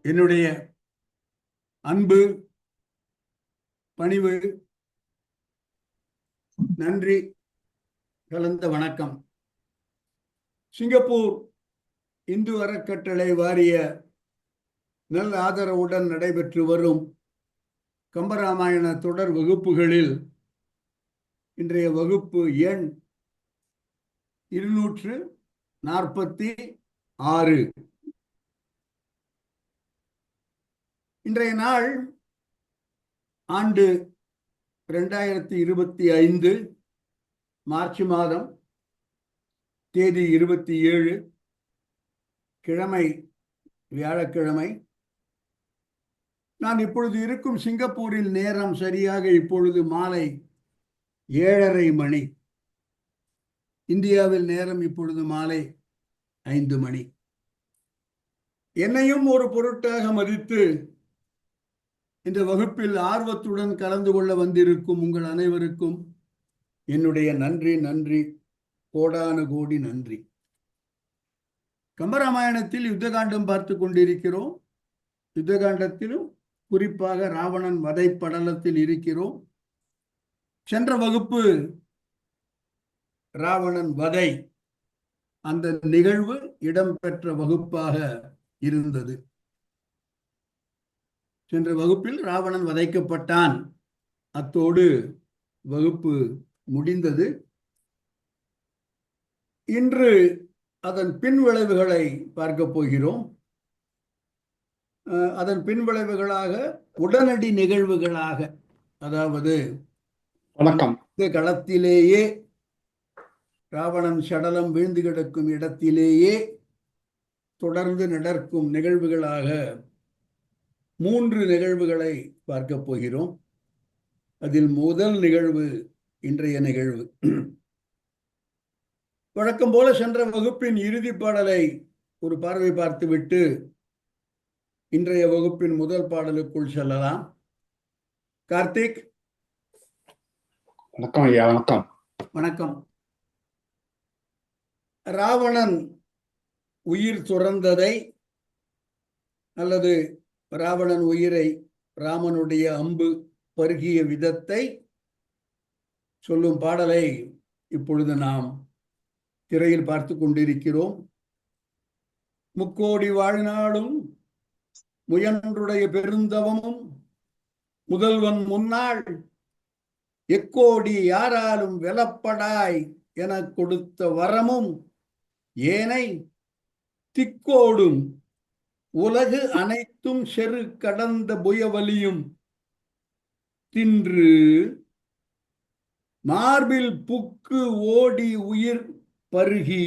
என்னுடைய அன்பு, பணிவு, நன்றி கலந்த வணக்கம். சிங்கப்பூர் இந்து அறக்கட்டளை வாரிய நல்ல ஆதரவுடன் நடைபெற்று வரும் கம்பராமாயண தொடர் வகுப்புகளில் இன்றைய வகுப்பு எண் 246. இன்றைய நாள் ஆண்டு 2025 மார்ச் மாதம் தேதி 27, கிழமை வியாழக்கிழமை. நான் இப்பொழுது இருக்கும் சிங்கப்பூரில் நேரம் சரியாக இப்பொழுது மாலை 7:30 மணி. இந்தியாவில் நேரம் இப்பொழுது மாலை 5 மணி. என்னையும் ஒரு பொருட்டாக மதித்து இந்த வகுப்பில் ஆர்வத்துடன் கலந்து கொள்ள வந்திருக்கும் உங்கள் அனைவருக்கும் என்னுடைய நன்றி, கோடானு கோடி நன்றி. கம்பராமாயணத்தில் யுத்தகாண்டம் பார்த்து கொண்டிருக்கிறோம். யுத்தகாண்டத்திலும் குறிப்பாக ராவணன் வதை படலத்தில் இருக்கிறோம். சென்ற வகுப்பு ராவணன் வதை அந்த நிகழ்வு இடம்பெற்ற வகுப்பாக இருந்தது. சென்ற வகுப்பில் ராவணன் வதைக்கப்பட்டான். அத்தோடு வகுப்பு முடிந்தது. இன்று அதன் பின்விளைவுகளை பார்க்க போகிறோம். அதன் பின்விளைவுகளாக உடனடி நிகழ்வுகளாக, அதாவது களத்திலேயே ராவணன் சடலம் வீழ்ந்து கிடக்கும் இடத்திலேயே தொடர்ந்து நடக்கும் நிகழ்வுகளாக 3 நிகழ்வுகளை பார்க்க போகிறோம். அதில் முதல் நிகழ்வு இன்றைய நிகழ்வு. வழக்கம் போல சென்ற வகுப்பின் இறுதி பாடலை ஒரு பார்வை பார்த்துவிட்டு இன்றைய வகுப்பின் முதல் பாடலுக்குள் செல்லலாம். கார்த்திக். வணக்கம் ஐயா. வணக்கம். வணக்கம். ராவணன் உயிர் துறந்ததை அல்லது ராவணன் உயிரை ராமனுடைய அம்பு பருகிய விதத்தை சொல்லும் பாடலை இப்பொழுது நாம் திரையில் பார்த்து கொண்டிருக்கிறோம். முக்கோடி வாழ்நாளும் முயன்றுடைய பெருந்தவமும் முதல்வன் முன்னாள் எக்கோடி யாராலும் வெலப்படாய் என கொடுத்த வரமும் ஏனை திக்கோடும் உலகு அனைத்தும் செரு கடந்த புயவலியும் தின்று மார்பில் புக்கு ஓடி உயிர் பருகி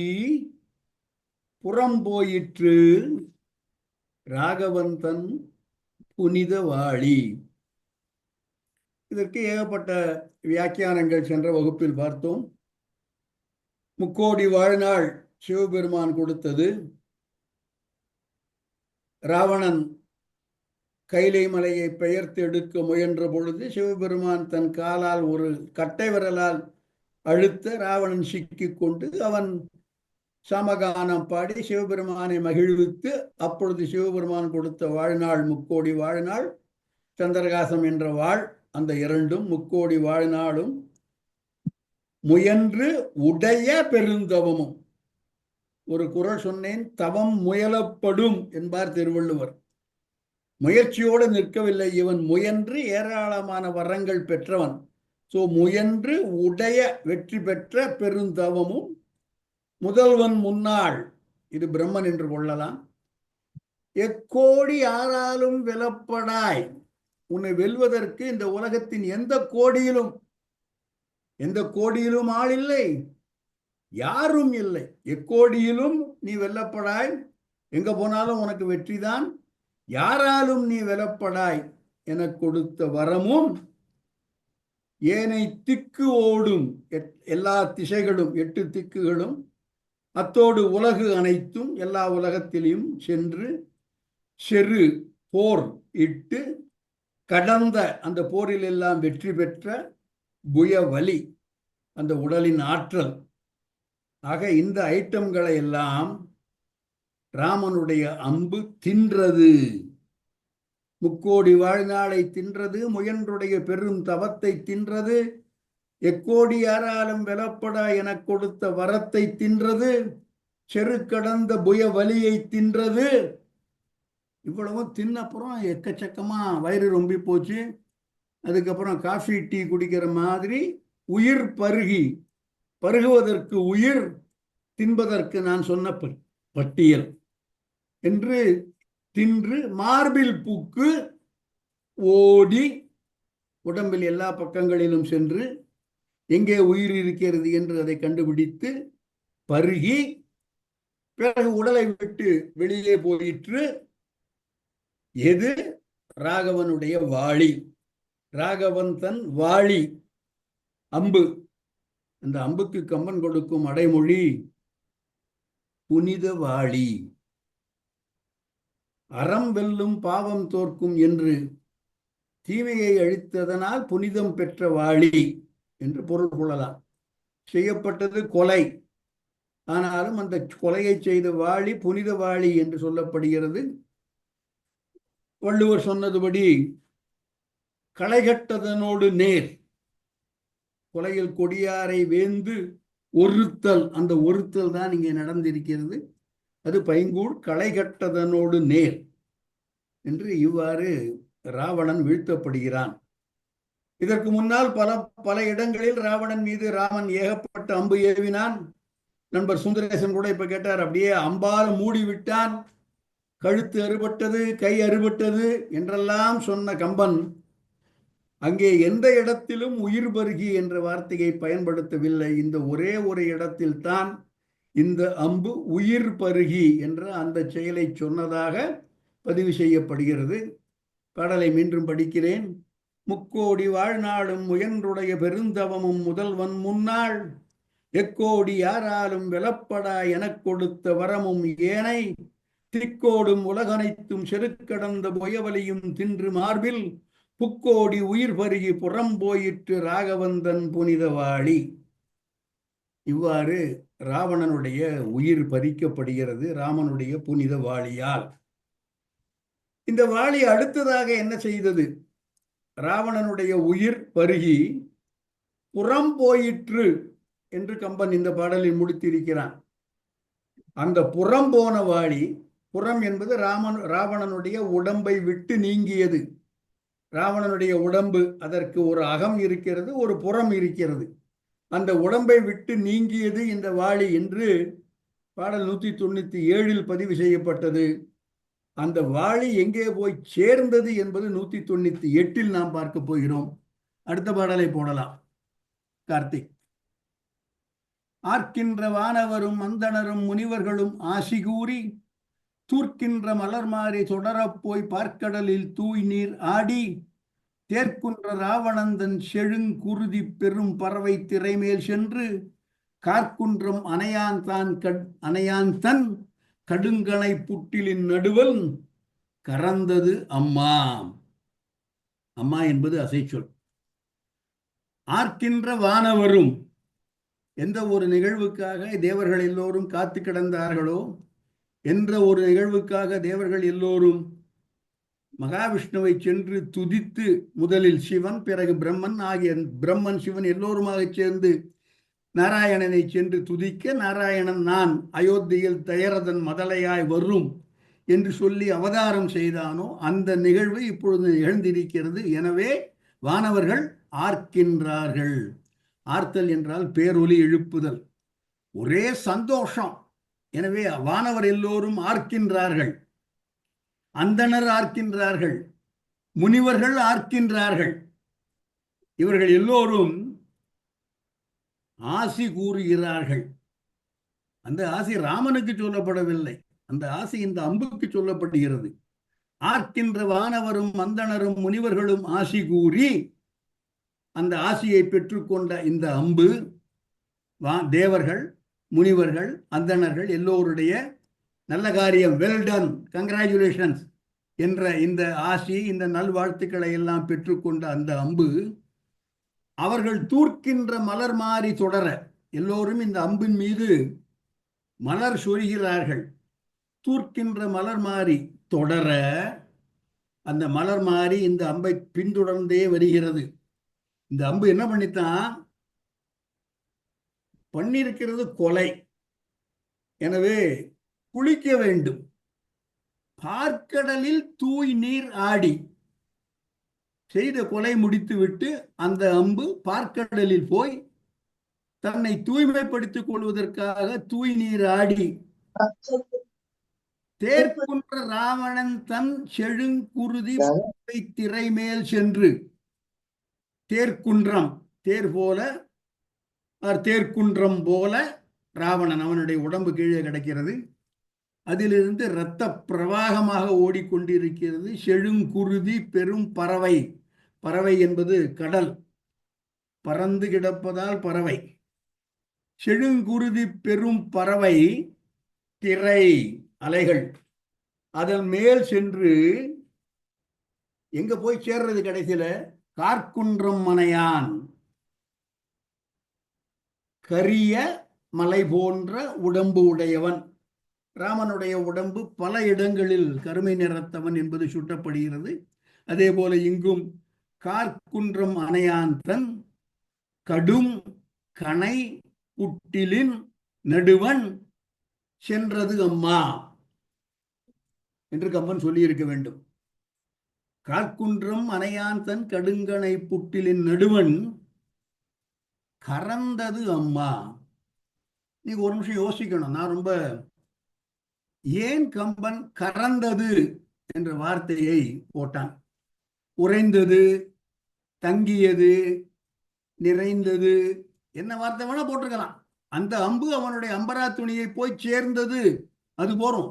புறம்போயிற்று ராகவந்தன் புனித வாழி. இதற்கு ஏகப்பட்ட வியாக்கியானங்கள் சென்ற வகுப்பில் பார்த்தோம். முக்கோடி வாழ்நாள் சிவபெருமான் கொடுத்தது. ராவணன் கைலை மலையை பெயர்த்து எடுக்க முயன்ற பொழுது சிவபெருமான் தன் காலால் ஒரு கட்டை விரலால் அழுத்த ராவணன் சிக்கிக் கொண்டு அவன் சமகானம் பாடி சிவபெருமானை மகிழ்வித்து, அப்பொழுது சிவபெருமான் கொடுத்த வாழ்நாள் முக்கோடி வாழ்நாள், சந்திரகாசம் என்ற வாழ். அந்த இரண்டும் முக்கோடி வாழ்நாளும் முயன்று உடைய பெருந்தவமும். ஒரு குறள் சொன்னேன், தவம் முயலப்படும் என்பார் திருவள்ளுவர். முயற்சியோடு நிற்கவில்லை, இவன் முயன்று ஏராளமான வரங்கள் பெற்றவன். முயன்று உடைய வெற்றி பெற்ற பெருந்தவமும் முதல்வன் முன்னாள், இது பிரம்மன் என்று கொள்ளலாம். எக்கோடி யாராலும் வெலப்படாய், உன்னை வெல்வதற்கு இந்த உலகத்தின் எந்த கோடியிலும் ஆள் இல்லை, யாரும் இல்லை. எக்கோடியிலும் நீ வெல்லப்படாய், எங்க போனாலும் உனக்கு வெற்றிதான், யாராலும் நீ வெல்லப்படாய் என கொடுத்த வரமும் ஏனை திக்கு ஓடும், எல்லா திசைகளும் 8 திக்குகளும், அத்தோடு உலகு அனைத்தும் எல்லா உலகத்திலையும் சென்று செரு போர் இட்டு கடந்த அந்த போரில் எல்லாம் வெற்றி பெற்ற புயவலி, அந்த உடலின் ஆற்றல். ஆக இந்த ஐட்டம்களை எல்லாம் ராமனுடைய அம்பு தின்றது. முக்கோடி வாழ்நாளை தின்றது, முயன்றுடைய பெரும் தவத்தை தின்றது, எக்கோடி யாராலும் வெலப்படா எனக் கொடுத்த வரத்தை தின்றது, செரு கடந்த புய வலியை தின்றது. இவ்வளவும் தின்னப்புறம் எக்கச்சக்கமா வயிறு ரொம்பி போச்சு. அதுக்கப்புறம் காஃபி டீ குடிக்கிற மாதிரி உயிர் பருகி, பருகுவதற்கு உயிர், தின்பதற்கு நான் சொன்ன பட்டியல் என்று தின்று மார்பில் பூக்கு ஓடி உடம்பில் எல்லா பக்கங்களிலும் சென்று எங்கே உயிர் இருக்கிறது என்று அதை கண்டுபிடித்து பருகி பிறகு உடலை விட்டு வெளியே போயிற்று. எது? ராகவனுடைய வாளி. ராகவன் தன் வாளி அம்பு. அந்த அம்புக்கு கம்பன் கொடுக்கும் அடைமொழி புனித வாளி. அறம் வெல்லும் பாவம் தோற்கும் என்று தீமையை அழித்ததனால் புனிதம் பெற்ற வாளி என்று பொருள் கொள்ளலாம். செய்யப்பட்டது கொலை, ஆனாலும் அந்த கொலையை செய்த வாளி புனித வாளி என்று சொல்லப்படுகிறது. வள்ளுவர் சொன்னதுபடி களைகட்டதனோடு நேர். கொலையில் கொடியாரை வேந்து ஒருத்தல், அந்த ஒருத்தல் தான் இங்கே நடந்திருக்கிறது. அது பைங்கூழ் களைகட்டதனோடு நேர் என்று இவ்வாறு ராவணன் வீழ்த்தப்படுகிறான். இதற்கு முன்னால் பல பல இடங்களில் ராவணன் மீது ராமன் ஏகப்பட்ட அம்பு ஏவினான். நண்பர் சுந்தரேசன் கூட இப்ப கேட்டார், அப்படியே அம்பால் மூடி விட்டான், கழுத்து அறுபட்டது, கை அறுபட்டது என்றெல்லாம் சொன்ன கம்பன் அங்கே எந்த இடத்திலும் உயிர் பருகி என்ற வார்த்தையை பயன்படுத்தவில்லை. இந்த ஒரே ஒரு இடத்தில் தான் இந்த அம்பு உயிர் பருகி என்ற அந்த செயலை சொன்னதாக பதிவு செய்யப்படுகிறது. பாடலை மீண்டும் படிக்கிறேன். முக்கோடி வாழ்நாளும் முயன்றுடைய பெருந்தவமும் முதல்வன் முன்னாள், எக்கோடி யாராலும் வெலப்படா எனக் கொடுத்த வரமும் ஏனை, திக்கோடும் உலகனைத்தும் செருக்கடந்த புயவலியும் தின்று மார்பில் புக்கோடி உயிர் பருகி புறம்போயிற்று ராகவந்தன் புனித வாளி. இவ்வாறு ராவணனுடைய உயிர் பறிக்கப்படுகிறது ராமனுடைய புனித வாளியால். இந்த வாளி அடுத்ததாக என்ன செய்தது? ராவணனுடைய உயிர் பருகி புறம் போயிற்று என்று கம்பன் இந்த பாடலில் முடித்திருக்கிறான். அந்த புறம் போன வாளி, புறம் என்பது ராவணனுடைய உடம்பை விட்டு நீங்கியது. ராவணனுடைய உடம்பு, அதற்கு ஒரு அகம் இருக்கிறது, ஒரு புறம் இருக்கிறது. அந்த உடம்பை விட்டு நீங்கியது இந்த வாளி என்று பாடல் 197 பதிவு செய்யப்பட்டது. அந்த வாளி எங்கே போய் சேர்ந்தது என்பது 198 நாம் பார்க்க போகிறோம். அடுத்த பாடலை போடலாம். கார்த்திக். ஆர்க்கின்ற வானவரும் அந்தணரும் முனிவர்களும் ஆசி கூறி, தூர்க்கின்ற மலர் மாறி தொடரப்போய் பார்க்கடலில் தூய் நீர் ஆடி, தேர்க்குன்ற ராவணந்தன் செழுங்குருதி பெரும் பறவை திரைமேல் சென்று, கார்க்குன்றம் அணையான் தன் கடுங்கணை புட்டிலின் நடுவல் கறந்தது அம்மா. அம்மா என்பது அசைச்சொல். ஆர்க்கின்ற வானவரும், எந்த ஒரு நிகழ்வுக்காக தேவர்கள் எல்லோரும் காத்து கிடந்தார்களோ, என்ற ஒரு நிகழ்வுக்காக தேவர்கள் எல்லோரும் மகாவிஷ்ணுவை சென்று துதித்து, முதலில் சிவன் பிறகு பிரம்மன் ஆகிய பிரம்மன் சிவன் எல்லோருமாக சேர்ந்து நாராயணனை சென்று துதிக்க, நாராயணன் நான் அயோத்தியில் தயரதன் மதலையாய் வரும் என்று சொல்லி அவதாரம் செய்தானோ அந்த நிகழ்வு இப்பொழுது நிகழ்ந்திருக்கிறது. எனவே வானவர்கள் ஆர்க்கின்றார்கள். ஆர்த்தல் என்றால் பேரொலி எழுப்புதல், ஒரே சந்தோஷம். எனவே வானவர் எல்லோரும் ஆர்க்கின்றார்கள், அந்தணர் ஆர்க்கின்றார்கள், முனிவர்கள் ஆர்க்கின்றார்கள். இவர்கள் எல்லோரும் ஆசி கூறுகிறார்கள். அந்த ஆசி ராமனுக்கு சொல்லப்படவில்லை, அந்த ஆசி இந்த அம்புக்கு சொல்லப்படுகிறது. ஆர்க்கின்ற வானவரும் அந்தணரும் முனிவர்களும் ஆசி கூறி, அந்த ஆசியை பெற்றுக்கொண்ட இந்த அம்பு தேவர்கள், முனிவர்கள், அந்தணர்கள் எல்லோருடைய நல்ல காரியம், வெல் டன், கங்க்ராச்சுலேஷன்ஸ் என்ற இந்த ஆசி, இந்த நல்வாழ்த்துக்களை எல்லாம் பெற்றுக்கொண்ட அந்த அம்பு அவர்கள் தூர்க்கின்ற மலர் மாறி தொடர, எல்லோரும் இந்த அம்பின் மீது மலர் சொரிகிறார்கள். தூர்க்கின்ற மலர் மாறி தொடர அந்த மலர் மாறி இந்த அம்பை பின்தொடர்ந்தே வருகிறது. இந்த அம்பு என்ன பண்ணித்தான், பண்ணிருக்கிறது கொலை. எனவே குளிக்க வேண்டும். பார்க்கடலில் தூய் நீர் ஆடி செய்த கொலை முடித்துவிட்டு அந்த அம்பு பார்க்கடலில் போய் தன்னை தூய்மைப்படுத்திக் கொள்வதற்காக தூய் நீர் ஆடி தேர்க்குன்ற ராவணன் தன் செழுங்குருதி திரை மேல் சென்று, தேர்க்குன்றம் தேர் போல தேர்க்குன்றம் போல ராவணன் அவனுடைய உடம்பு கீழே கிடக்கிறது. அதிலிருந்து இரத்த பிரவாகமாக ஓடிக்கொண்டிருக்கிறது. செழுங்குருதி பெரும் பறவை. பறவை என்பது கடல், பறந்து கிடப்பதால் பறவை. செழுங்குருதி பெரும் பறவை திரை அலைகள் அதன் மேல் சென்று எங்க போய் சேர்றது? கடைசியில கார்குன்றம் மனையான், கரிய மலை போன்ற உடம்பு உடையவன். ராமனுடைய உடம்பு பல இடங்களில் கருமை நிறத்தவன் என்பது சுட்டப்படுகிறது. அதே போல இங்கும் கார்குன்றம் அணையான் தன் கடும் கணை புட்டிலின் நடுவன் சென்றது அம்மா என்று கம்பன் சொல்லி இருக்க வேண்டும். கார்குன்றம் அணையான் தன் கடுங்கணை புட்டிலின் நடுவன் கறந்தது அம்மா. நீங்க ஒரு நிமிஷம் யோசிக்கணும். நான் ரொம்ப ஏன் கம்பன் கறந்தது என்ற வார்த்தையை போட்டான்? உறைந்தது, தங்கியது, நிறைந்தது, என்ன வார்த்தை வேணா போட்டிருக்கலாம். அந்த அம்பு அவனுடைய அம்பரா துணியை போய் சேர்ந்தது, அது போறோம்.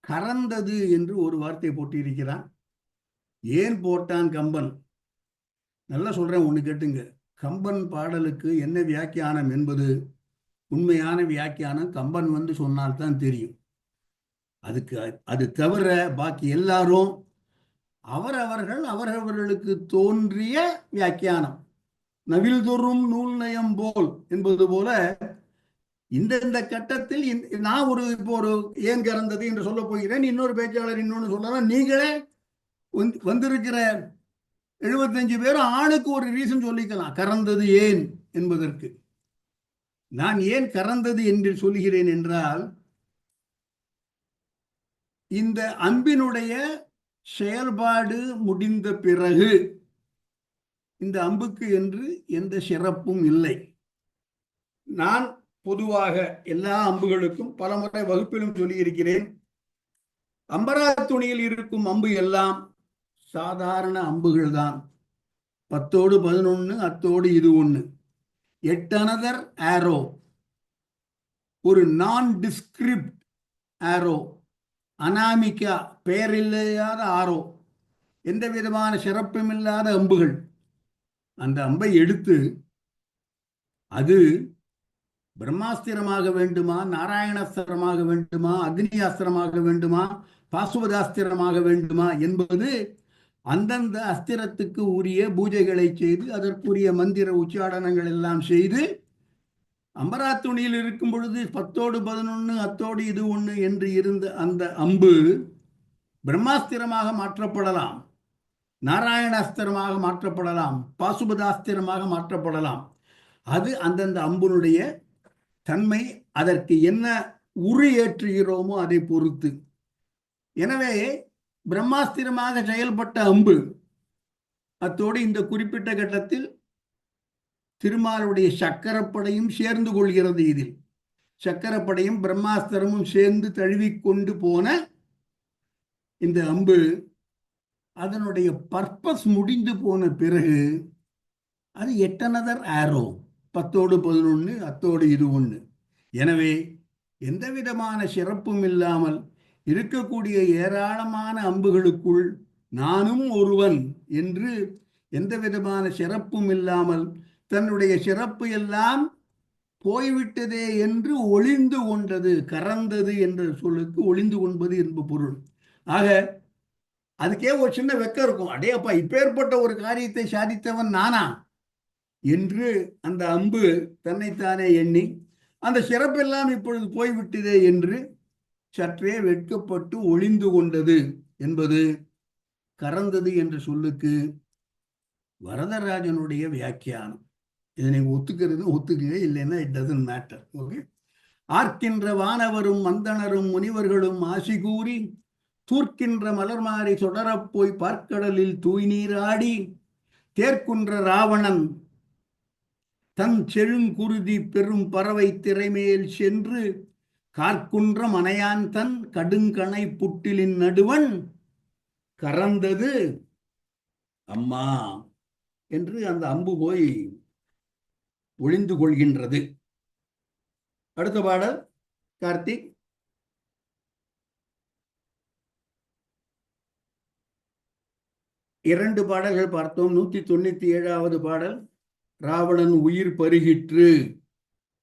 கறந்தது என்று ஒரு வார்த்தை போட்டிருக்கிறான். ஏன் போட்டான் கம்பன்? நல்லா சொல்றேன், ஒண்ணு கேட்டுங்க. கம்பன் பாடலுக்கு என்ன வியாக்கியானம் என்பது உண்மையான வியாக்கியானம் கம்பன் சொன்னால்தான் தெரியும். அதுக்கு அது தவிர பாக்கி எல்லாரும் அவரவர்களுக்கு தோன்றிய வியாக்கியானம். நவில்தொறும் நூல் நயம் போல் என்பது போல இந்த கட்டத்தில் நான் இப்போ ஒரு ஏன் கறந்தது என்று சொல்ல போகிறேன். இன்னொரு பேச்சாளர் இன்னொன்னு சொல்லலாம். நீங்களே வந்திருக்கிற 75 பேரும் ஆணுக்கு ஒரு ரீசன் சொல்லிக்கலாம் கறந்தது ஏன் என்பதற்கு. நான் ஏன் கறந்தது என்று சொல்கிறேன் என்றால், இந்த அம்பினுடைய செயல்பாடு முடிந்த பிறகு இந்த அம்புக்கு என்று எந்த சிறப்பும் இல்லை. நான் பொதுவாக எல்லா அம்புகளுக்கும் பலமுறை வகுப்பிலும் சொல்லியிருக்கிறேன். அம்பரா துணியில் இருக்கும் அம்பு எல்லாம் சாதாரண அம்புகள் தான். 10 11 அத்தோடு இது 1. yet another arrow, ஒரு நான் டிஸ்கிரிப்ட் ஆரோ, அனாமிகா பெயரில்லாத ஆரோ, எந்த விதமான சிறப்பும் இல்லாத அம்புகள். அந்த அம்பை எடுத்து அது பிரம்மாஸ்திரமாக வேண்டுமா, நாராயணாஸ்திரமாக வேண்டுமா, அக்னி அஸ்திரமாக வேண்டுமா, பாசுபதாஸ்திரமாக வேண்டுமா என்பது அந்தந்த அஸ்திரத்துக்கு உரிய பூஜைகளை செய்து அதற்குரிய மந்திர உச்சாடனங்கள் எல்லாம் செய்து அம்பரா துணியில் இருக்கும் பொழுது 10 11 அத்தோடு இது 1 என்று இருந்த அந்த அம்பு பிரம்மாஸ்திரமாக மாற்றப்படலாம், நாராயணாஸ்திரமாக மாற்றப்படலாம், பாசுபதாஸ்திரமாக மாற்றப்படலாம். அது அந்தந்த அம்புனுடைய தன்மை, அதற்கு என்ன உரு ஏற்றுகிறோமோ அதை பொறுத்து. எனவே பிரம்மாஸ்திரமாக செயல்பட்ட அம்பு அத்தோடு இந்த குறிப்பிட்ட கட்டத்தில் திருமாலுடைய சக்கரப்படையும் சேர்ந்து கொள்கிறது. இதில் சக்கரப்படையும் பிரம்மாஸ்திரமும் சேர்ந்து தழுவிக்கொண்டு போன இந்த அம்பு அதனுடைய பர்பஸ் முடிந்து போன பிறகு அது yet another arrow, 10 11 அத்தோடு இது 1. எனவே எந்த விதமான சிறப்பும் இல்லாமல் இருக்கக்கூடிய ஏராளமான அம்புகளுக்குள் நானும் ஒருவன் என்று எந்த விதமான சிறப்பும் இல்லாமல் தன்னுடைய சிறப்பு எல்லாம் போய்விட்டதே என்று ஒளிந்து கொண்டது. கறந்தது என்ற சொல்லுக்கு ஒளிந்து கொண்டது என்பது பொருள். ஆக அதுக்கே ஒரு சின்ன வெக்கம் இருக்கும். அடே அப்பா, இப்பேற்பட்ட ஒரு காரியத்தை சாதித்தவன் நானா என்று அந்த அம்பு தன்னைத்தானே எண்ணி அந்த சிறப்பெல்லாம் இப்பொழுது போய்விட்டதே என்று சற்றே வெட்கப்பட்டு ஒளிந்து கொண்டது என்பது கறந்தது என்ற சொல்லுக்கு வரதராஜனுடைய வியாக்கியானம். இதனை ஒத்துக்கிறது ஒத்துக்குங்க, இல்லைன்னா இட் டசன்ட் மேட்டர். ஓகே. ஆர்க்கின்ற வானவரும் மந்தனரும் முனிவர்களும் ஆசி கூறி தூர்க்கின்ற மலர்மாறி தொடரப் போய் பார்க்கடலில் தூய் நீராடி தேர்க்குன்ற ராவணன் தன் செழுங்குருதி பெரும் பறவை திரைமேல் சென்று கார்க்குன்ற மனையான் தன் கடுங்கணை புட்டிலின் நடுவன் கறந்தது அம்மா என்று அந்த அம்பு போய் ஒளிந்து கொள்கின்றது. அடுத்த பாடல் கார்த்திக். இரண்டு பாடல்கள் பார்த்தோம். 197வது பாடல் ராவணன் உயிர் பருகிற்று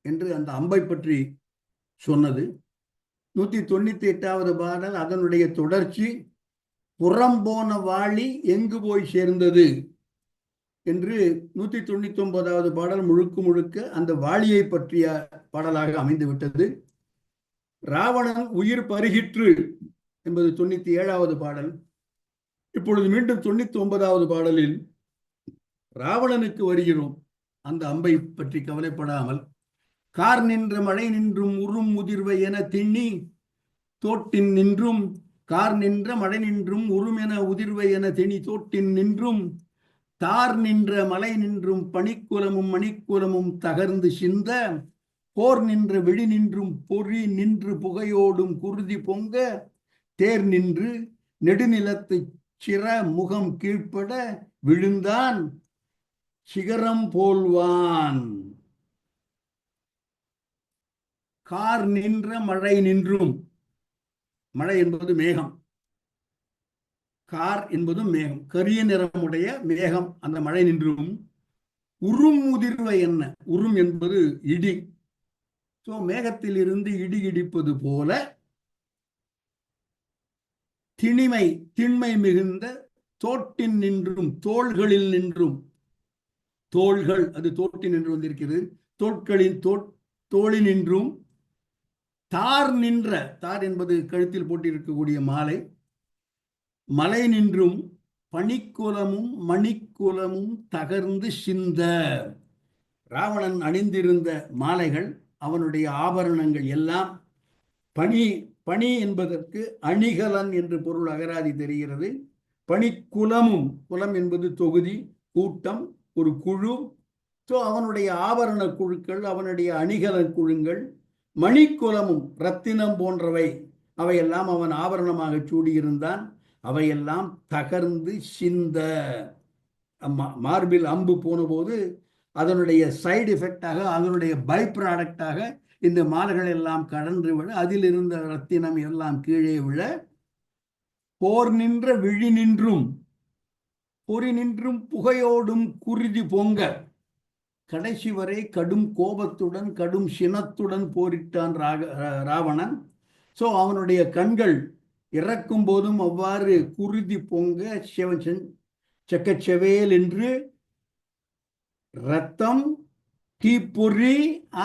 என்று அந்த அம்பை பற்றி சொன்னது. 198வது பாடல் அதனுடைய தொடர்ச்சி, புறம்போன வாளி எங்கு போய் சேர்ந்தது என்று 199வது பாடல் முழுக்க முழுக்க அந்த வாளியை பற்றிய பாடலாக அமைந்து விட்டது. ராவணன் உயிர் பருகிற்று என்பது 97வது பாடல். இப்பொழுது மீண்டும் 99வது பாடலில் ராவணனுக்கு வருகிறோம். அந்த அம்பை பற்றி கவலைப்படாமல், கார் நின்ற மழை நின்றும் உறும் முதிர்வை என திண்ணி தோட்டின் நின்றும், கார் நின்ற மழை நின்றும் உறும் என உதிர்வை என திணி தோட்டின் நின்றும், தார் நின்ற மலை நின்றும் பனிக்குலமும் மணிக்குலமும் தகர்ந்து சிந்த, போர் நின்ற விழி நின்றும் பொறி நின்று புகையோடும் குருதி பொங்க, தேர் நின்று நெடுநிலத்து சிற முகம் கீழ்ப்பட விழுந்தான் சிகரம் போல்வான். கார் நின்ற மழை நின்றும், மழை என்பது மேகம், கார் என்பதும் மேகம், கரிய நிறமுடைய மேகம். அந்த மழை நின்றும் உறும் முதிர்வை என்ன, உறும் என்பது இடி. சோ மேகத்தில் இருந்து இடி இடிப்பது போல திண்மை மிகுந்த தோட்டின் நின்றும், தோள்களில் நின்றும், தோள்கள் அது தோட்டின் என்று வந்திருக்கிறது, தோட்களின் தோளில் நின்றும், தார் நின்ற, தார் என்பது கழுத்தில் போட்டிருக்கக்கூடிய மாலை, மலை நின்றும் பனிக்குலமும் மணிக்குலமும் தகர்ந்து சிந்த. ராவணன் அணிந்திருந்த மாலைகள், அவனுடைய ஆபரணங்கள் எல்லாம் பனி என்பதற்கு அணிகலன் என்று பொருள் அகராதி தெரிகிறது. பனிக்குலமும், குலம் என்பது தொகுதி, கூட்டம், ஒரு குழு. ஸோ அவனுடைய ஆபரண குழுக்கள், அவனுடைய அணிகலன் குழுங்கள், மணிக்குலமும் ரத்தினம் போன்றவை, அவையெல்லாம் அவன் ஆபரணமாக சூடியிருந்தான். அவையெல்லாம் தகர்ந்து சிந்த. மார்பில் அம்பு போன போது அதனுடைய சைடு எஃபெக்டாக, அதனுடைய பை ப்ராடக்டாக இந்த மாலைகள் எல்லாம் கடன்று விழ, அதில் இருந்த ரத்தினம் எல்லாம் கீழே விழ, போர் நின்ற விழி நின்றும் பொறி நின்றும் புகையோடும் குருதி பொங்க, கடைசி வரை கடும் கோபத்துடன் கடும் சினத்துடன் போரிட்டான் ராவணன். சோ அவனுடைய கண்கள் இறக்கும் போதும் அவ்வாறு குருதி பொங்க செக்கச்செவேல் என்று இரத்தம் தீப்பொறி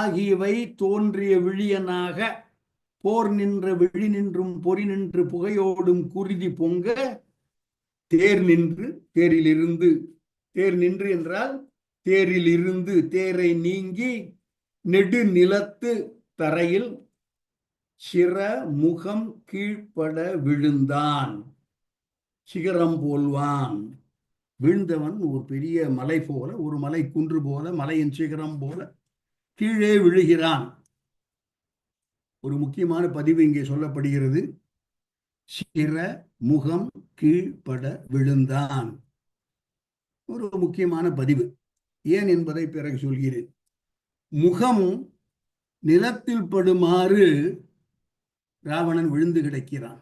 ஆகியவை தோன்றிய விழியனாக, போர் நின்ற விழி நின்றும் பொறி நின்று புகையோடும் குருதி பொங்க, தேர் நின்று, தேரிலிருந்து, தேர் நின்று என்றால் தேரில் இருந்து, தேரை நீங்கி நெடு நிலத்து தரையில் சிற முகம் கீழ்ப்பட விழுந்தான். சிகரம் போல்வான், விழுந்தவன் ஒரு பெரிய மலை போல, ஒரு மலை குன்று போல, மலையின் சிகரம் போல கீழே விழுகிறான். ஒரு முக்கியமான பதிவு இங்கே சொல்லப்படுகிறது. சிற முகம் கீழ்ப்பட விழுந்தான், ஒரு முக்கியமான பதிவு. ஏன் என்பதை பிறகு சொல்கிறேன். முகம் நிலத்தில் படுமாறு ராவணன் விழுந்து கிடக்கிறான்.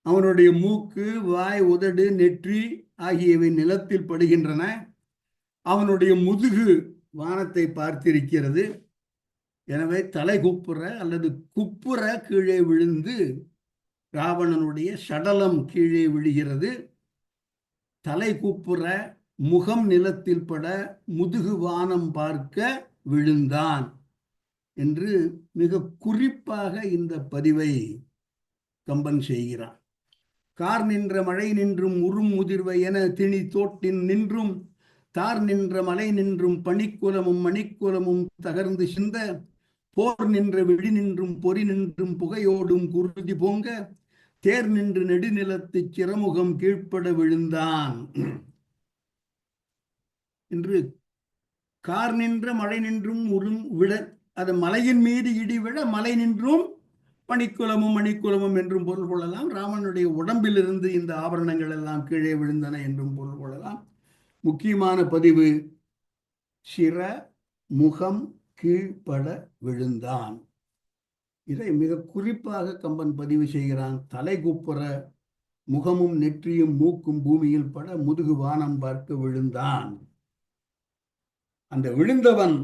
அவனுடைய மூக்கு, வாய், உதடு, நெற்றி ஆகியவை நிலத்தில் படுகின்றன. அவனுடைய முதுகு வானத்தை பார்த்திருக்கிறது. எனவே தலை குப்புற அல்லது குப்புற கீழே விழுந்து ராவணனுடைய சடலம் கீழே விழுகிறது. தலை குப்புற, முகம் நிலத்தில் பட, முதுகு வானம் பார்க்க விழுந்தான் என்று மிக குறிப்பாக இந்த பதிவை கம்பன் செய்கிறான். கார் நின்ற மழை நின்றும் உறும் முதிர்வை என திணி தோட்டின் நின்றும் தார் நின்ற மலை நின்றும் பனிக்குலமும் மணிக்குலமும் தகர்ந்து சிந்த போர் நின்ற விழி நின்றும் பொறி நின்றும் புகையோடும் குருதி பொங்க தேர் நின்று நெடுநிலத்து சிறமுகம் கீழ்ப்பட விழுந்தான் என்று கார் நின்ற மழை நின்றும் உறும் விட அது மலையின் மீது இடி விழ மலை நின்றும் பனிக்குலமும் மணிக்குலமும் என்றும் பொருள் கொள்ளலாம். ராமனுடைய உடம்பிலிருந்து இந்த ஆபரணங்கள் எல்லாம் கீழே விழுந்தன என்றும் பொருள் கொள்ளலாம். முக்கியமான பதிவு சிர முகம் கீழ்ப்பட விழுந்தான். இதை மிக குறிப்பாக கம்பன் பதிவு செய்கிறான். தலை குப்புற முகமும் நெற்றியும் மூக்கும் பூமியில் பட முதுகு வானம் பார்க்க விழுந்தான். அந்த விழுந்தவன்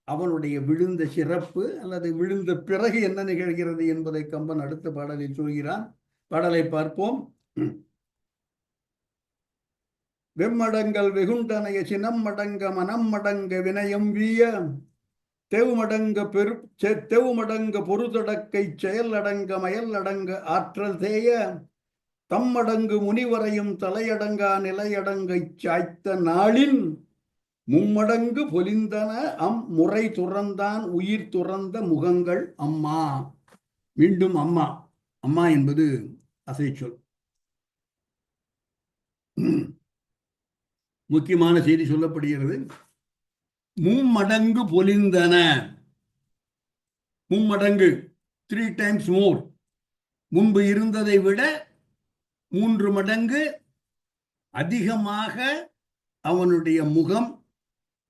அவனுடைய விழுந்த சிறப்பு அல்லது விழுந்த பிறகு என்ன நிகழ்கிறது என்பதை கம்பன் அடுத்த பாடலில் சொல்கிறான். பாடலை பார்ப்போம். வெம்மடங்கள் வெகுண்டனைய சினம் மடங்க மனம் மடங்க வினயம் வீய தெவுமடங்க பொருதடக்கை செயல் அடங்க மயல் அடங்க ஆற்றல் தேய தம்மடங்கு முனிவரையும் தலையடங்கா நிலையடங்கை சாய்த்த நாளின் மும்மடங்கு பொலிந்தன முறை துறந்தான் உயிர் துறந்த முகங்கள் அம்மா. மீண்டும் அம்மா. அம்மா என்பது அசைச்சொல். முக்கியமான செய்தி சொல்லப்படுகிறது. மும்மடங்கு பொலிந்தன. மும்மடங்கு 3 times more. முன்பு இருந்ததை விட 3 மடங்கு அதிகமாக அவனுடைய முகம்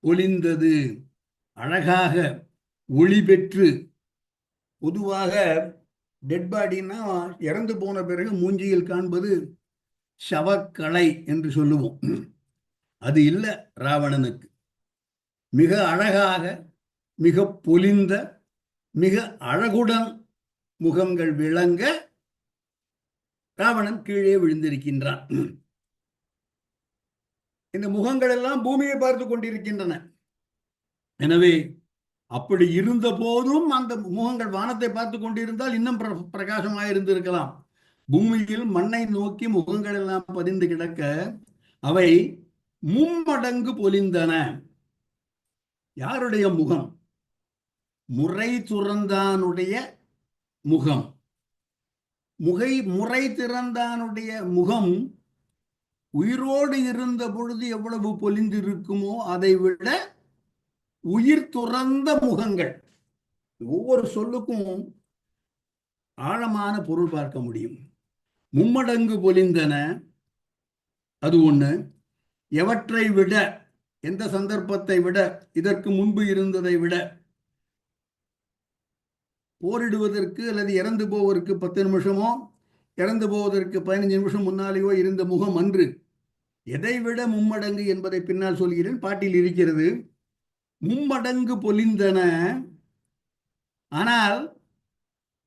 ஒளிந்தது, அழகாக ஒளி பெற்று. பொதுவாக டெட் பாடினா இறந்து போன பிறகு மூஞ்சியில் காண்பது சவக்கலை என்று சொல்லுவோம். அது இல்லை ராவணனுக்கு. மிக அழகாக மிக பொலிந்த மிக அழகுடன் முகங்கள் விளங்க ராவணன் கீழே விழுந்திருக்கின்றான். இந்த முகங்கள் எல்லாம் பூமியை பார்த்து கொண்டிருக்கின்றன. எனவே அப்படி இருந்த போதும் அந்த முகங்கள் வானத்தை பார்த்து கொண்டிருந்தால் இன்னும் பிரகாசமாக இருந்திருக்கலாம். பூமியில் மண்ணை நோக்கி முகங்கள் எல்லாம் பதிந்து கிடக்க அவை மும்மடங்கு பொலிந்தன. யாருடைய முகம்? முறை துறந்தானுடைய முகம். முறை திறந்தானுடைய முகம் உயிரோடு இருந்த பொழுது எவ்வளவு பொலிந்திருக்குமோ அதை விட உயிர் துறந்த முகங்கள். ஒவ்வொரு சொல்லுக்கும் ஆழமான பொருள் பார்க்க முடியும். மும்மடங்கு பொலிந்தன, அது ஒண்ணு. எவற்றை விட, எந்த சந்தர்ப்பத்தை விட, இதற்கு முன்பு இருந்ததை விட. போரிடுவதற்கு அல்லது இறந்து போவதற்கு 10 நிமிஷமோ இறந்து போவதற்கு 15 நிமிஷம் முன்னாலேயோ இருந்த முகம் அன்று. எதை விட மும்மடங்கு என்பதை பின்னால் சொல்கிறேன், பாட்டில் இருக்கிறது. மும்மடங்கு பொலிந்தன, ஆனால்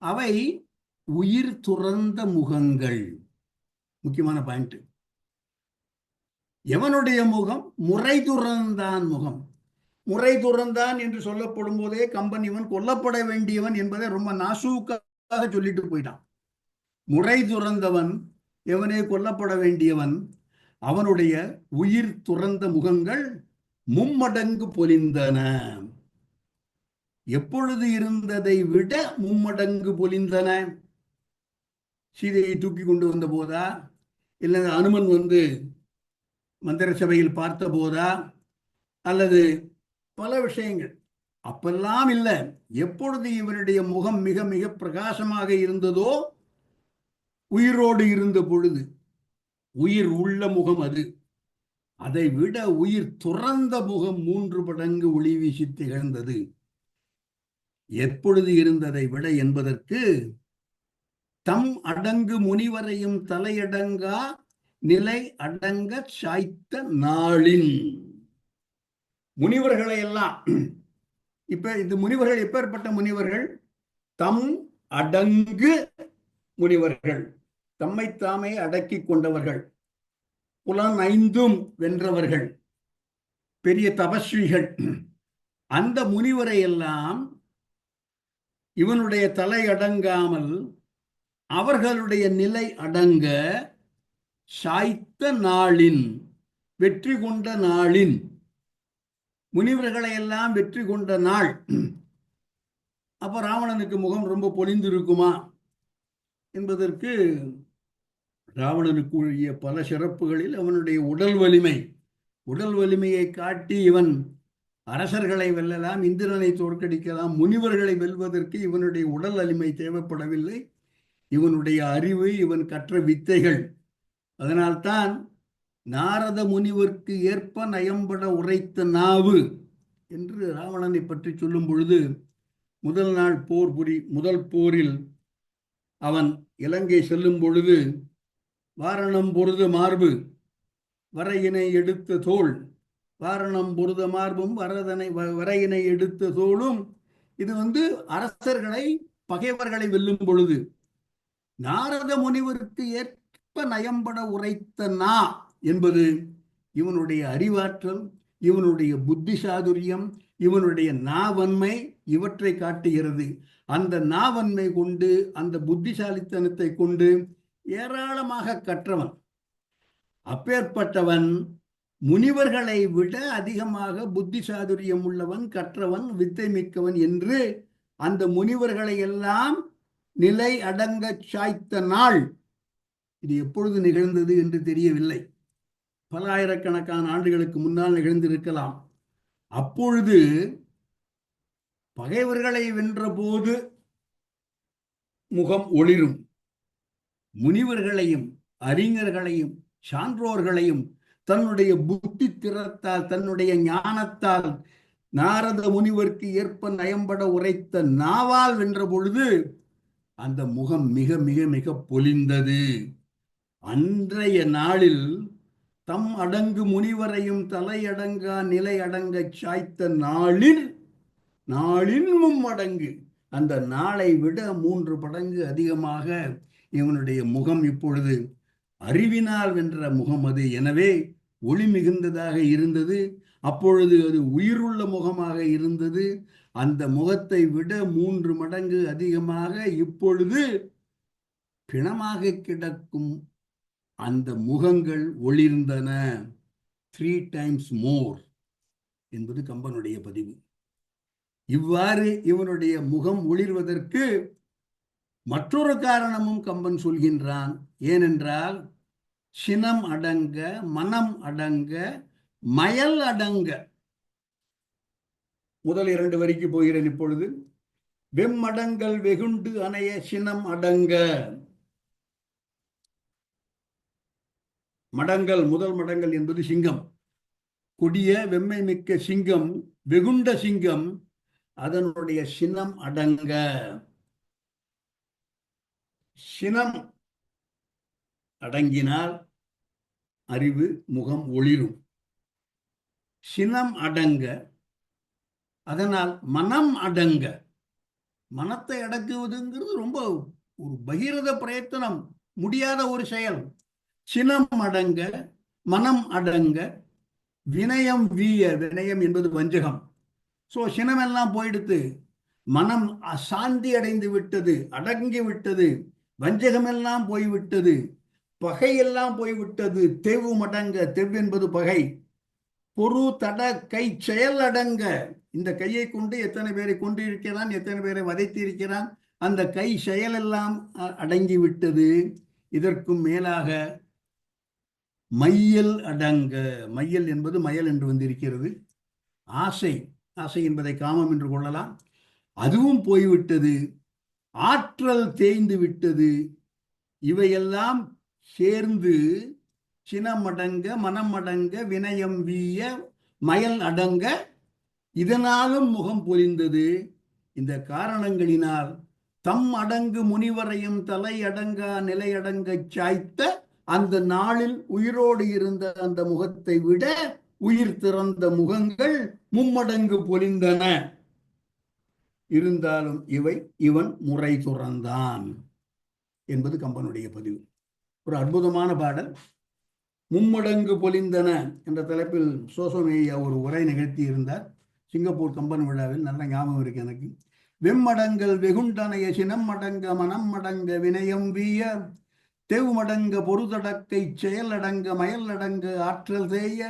அவை உயிர் துறந்த முகங்கள். முக்கியமான பாயிண்ட். எவனுடைய முகம்? முறை துறந்தான் முகம். முறை துறந்தான் என்று சொல்லப்படும் போதே கம்பன் இவன் கொல்லப்பட வேண்டியவன் என்பதை ரொம்ப நாசூக்காக சொல்லிட்டு போயிட்டான். முறை துறந்தவன் எவனே கொல்லப்பட வேண்டியவன். அவனுடைய உயிர் துறந்த முகங்கள் மும்மடங்கு பொலிந்தன. எப்பொழுது இருந்ததை விட மும்மடங்கு பொலிந்தன. சீதையை தூக்கி கொண்டு வந்த போதா, இல்லை அனுமன் வந்து மந்திர சபையில் பார்த்த போதா, அல்லது பல விஷயங்கள். அப்பெல்லாம் இல்லை. எப்பொழுது இவனுடைய முகம் மிக மிக பிரகாசமாக இருந்ததோ, உயிரோடு இருந்த பொழுது, உயிர் உள்ள முகம் அது. அதை விட உயிர் துறந்த முகம் 3 மடங்கு ஒளி வீசி திகழ்ந்தது. எப்பொழுது இருந்ததை விட என்பதற்கு தம் அடங்கு முனிவரையும் தலையடங்கா நிலை அடங்க சாய்த்த நாளின். முனிவர்களை எல்லாம் இப்ப இந்த முனிவர்கள் எப்பேற்பட்ட முனிவர்கள்? தம் அடங்கு முனிவர்கள், தம்மை தாமே அடக்கி கொண்டவர்கள், புலன் 5 வென்றவர்கள், பெரிய தபஸ்விகள். அந்த முனிவரை எல்லாம் இவனுடைய தலை அடங்காமல் அவர்களுடைய நிலை அடங்க சாய்த்த நாளின், வெற்றி கொண்ட நாளின், முனிவர்களை எல்லாம் வெற்றி கொண்ட நாள். அப்ப ராவணனுக்கு முகம் ரொம்ப பொலிந்திருக்குமா என்பதற்கு ராவணனுக்குரிய பல சிறப்புகளில் அவனுடைய உடல் வலிமை, உடல் வலிமையை காட்டி இவன் அரசர்களை வெல்லலாம், இந்திரனை தோற்கடிக்கலாம். முனிவர்களை வெல்வதற்கு இவனுடைய உடல் வலிமை தேவைப்படவில்லை, இவனுடைய அறிவு, இவன் கற்ற வித்தைகள். அதனால்தான் நாரத முனிவர்க்கு ஏற்ப நயம்பட உரைத்த நாவு என்று ராவணனை பற்றி சொல்லும் பொழுது, முதல் நாள் முதல் போரில் அவன் இலங்கை செல்லும் பொழுது, வாரணம் பொருத மார்பு வரையினை எடுத்த தோள், வாரணம் பொருத மார்பும் வரையினை எடுத்த தோளும். இது அரசர்களை, பகைவர்களை வெல்லும் பொழுது. நாரத முனிவருக்கு ஏற்ப நயம்பட உரைத்த நா என்பது இவனுடைய அறிவாற்றல், இவனுடைய புத்தி சாதுரியம், இவனுடைய நாவன்மை, இவற்றை காட்டுகிறது. அந்த நாவன்மை கொண்டு, அந்த புத்திசாலித்தனத்தை கொண்டு ஏராளமாக கற்றவன். அப்பேற்பட்டவன் முனிவர்களை விட அதிகமாக புத்தி சாதுரியம் உள்ளவன், கற்றவன், வித்தை மிக்கவன் என்று அந்த முனிவர்களை எல்லாம் நிலை அடங்க சாய்த்த நாள். இது எப்பொழுது நிகழ்ந்தது என்று தெரியவில்லை. பல ஆயிரக்கணக்கான ஆண்டுகளுக்கு முன்னால் நிகழ்ந்திருக்கலாம். அப்பொழுது பகைவர்களை வென்ற போது முகம் ஒளிரும். முனிவர்களையும் அறிஞர்களையும் சான்றோர்களையும் தன்னுடைய புத்தி திறத்தால், தன்னுடைய ஞானத்தால், நாரத முனிவருக்கு ஏற்ப நயம்பட உரைத்த நாவால் வென்ற பொழுது அந்த முகம் மிக மிக மிக பொலிந்தது. அன்றைய நாளில் தம் அடங்கு முனிவரையும் தலையடங்கா நிலை அடங்க சாய்த்த நாளின் மும்மடங்கு, அந்த நாளை விட 3 மடங்கு அதிகமாக இவனுடைய முகம் இப்பொழுது அறிவினால் வென்ற முகம் அது. எனவே ஒளி மிகுந்ததாக இருந்தது. அப்பொழுது அது உயிருள்ள முகமாக இருந்தது. அந்த முகத்தை விட 3 மடங்கு அதிகமாக இப்பொழுது பிணமாக கிடக்கும் அந்த முகங்கள் ஒளிர்ந்தன. 3 times more என்பது கம்பனுடைய பதிவு. இவ்வாறு இவனுடைய முகம் ஒளிர்வதற்கு மற்றொரு காரணமும் கம்பன் சொல்கின்றான். ஏனென்றால் சினம் அடங்க, மனம் அடங்க, மயல் அடங்க. முதல் 2 வரிக்கு போகிறேன் இப்பொழுது. வெம்மடங்கள் வெகுண்டு அணைய சினம் அடங்க. மடங்கள், முதல் மடங்கள் என்பது சிங்கம், கொடிய வெம்மை மிக்க சிங்கம், வெகுண்ட சிங்கம், அதனுடைய சினம் அடங்க. சினம் அடங்கினால் அறிவு, முகம் ஒளிரும். சினம் அடங்க, அதனால் மனம் அடங்க. மனத்தை அடக்குவதுங்கிறது ரொம்ப ஒரு பகிரத பிரயத்தனம், முடியாத ஒரு செயல். சினம் அடங்க, மனம் அடங்க, வினயம் வீய. வினயம் என்பது வஞ்சகம். சோ சினமெல்லாம் போயிடுத்து, மனம் அசாந்தி அடைந்து விட்டது, அடங்கி விட்டது, வஞ்சகமெல்லாம் போய்விட்டது, பகையெல்லாம் போய்விட்டது. தெவு மடங்க, தெவ் என்பது பகை. பொறு தட கை செயல் அடங்க. இந்த கையை கொண்டு எத்தனை பேரை கொண்டு இருக்கிறான், எத்தனை பேரை வதைத்து இருக்கிறான். அந்த கை செயலெல்லாம் அடங்கி விட்டது. இதற்கும் மேலாக மையல் அடங்க. மையல் என்பது மயல் என்று வந்திருக்கிறது. ஆசை, ஆசை என்பதை காமம் என்று கொள்ளலாம். அதுவும் போய்விட்டது. ஆற்றல் தேய்ந்து விட்டது. இவையெல்லாம் சேர்ந்து சினம் அடங்க, மனம் அடங்க, வினயம் வீய, மயல் அடங்க. இதனாலும் முகம் பொலிந்தது. இந்த காரணங்களினால் தம் அடங்கு முனிவரையும் தலை அடங்கா நிலை அடங்க சாய்த்த அந்த நாளில் உயிரோடு இருந்த அந்த முகத்தை விட உயிர் திறந்த முகங்கள் 3 மடங்கு பொலிந்தன. இருந்தாலும் இவன் முறை துறந்தான் என்பது கம்பனுடைய பதிவு. ஒரு அற்புதமான பாடல். 3 மடங்கு பொலிந்தன என்ற தலைப்பில் சோசோமேயா ஒரு உரை நிகழ்த்தி இருந்தார் சிங்கப்பூர் கம்பன் விழாவில். நல்ல ஞாபகம் இருக்கு எனக்கு. வெம்மடங்கள் வெகுண்டனைய சினம் அடங்க, மனம் அடங்க, வினயம் வீய, தெவுமடங்க பொருதடக்கை செயலடங்க மயலடங்க ஆற்றல் தேய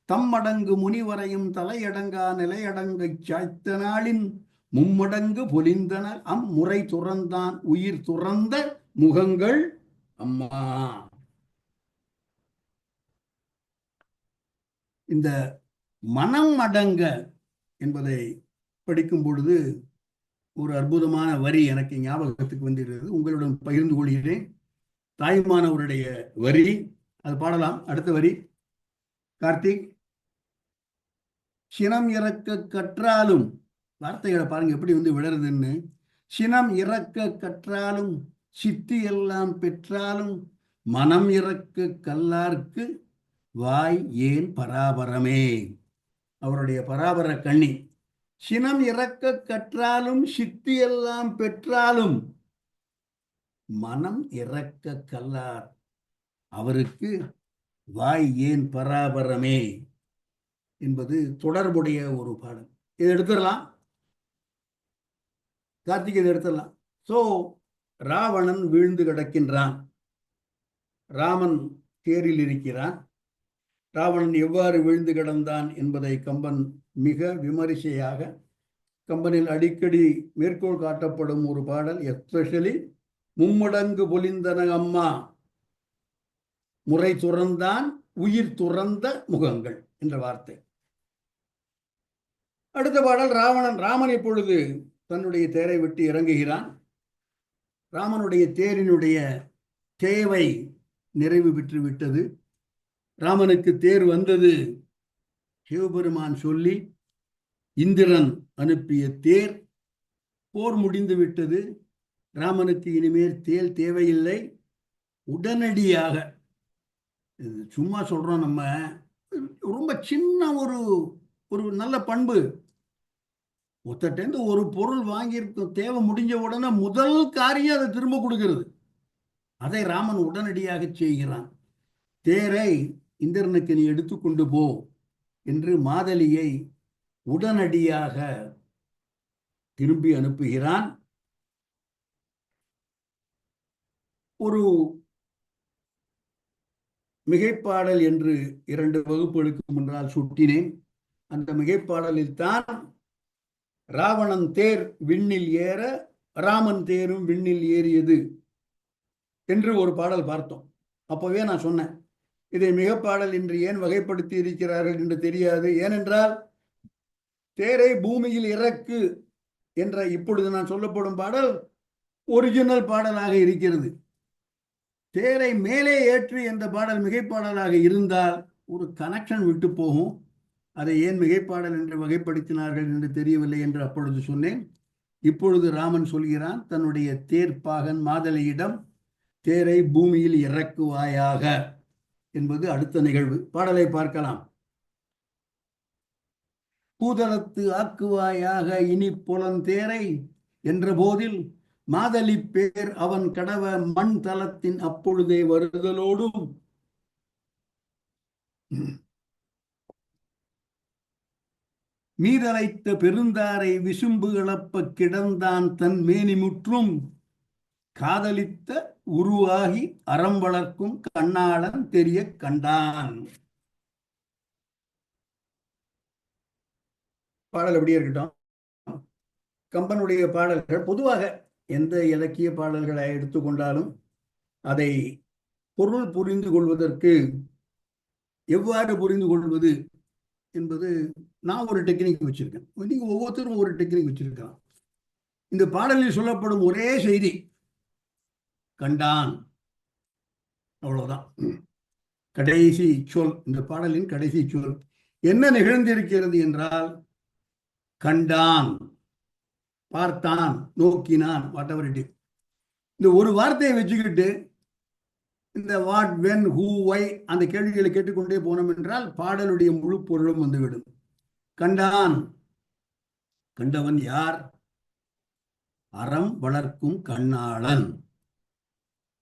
தம்மடங்கு முனிவரையும் தலையடங்கா நிலையடங்கை சாய்த்த நாளின் மும்மடங்கு பொலிந்தன அம்முறை துறந்தான் உயிர் துறந்த முகங்கள் அம்மா. இந்த மனம் அடங்க என்பதை படிக்கும் பொழுது ஒரு அற்புதமான வரி எனக்கு ஞாபகத்துக்கு வந்திருக்கிறது, உங்களுடன் பகிர்ந்து கொள்கிறேன். தாய்மானவருடைய வரி, அது பாடலாம். அடுத்த வரி கார்த்திக். சினம் இறக்க கற்றாலும், வார்த்தைகளை பாருங்க எப்படி விளருதுன்னு. சினம் இறக்க கற்றாலும் சித்தி எல்லாம் பெற்றாலும் மனம் இறக்க கல்லார்க்கு வாய் ஏன் பராபரமே. அவருடைய பராபர கண்ணி. சினம் இறக்க கற்றாலும் சித்தி எல்லாம் பெற்றாலும் மனம் இறக்க கல்லார் அவருக்கு வாய் ஏன் பராபரமே என்பது தொடர்புடைய ஒரு பாடல். இதை எடுத்துடலாம் கார்த்திகை, இதை எடுத்துடலாம். சோ ராவணன் வீழ்ந்து கிடக்கின்றான், ராமன் தேரில் இருக்கிறான். ராவணன் எவ்வாறு வீழ்ந்து கிடந்தான் என்பதை கம்பன் மிக விமரிசையாக, கம்பனில் அடிக்கடி மேற்கோள் காட்டப்படும் ஒரு பாடல், எஸ்பெஷலி மும்மடங்கு பொலிந்தன அம்மா முறை துறந்தான் உயிர் துறந்த முகங்கள் என்ற வார்த்தை. அடுத்த பாடல் ராமன் இப்பொழுது தன்னுடைய தேரை விட்டு இறங்குகிறான். ராமனுடைய தேரினுடைய தேவை நிறைவு பெற்று விட்டது. ராமனுக்கு தேர் வந்தது சிவபெருமான் சொல்லி, இந்திரன் அனுப்பிய தேர். போர் முடிந்து விட்டது. ராமனுக்கு இனிமேல் தேர் தேவையில்லை. உடனடியாக, சும்மா சொல்றோம் நம்ம, ரொம்ப சின்ன ஒரு நல்ல பண்பு. ஒருத்தட்டேந்து ஒரு பொருள் வாங்கியிருக்கும், தேவை முடிஞ்ச உடனே முதல் காரியம் அதை திரும்ப கொடுக்கிறது. அதை ராமன் உடனடியாக செய்கிறான். தேரை இந்திரனுக்கு நீ எடுத்துக்கொண்டு போ என்று மாதலியை உடனடியாக திரும்பி அனுப்புகிறான். ஒரு மிகைப்பாடல் என்று 2 வகுப்புகளுக்கு முன்னால் சுட்டினேன். அந்த மிகைப்பாடலில் தான் ராவணன் தேர் விண்ணில் ஏற ராமன் தேரும் விண்ணில் ஏறியது என்று ஒரு பாடல் பார்த்தோம். அப்பவே நான் சொன்னேன், இதை மிகப்பாடல் என்று ஏன் வகைப்படுத்தி இருக்கிறார்கள் என்று தெரியாது. ஏனென்றால் தேரை பூமியில் இறக்கு என்ற இப்பொழுது நான் சொல்லப்படும் பாடல் ஒரிஜினல் பாடலாக இருக்கிறது. தேரை மேலே ஏற்று என்ற பாடல் மிகைப்பாடலாக இருந்தால் ஒரு கனெக்ஷன் விட்டு போகும். அதை ஏன் மிகைப்பாடல் என்று வகைப்படுத்தினார்கள் என்று தெரியவில்லை என்று அப்பொழுது சொன்னேன். இப்பொழுது ராமன் சொல்கிறான் தன்னுடைய தேர்ப்பாகன் மாதலியிடம், தேரை பூமியில் இறக்குவாயாக என்பது அடுத்த நிகழ்வு. பாடலை பார்க்கலாம். பூதளத்து ஆக்குவாயாக இனி புலந்தேரை என்ற போதில் மாதலி பேர் அவன் கடவ மண் தளத்தின் அப்பொழுதே வருதலோடும் மீதலைத்த பெருந்தாரை விசும்பு இழப்ப கிடந்தான் தன் மேனிமுற்றும் காதலித்த உருவாகி அறம் வளர்க்கும் கண்ணாளன் தெரிய கண்டான். பாடல் எப்படியே இருக்கட்டும். கம்பனுடைய பாடல்கள் பொதுவாக எந்த இலக்கிய பாடல்களை எடுத்துக்கொண்டாலும் அதை பொருள் புரிந்து கொள்வதற்கு எவ்வாறு புரிந்து கொள்வது என்பது நான் ஒரு டெக்னிக் வச்சிருக்கேன். நீங்க ஒவ்வொருத்தரும் ஒரு டெக்னிக் வச்சிருக்கலாம். இந்த பாடலில் சொல்லப்படும் ஒரே செய்தி கண்டான், அவ்வளவுதான். கடைசி சொல், இந்த பாடலின் கடைசி சொல் என்ன நிகழ்ந்திருக்கிறது என்றால் கண்டான், பார்த்தான், நோக்கினான், வாட் எவர் இட் இஸ். இந்த ஒரு வார்த்தையை வச்சுக்கிட்டு இந்த வாட், வென், ஹூ, வை அந்த கேள்விகளை கேட்டுக்கொண்டே போனோம் என்றால் பாடலுடைய முழு பொருளும் வந்துவிடும். கண்டான், கண்டவன் யார்? அறம் வளர்க்கும் கண்ணாளன்.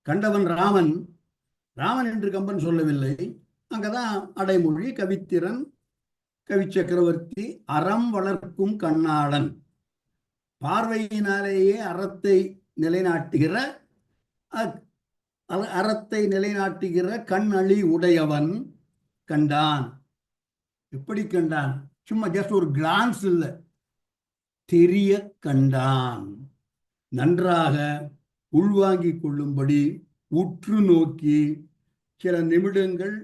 கண்டவன் ராமன். ராமன் என்று கம்பன் சொல்லவில்லை. அங்கதான் அடைமொழி, கவித்திறன், கவி சக்கரவர்த்தி. அறம் வளர்க்கும் கண்ணாளன், பார்வையினாலேயே அறத்தை நிலைநாட்டுகிற அறத்தை நிலைநாட்டுகிற கண் அழி உடையவன் கண்டான். எப்படி கண்டான்? சும்மா ஜஸ்ட் ஒரு கிளான்ஸ் இல்லை, தெரிய கண்டான். நன்றாக உள்வாங்கிக் கொள்ளும்படி உற்று நோக்கி சில நிமிடங்கள்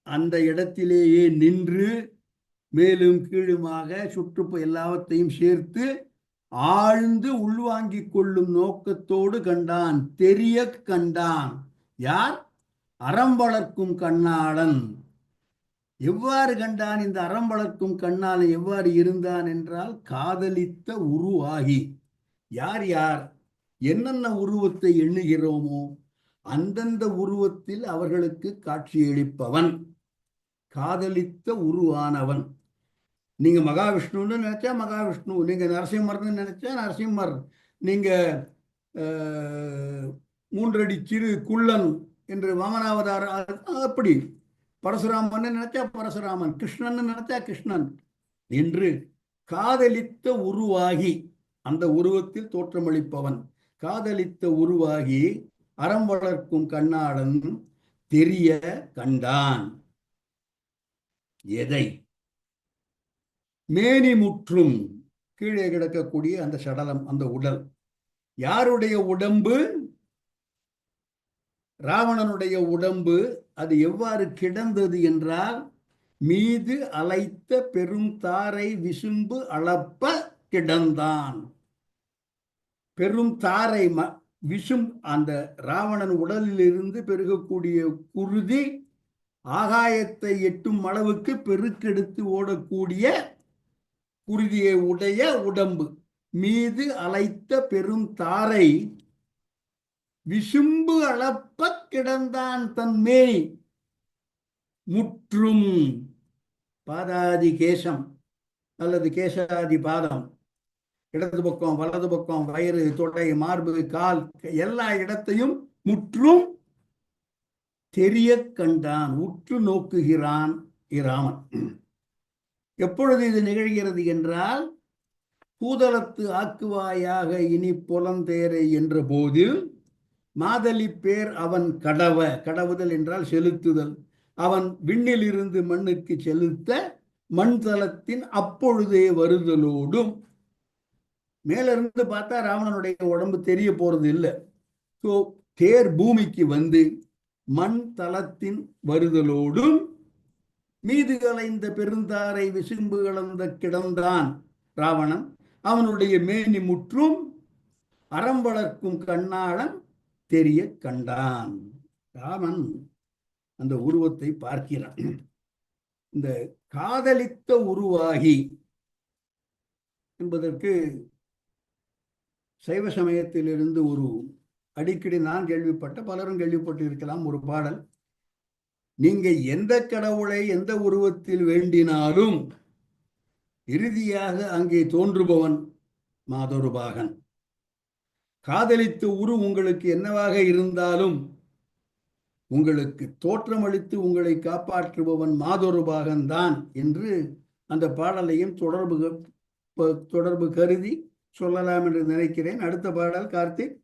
அந்த இடத்திலேயே நின்று மேலும் கீழுமாக சுற்றுப்பு எல்லாவற்றையும் சேர்த்து ஆழ்ந்து உள்வாங்கிக் கொள்ளும் நோக்கத்தோடு கண்டான், தெரிய கண்டான். யார்? அறம் வளர்க்கும் கண்ணாளன். எவ்வாறு கண்டான்? இந்த அறம் வளர்க்கும் கண்ணாளன் எவ்வாறு இருந்தான் என்றால், காதலித்த உருவாகி. யார் யார் என்னென்ன உருவத்தை எண்ணுகிறோமோ அந்தந்த உருவத்தில் அவர்களுக்கு காட்சியளிப்பவன், காதலித்த உருவானவன். நீங்க மகாவிஷ்ணுன்னு நினைச்சா மகாவிஷ்ணு, நீங்க நரசிம்மர்னு நினைச்சா நரசிம்மர், நீங்க மூன்றடி சிறு குள்ளன் என்று வாமனாவதார அப்படி, பரசுராமன் நினைச்சா பரசுராமன், கிருஷ்ணன் நினைச்சா கிருஷ்ணன் என்று காதலித்த உருவாகி அந்த உருவத்தில் தோற்றமளிப்பவன், காதலித்த உருவாகி அறம் வளர்க்கும் கண்ணாளன் தெரிய கண்டான். எதை? மேனி முற்றும், கீழே கிடக்கக்கூடிய அந்த சடலம், அந்த உடல். யாருடைய உடம்பு? ராவணனுடைய உடம்பு. அது எவ்வாறு கிடந்தது என்றால், மீது அலைத்த பெரும் தாரை விசும்பு அளப்ப கிடந்தான். பெரும் தாரை விஷம், அந்த ராவணன் உடலில் இருந்து பெருகக்கூடிய குருதி ஆகாயத்தை எட்டும் அளவுக்கு பெருக்கெடுத்து ஓடக்கூடிய குருதியை உடைய உடம்பு, மீது அலைத்த பெரும் தாரை விசும்பு அளப்ப கிடந்தான் தன் மேனி முற்றும். பாதாதி கேசம் அல்லது கேசாதி பாதம், இடது பக்கம் வலது பக்கம், வயிறு, தொடை, மார்பு, கால், எல்லா இடத்தையும் முற்றும் தெரிய கண்டான். உற்று நோக்குகிறான் இராமன். எப்பொழுது இது நிகழ்கிறது என்றால், பூதலத்து ஆக்குவாயாக இனி புலந்தேரை என்ற போதில் மாதலி பேர் அவன் கடவ, கடவுதல் என்றால் செலுத்துதல், அவன் விண்ணில் இருந்து மண்ணுக்கு செலுத்த மண் தளத்தின் அப்பொழுதே வருதலோடும், மேலிருந்து பார்த்தா ராவணனுடைய உடம்பு தெரிய போறது இல்லை. ஸோ தேர் பூமிக்கு வந்து மண் தளத்தின் வருதலோடும் மீது கலைந்த பெருந்தாரை விசும்பு கலந்த கிடந்தான் ராவணன். அவனுடைய மேனி முற்றும் அறம் வளர்க்கும் கண்ணாளன் தெரிய கண்டான். ராமன் அந்த உருவத்தை பார்க்கிறான். இந்த காதலித்த உருவாகி என்பதற்கு சைவ சமயத்திலிருந்து ஒரு அடிக்கடி நான் கேள்விப்பட்ட, பலரும் கேள்விப்பட்டு இருக்கலாம், ஒரு பாடல். நீங்க எந்த கடவுளை எந்த உருவத்தில் வேண்டினாலும் இறுதியாக அங்கே தோன்றுபவன் மாதொருபாகன். காதலித்த உரு உங்களுக்கு என்னவாக இருந்தாலும் உங்களுக்கு தோற்றமளித்து உங்களை காப்பாற்றுபவன் மாதொருபாகன் தான் என்று அந்த பாடலையும் தொடர்பு கருதி சொல்லலாம் என்று நினைக்கிறேன். அடுத்த பாடல் கார்த்திக்.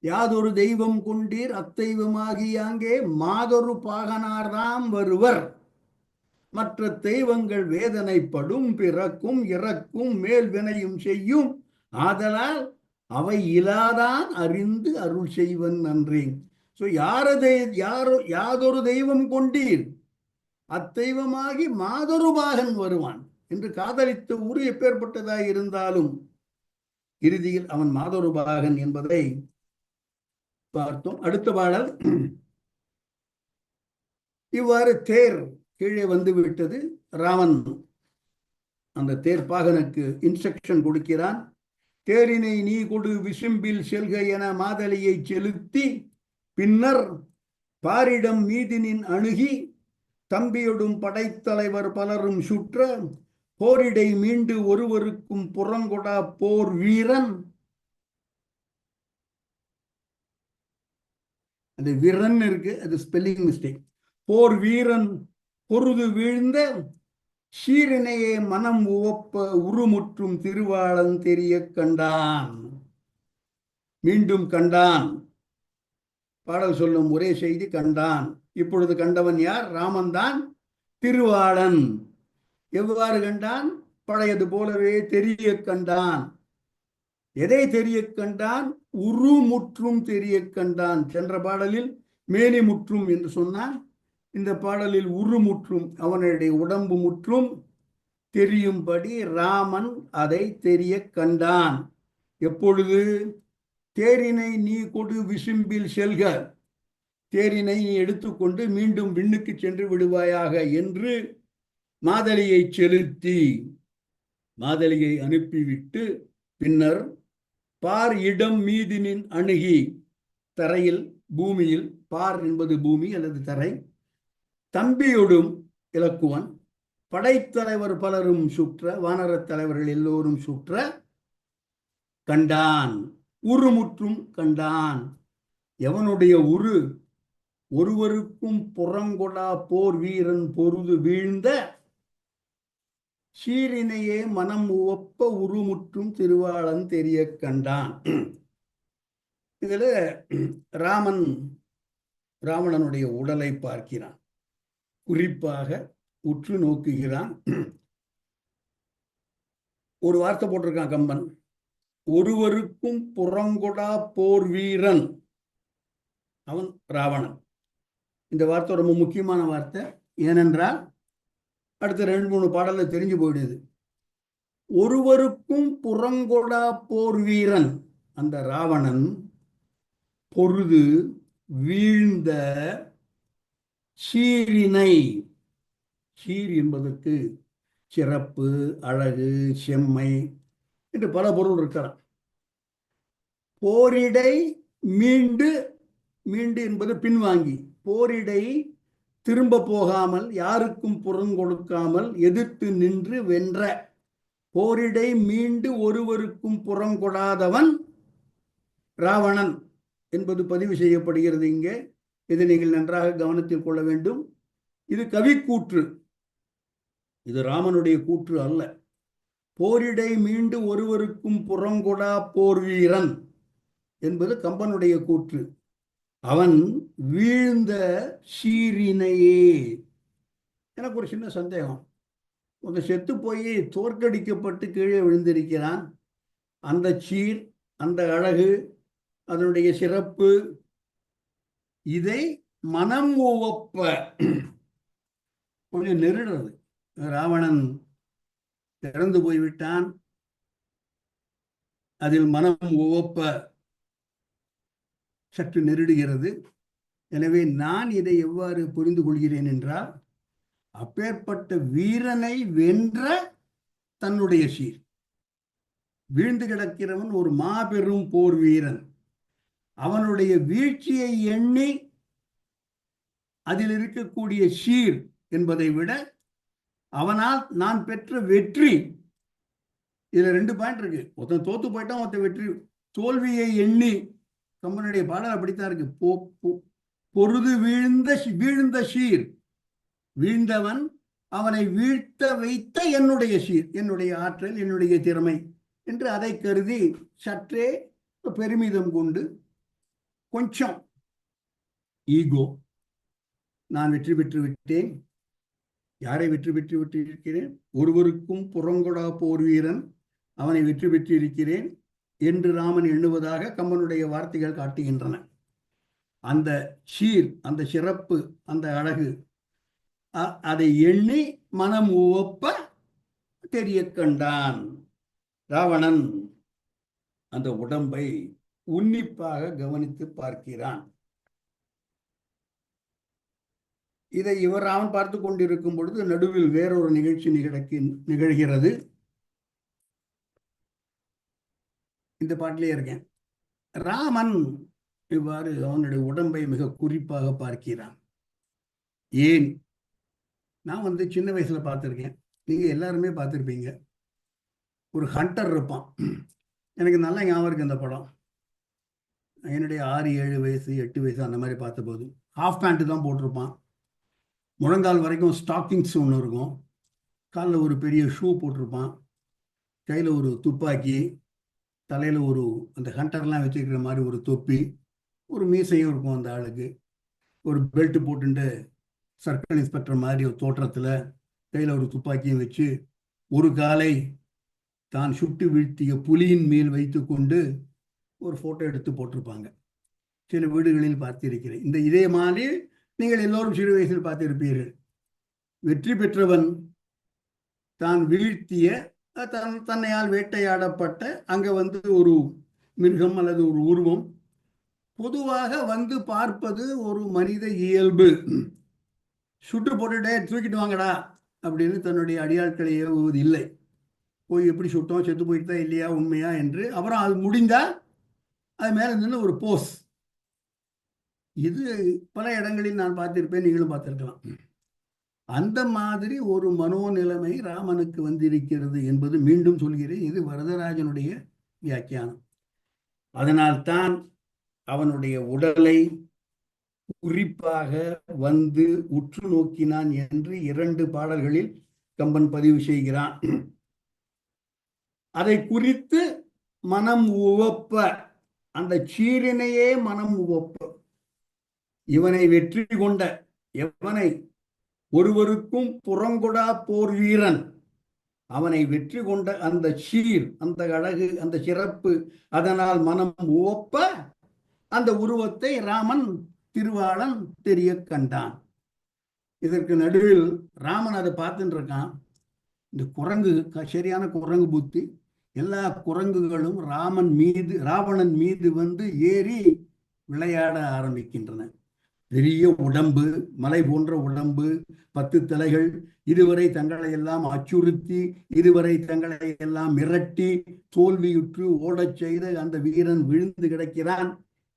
யாதொரு தெய்வம் கொண்டீர் அத்தெய்வமாகியாங்கே மாதொரு பாகனார்தாம் வருவர், மற்ற தெய்வங்கள் வேதனைப்படும், பிறக்கும் இறக்கும் மேல் வினையும் செய்யும், ஆதலால் அவை இலாதான் அறிந்து அருள் செய்வன் நன்றே. ஸோ யாதொரு தெய்வம் கொண்டீர் அத்தெய்வமாகி மாதொரு பாகன் வருவான் என்று காதலித்த உரு எப்பேற்பட்டதாக இருந்தாலும் இறுதியில் அவன் மாதொரு பாகன் என்பதை பார்த்தோம். அடுத்த பாடல். இவ்வாறு தேர் கீழே வந்து விட்டது. ராமன் அந்த தேர் பாகனுக்கு இன்ஸ்ட்ரக்ஷன் கொடுக்கிறான். தேரினை நீ கொடு விசும்பில் செல்க என மாதலியை செலுத்தி பின்னர் பாரிடம் மீதினின் அணுகி தம்பியொடும் படைத்தலைவர் பலரும் சுற்ற போரிடை மீண்டு ஒருவருக்கும் புறங்கொடா போர் வீரன். அது வீரன் இருக்கு, அது ஸ்பெல்லிங் மிஸ்டேக். போர் வீரன் பொருது வீழ்ந்த சீரினையே மனம் உவப்ப உருமுற்றும் திருவாளன் தெரிய கண்டான். மீண்டும் கண்டான். பாடல் சொல்லும் ஒரே செய்தி கண்டான். இப்பொழுது கண்டவன் யார்? ராமன் தான். திருவாளன். எவ்வாறு கண்டான்? பழையது போலவே தெரிய கண்டான். எதை தெரிய கண்டான்? உருமுற்றும் தெரிய கண்டான். சென்ற பாடலில் மேனி முற்றும் என்று சொன்னான். இந்த பாடலில் உருமுற்றும், அவனுடைய உடம்பு முற்றும் தெரியும்படி ராமன் அதை தெரிய கண்டான். எப்பொழுது? தேரினை நீ கொடு விசும்பில் செல்க, தேரினை நீ எடுத்துக்கொண்டு மீண்டும் விண்ணுக்கு சென்று விடுவாயாக என்று மாதலியை செலுத்தி மாதலியை அனுப்பிவிட்டு பின்னர் பார் இடம் மீதினின் அணுகி, தரையில் பூமியில், பார் என்பது பூமி அல்லது தரை, தம்பியொடும் இலக்குவன் படைத்தலைவர் பலரும் சுற்ற, வானரத் தலைவர்கள் எல்லோரும் சுற்ற கண்டான். உருமுற்றும் கண்டான். எவனுடைய உரு? ஒருவருக்கும் புறங்கொடா போர் வீரன் பொருது வீழ்ந்த சீரினையே மனம் உவப்ப உருமுற்றும் திருவாளன் தெரிய கண்டான். இதுல ராவணனுடைய உடலை பார்க்கிறான், குறிப்பாக உற்று நோக்குகிறான். ஒரு வார்த்தை போட்டிருக்கான் கம்பன், ஒருவருக்கும் புறங்கொடா போர் வீரன். அவன் ராவணன். இந்த வார்த்தை ரொம்ப முக்கியமான வார்த்தை. ஏனென்றால் அடுத்த 2-3 பாடல்ல தெரிஞ்சு போயிடுது. ஒருவருக்கும் புறங்கொடா போர் வீரன், அந்த ராவணன் பொருது வீழ்ந்த சீரினை. சீர் என்பதற்கு சிறப்பு, அழகு, செம்மை என்று பல பொருள் இருக்கலாம். போரிடை மீண்டு, மீண்டு என்பது பின்வாங்கி, போரிடை திரும்ப போகாமல், யாருக்கும் புறங்கொடுக்காமல் எதிர்த்து நின்று வென்ற, போரிடை மீண்டு ஒருவருக்கும் புறங்கொடாதவன் ராவணன் என்பது பதிவு செய்யப்படுகிறது இங்கே. இதை நீங்கள் நன்றாக கவனத்தில் கொள்ள வேண்டும். இது கவிக்கூற்று, இது ராமனுடைய கூற்று அல்ல. போரிடை மீண்டு ஒருவருக்கும் புறங்கொடா போர் வீரன் என்பது கம்பனுடைய கூற்று. அவன் வீழ்ந்த சீரினையே. எனக்கு ஒரு சின்ன சந்தேகம். ஒரு செத்து போய் தோற்கடிக்கப்பட்டு கீழே விழுந்திருக்கிறான். அந்த சீர், அந்த அழகு, அதனுடைய சிறப்பு, இதை மனம் உவப்ப கொஞ்சம் நெருடுறது. ராவணன் இறந்து போய்விட்டான், அதில் மனம் உவப்ப சற்று நெருடுகிறது. எனவே நான் இதை எவ்வாறு புரிந்து கொள்கிறேன் என்றால், அப்பேற்பட்ட வீரனை வென்ற தன்னுடைய சீர். வீழ்ந்து கிடக்கிறவன் ஒரு மாபெரும் போர் வீரன். அவனுடைய வீழ்ச்சியை எண்ணி அதில் இருக்கக்கூடிய சீர் என்பதை விட அவனால் நான் பெற்ற வெற்றி, இதுல 2 பாயிண்ட் இருக்கு. ஒருத்தன் தோத்து போயிட்டான், ஒருத்தன் வெற்றி. தோல்வியை எண்ணி, கம்பனுடைய பாடல் அப்படித்தான் இருக்கு. பொருது வீழ்ந்த சீர், வீழ்ந்தவன் அவனை வீழ்த்த வைத்த என்னுடைய சீர், என்னுடைய ஆற்றல், என்னுடைய திறமை என்று அதை கருதி சற்றே பெருமிதம் கொண்டு, கொஞ்சம் ஈகோ, நான் வெற்றி பெற்று விட்டேன். யாரை வெற்றி பெற்று விட்டிருக்கிறேன்? ஒருவருக்கும் புறங்கொடா போர் வீரன், அவனை வெற்றி பெற்றிருக்கிறேன் என்று ராமன் எண்ணுவதாக கம்பனுடைய வார்த்தைகள் காட்டுகின்றன. அந்த சீர், அந்த சிறப்பு, அந்த அழகு, அதை எண்ணி மனம் உவப்ப தெரிய கண்டான். ராவணன் அந்த உடம்பை உன்னிப்பாக கவனித்து பார்க்கிறான். இதை ராமன் பார்த்து கொண்டிருக்கும் பொழுது நடுவில் வேறொரு நிகழ்ச்சி நிகழ்கிறது. இந்த பாட்டிலே இருக்கேன். ராமன் இவ்வாறு அவனுடைய உடம்பை மிக குறிப்பாக பார்க்கிறான். ஏன்? நான் சின்ன வயசுல பார்த்துருக்கேன், நீங்க எல்லாருமே பார்த்துருப்பீங்க. ஒரு ஹண்டர் இருப்பான். எனக்கு நல்லா ஞாபகம் இருக்கு அந்த படம். என்னுடைய 6, 7 வயசு, 8 வயசு அந்த மாதிரி பார்த்தபோது ஹாஃப் பேண்ட் தான் போட்டிருப்பான். முழங்கால் வரைக்கும் ஸ்டாக்கிங்ஸ் ஒன்று இருக்கும். காலில் ஒரு பெரிய ஷூ போட்டிருப்பான். கையில் ஒரு துப்பாக்கி, தலையில் ஒரு அந்த ஹண்டர்லாம் வச்சுருக்கிற மாதிரி ஒரு தொப்பி, ஒரு மீசையும் இருக்கும் அந்த ஆளுக்கு. ஒரு பெல்ட் போட்டுட்டு சர்க்கிள் இன்ஸ்பெக்டர் மாதிரி ஒரு தோற்றத்தில் கையில் ஒரு துப்பாக்கியும் வச்சு ஒரு காலை தான் சுட்டு வீழ்த்திய புலியின் மேல் வைத்து கொண்டு ஒரு ஃபோட்டோ எடுத்து போட்டிருப்பாங்க. சில வீடுகளில் பார்த்திருக்கிறேன். இதே மாதிரி நீங்கள் எல்லோரும் சிறு வயசில் பார்த்திருப்பீர்கள். வெற்றி பெற்றவன் தான் வீழ்த்திய தன்னையால் வேட்டையாடப்பட்ட அங்கே ஒரு மிருகம் அல்லது ஒரு உருவம் பொதுவாக பார்ப்பது ஒரு மனித இயல்பு. சுட்டு போட்டுட்டே தூக்கிட்டு வாங்கடா அப்படின்னு தன்னுடைய அடியாட்களை ஏவுவது இல்லை. போய் எப்படி சுட்டோம், செத்து போயிட்டா இல்லையா, உண்மையா என்று அப்புறம் அது முடிந்தா அது மேலே நின்று ஒரு போஸ். இது பல இடங்களில் நான் பார்த்திருப்பேன், நீங்களும் பார்த்திருக்கலாம். அந்த மாதிரி ஒரு மனோநிலைமை ராமனுக்கு வந்திருக்கிறது என்பது மீண்டும் சொல்கிறேன், இது வரதராஜனுடைய வியாக்கியானம். அதனால்தான் அவனுடைய உடலை குறிப்பாக உற்று நோக்கினான் என்று 2 பாடல்களில் கம்பன் பதிவு செய்கிறான். அதை குறித்து மனம் உவப்ப, அந்த சீரினையே மனம் உவப்ப, இவனை வெற்றி கொண்ட எவனை ஒருவருக்கும் புறங்கொடா போர் வீரன், அவனை வெற்றி கொண்ட அந்த சீர், அந்த அழகு, அந்த சிறப்பு, அதனால் மனம் உவப்ப அந்த உருவத்தை ராமன் திருவாளன் தெரிய கண்டான். இதற்கு நடுவில் ராமன் அதை பார்த்துட்டு இருக்கான். இந்த குரங்கு, சரியான குரங்கு புத்தி, எல்லா குரங்குகளும் ராவணன் மீது ஏறி விளையாட ஆரம்பிக்கின்றன. பெரிய உடம்பு, மலை போன்ற உடம்பு, 10 தலைகள், இதுவரை தங்களை எல்லாம் அச்சுறுத்தி, இதுவரை தங்களை எல்லாம் மிரட்டி தோல்வியுற்று ஓடச் செய்த அந்த வீரன் விழுந்து கிடக்கிறான்.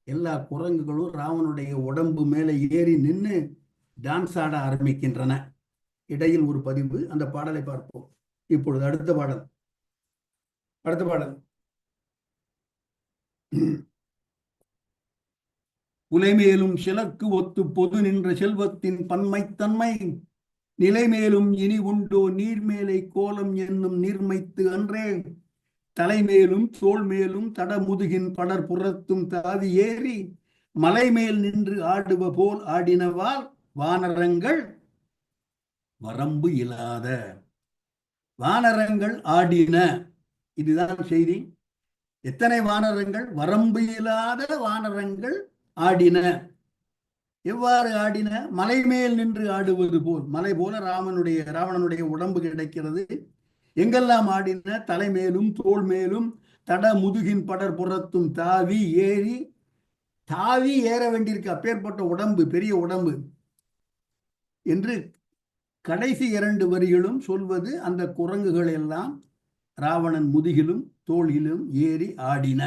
எல்லா குரங்குகளும் ராவனுடைய உடம்பு மேலே ஏறி நின்று டான்ஸ் ஆட ஆரம்பிக்கின்றன. இடையில் ஒரு பதிவு, அந்த பாடலை பார்ப்போம் இப்பொழுது. அடுத்த பாடல். புலைமேலும் சிலர்க்கு ஒத்து பொது நின்ற செல்வத்தின் பன்மைத்தன்மை நிலைமேலும் இனி உண்டோ நீர்மேலை கோலம் என்னும் நீர்மைத்து அன்றே தலைமேலும் தோல் மேலும் தடமுதுகின் படர்புறத்தும் தாவி ஏறி மலைமேல் நின்று ஆடுவ போல் ஆடினவால் வானரங்கள் வரம்பு இல்லாத. வானரங்கள் ஆடின, இதுதான் செய்தி. எத்தனை வானரங்கள்? வரம்பு இல்லாத வானரங்கள் ஆடின. எவ்வாறு ஆடின? மலை மேல் நின்று ஆடுவது போல். மலை போல ராவணனுடைய உடம்பு கிடைக்கிறது. எங்கெல்லாம் ஆடின? தலைமேலும் தோல் மேலும் தட முதுகின் படர்புறத்தும் தாவி ஏறி. தாவி ஏற வேண்டியிருக்கு, அப்பேற்பட்ட உடம்பு, பெரிய உடம்பு என்று கடைசி 2 வரிகளும் சொல்வது அந்த குரங்குகள் எல்லாம் ராவணன் முதுகிலும் தோளிலும் ஏறி ஆடின.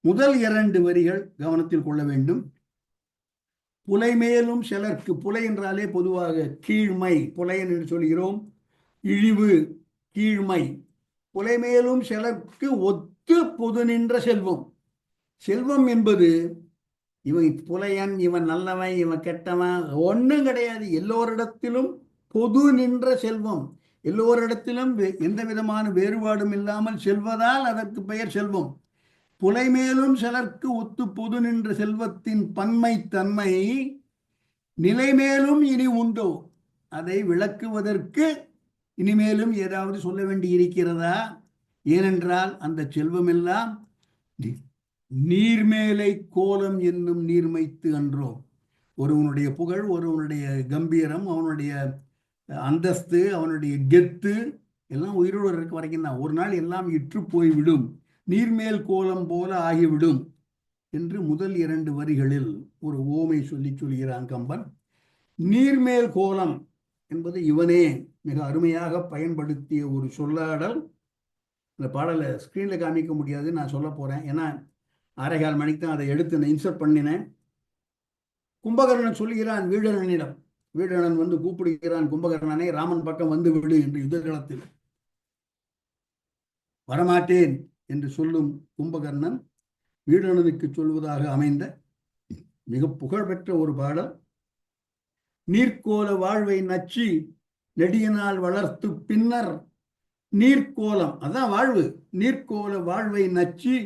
முதல் 2 வரிகள் கவனத்தில் கொள்ள வேண்டும். புலை மேலும் சிலர்க்கு, புலை என்றாலே பொதுவாக கீழ்மை, புலையன் என்று சொல்கிறோம், இழிவு, கீழ்மை. புலை மேலும் சிலர்க்கு ஒத்து பொது நின்ற செல்வம். செல்வம் என்பது இவன் புலையன், இவன் நல்லவன், இவன் கெட்டவன் ஒன்றும் கிடையாது. எல்லோரிடத்திலும் பொது நின்ற செல்வம், எல்லோரிடத்திலும் எந்த விதமான வேறுபாடும் இல்லாமல் செல்வதால் அதற்கு பெயர் செல்வம். புலை மேலும் சிலர்க்கு ஒத்து பொது நின்ற செல்வத்தின் பன்மை தன்மை நிலைமேலும் இனி உண்டோ? அதை விளக்குவதற்கு இனிமேலும் ஏதாவது சொல்ல வேண்டி இருக்கிறதா? ஏனென்றால் அந்த செல்வமெல்லாம் நீர்மேலை கோலம் என்னும் நீர்மைத்து அன்றோ. ஒருவனுடைய புகழ், ஒருவனுடைய கம்பீரம், அவனுடைய அந்தஸ்து, அவனுடைய கெத்து எல்லாம் உயிரோடு இருக்க வரைக்கும் தான். ஒரு நாள் எல்லாம் இற்று போய்விடும், நீர்மேல் கோலம் போல ஆகிவிடும் என்று முதல் 2 வரிகளில் ஒரு ஓமை சொல்கிறான் கம்பன். நீர்மேல் கோலம் என்பது இவனே மிக அருமையாக பயன்படுத்திய ஒரு சொல்லாடல். இந்த பாடலை ஸ்க்ரீனில் காமிக்க முடியாது, நான் சொல்ல போகிறேன். ஏன்னா 6:15 மணிக்கு தான் அதை எடுத்து நான் இன்சர்ட் பண்ணினேன். கும்பகர்ணன் சொல்கிறான் வீடணனிடம். வீடணன் கூப்பிடுகிறான் கும்பகர்ணனை, ராமன் பக்கம் வந்து விடு என்று யுத்தகளத்தில். வரமாட்டேன் என்று சொல்லும் கும்பகர்ணன் வீடணனுக்கு சொல்வதாக அமைந்த மிக புகழ்பெற்ற ஒரு பாடல். நீர்க்கோல வாழ்வை நச்சி நெடியனால் வளர்த்து பின்னர் நீர்க்கோலம் அதான் வாழ்வு. நீர்க்கோல வாழ்வை நச்சு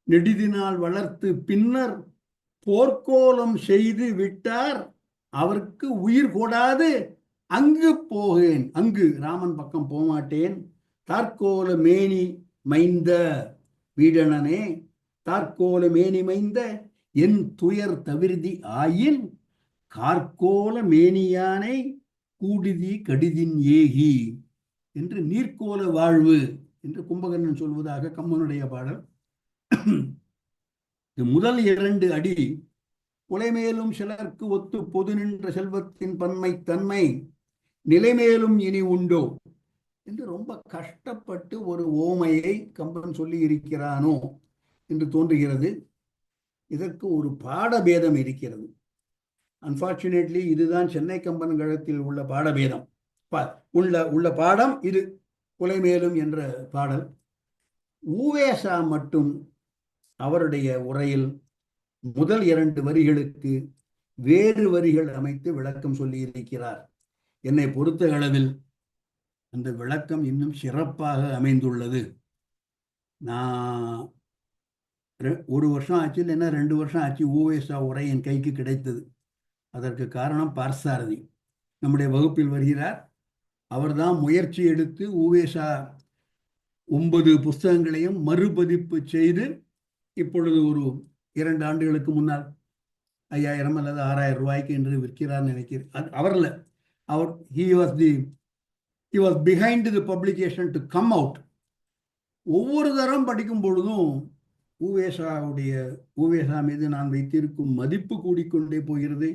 நெடிதினால் வளர்த்து பின்னர் போர்க்கோலம் செய்து விட்டார் அவருக்கு உயிர் கொடாது அங்கு போகேன். அங்கு ராமன் பக்கம் போகமாட்டேன். தார்கோல மேனி மைந்த வீடனனே, தார்கோல மேனி மைந்த என் துயர் தவிர்தி ஆயின் கார்கோல மேனியானை கூடுதி கடிதின் ஏகி என்று நீர்க்கோல வாழ்வு என்று கும்பகர்ணன் சொல்வதாக கம்பனுடைய பாடல். முதல் 2 அடி உலைமேலும் சிலர்க்கு ஒத்து பொது நின்ற செல்வத்தின் பன்மை தன்மை நிலைமேலும் இனி உண்டோ என்று ரொம்ப கஷ்டப்பட்டு ஒரு ஓமையை கம்பன் சொல்லி இருக்கிறானோ என்று தோன்றுகிறது. இதற்கு ஒரு பாடபேதம் இருக்கிறது. அன்பார்ச்சுனேட்லி இதுதான் சென்னை கம்பன் கழகத்தில் உள்ள பாடபேதம். உள்ள பாடம் இது, உலைமேலும் என்ற பாடல். ஊவேசா மட்டும் அவருடைய உரையில் முதல் 2 வரிகளுக்கு வேறு வரிகள் அமைத்து விளக்கம் சொல்லி இருக்கிறார். என்னை பொறுத்த அளவில் அந்த விளக்கம் இன்னும் சிறப்பாக அமைந்துள்ளது. நான் 1 வருஷம் ஆச்சு, இல்லைன்னா 2 வருஷம் ஆச்சு ஊவேசா உரை என் கைக்கு கிடைத்தது. அதற்கு காரணம் பார்த்தசாரதி நம்முடைய வகுப்பில் வருகிறார். அவர்தான் முயற்சி எடுத்து ஊவேசா 9 புஸ்தகங்களையும் மறுபதிப்பு செய்து இப்பொழுது ஒரு 2 ஆண்டுகளுக்கு முன்னால் 5000 அல்லது 6000 ரூபாய்க்கு என்று விற்கிறார் நினைக்கிறேன். அவர்ல அவர் he was behind the publication to come out. ஒவ்வொரு தரம் படிக்கும் பொழுதும் ஊவேசா மீது நான் வைத்திருக்கும் மதிப்பு கூடிக்கொண்டே போகிறது.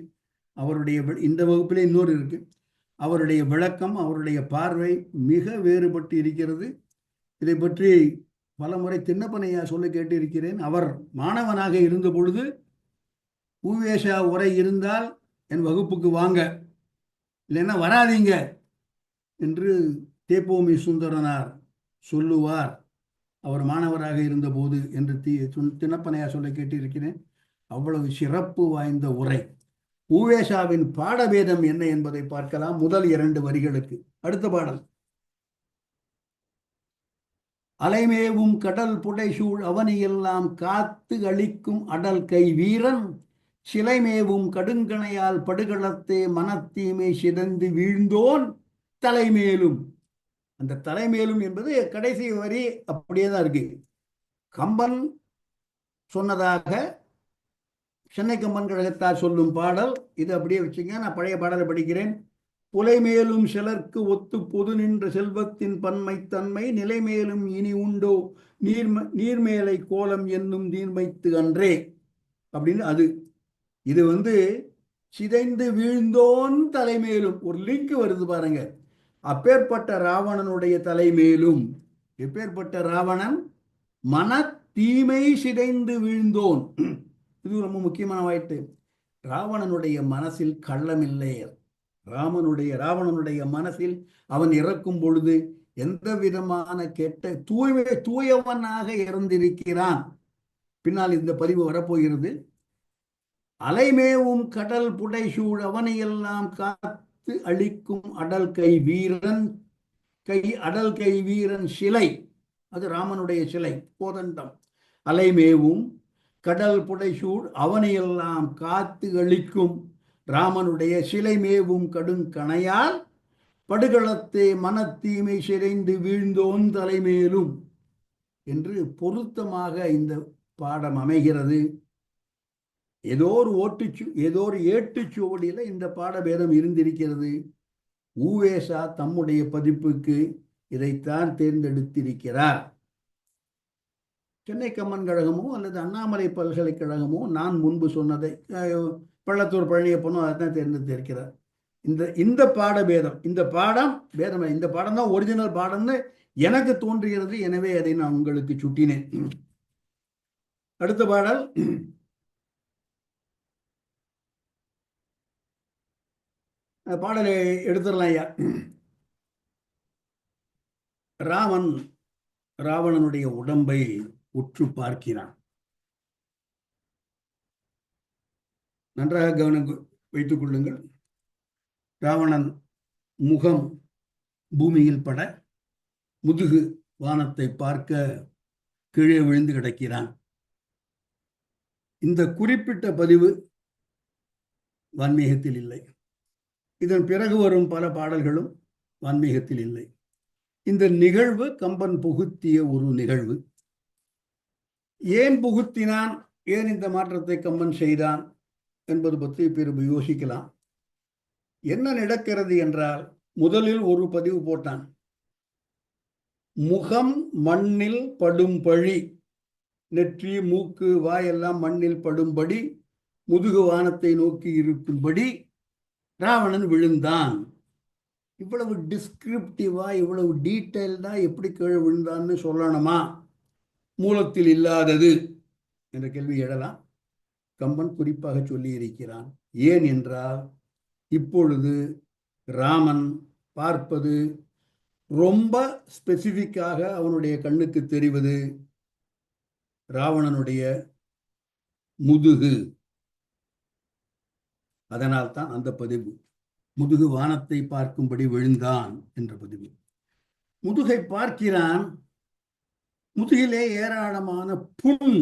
அவருடைய இந்த வகுப்பிலே இன்னொரு இருக்கு. அவருடைய விளக்கம், அவருடைய பார்வை மிக வேறுபட்டு இருக்கிறது. இதை பற்றி பல முறை திண்ணப்பனையா சொல்ல கேட்டு இருக்கிறேன். அவர் மாணவனாக இருந்த பொழுது ஊவேசா உரை இருந்தால் என் வகுப்புக்கு வாங்க, இல்லைன்னா வராதீங்க என்று தேப்போமி சுந்தரனார் சொல்லுவார் அவர் மாணவராக இருந்தபோது என்று திண்ணப்பனையா சொல்ல கேட்டு இருக்கிறேன். அவ்வளவு சிறப்பு வாய்ந்த உரை. ஊவேசாவின் பாடபேதம் என்ன என்பதை பார்க்கலாம் முதல் 2 வரிகளுக்கு. அடுத்த பாடல். அலைமேவும் கடல் புடைசூழ் அவனியெல்லாம் காத்து அளிக்கும் அடல் கை வீரன் சிலைமேவும் கடுங்கணையால் படுகளத்தே மனத்தீமை சிதந்து வீழ்ந்தோன் தலைமேலும். அந்த தலைமேலும் என்பது கடைசி வரி அப்படியே தான் இருக்கு. கம்பன் சொன்னதாக சென்னை கம்பன் கழகத்தார் சொல்லும் பாடல் இது. அப்படியே வச்சுங்க, நான் பழைய பாடலை படிக்கிறேன். புலைமேலும் சிலர்க்கு ஒத்து பொது நின்ற செல்வத்தின் பன்மை தன்மை நிலைமேலும் இனி உண்டோ நீர்மேலை கோலம் என்னும் நீர்மைத்து அன்றே அப்படின்னு அது. இது சிதைந்து வீழ்ந்தோன் தலைமேலும் ஒரு லிங்க் வருது பாருங்க. அப்பேற்பட்ட ராவணனுடைய தலைமேலும், எப்பேற்பட்ட ராவணன்? மன தீமை சிதைந்து வீழ்ந்தோன். இது ரொம்ப முக்கியமான வாய்ப்பு. ராவணனுடைய மனசில் கள்ளமில்லை. ராவணனுடைய மனசில் அவன் இறக்கும் பொழுது எந்த விதமான கெட்ட தூயவனாக இறந்திருக்கிறான். பின்னால் இந்த பதிவு வரப்போகிறது. அலைமேவும் கடல் புடைசூழ் அவனையெல்லாம் காத்து அளிக்கும் அடல் கை வீரன் சிலை, அது ராமனுடைய சிலை கோதண்டம். அலைமேவும் கடல் புடைசூழ் அவனையெல்லாம் காத்து அளிக்கும் ராமனுடைய சிலை மேவும் கடுங்கணையால் படுகளத்தே மனத்தீமை சிறைந்து வீழ்ந்தோன் தலைமேலும் என்று பொருத்தமாக இந்த பாடம் அமைகிறது. ஏதோ ஒரு ஏட்டுச்சுவடியில இந்த பாடபேதம் இருந்திருக்கிறது. ஊவேசா தம்முடைய பதிப்புக்கு இதைத்தான் தேர்ந்தெடுத்திருக்கிறார். சென்னை கம்பன் கழகமோ அல்லது அண்ணாமலை பல்கலைக்கழகமோ நான் முன்பு சொன்னதை, பள்ளத்தூர் பழனியப்பனும் அதைத்தான் தேர்ந்தெடுத்திருக்கிறார். இந்த பாடபேதம், இந்த பாடம் தான் ஒரிஜினல் பாடம்னு எனக்கு தோன்றுகிறது. எனவே அதை நான் உங்களுக்கு சுட்டினேன். அடுத்த பாடல். பாடலை எடுத்துடலாம் ஐயா. ராவணனுடைய உடம்பை உற்று பார்க்கிறான். நன்றாக கவனம் வைத்துக் முதுகு வானத்தை பார்க்க கீழே விழுந்து கிடக்கிறான். இந்த குறிப்பிட்ட பதிவு வான்மீகத்தில் இல்லை. இதன் பிறகு வரும் பல பாடல்களும் வான்மீகத்தில் இல்லை. இந்த நிகழ்வு கம்பன் புகுத்திய ஒரு நிகழ்வு. ஏன் புகுத்தினான், ஏன் இந்த மாற்றத்தை கம்பன் செய்தான் என்பது பற்றி பிறகு யோசிக்கலாம். என்ன நடக்கிறது என்றால், முதலில் ஒரு பதிவு போட்டான். முகம் மண்ணில் படும்படி, நெற்றி மூக்கு வாயெல்லாம் மண்ணில் படும்படி, முதுகு வானத்தை நோக்கி இருக்கும்படி ராவணன் விழுந்தான். இவ்வளவு டிஸ்கிரிப்டிவா, இவ்வளவு டீட்டெயில்டா எப்படி கீழே விழுந்தான்னு சொல்லணுமா? மூலத்தில் இல்லாதது என்ற கேள்வி எழலாம். கம்பன் குறிப்பாக சொல்லி இருக்கிறான். ஏன் என்றால், இப்பொழுது ராமன் பார்ப்பது ரொம்ப ஸ்பெசிபிக்காக அவனுடைய கண்ணுக்கு தெரிவது ராவணனுடைய முதுகு. அதனால்தான் அந்த பதிவு, முதுகு வானத்தை பார்க்கும்படி விழுந்தான் என்ற பதிவு. முதுகை பார்க்கிறான். முதுகிலே ஏராளமான புண்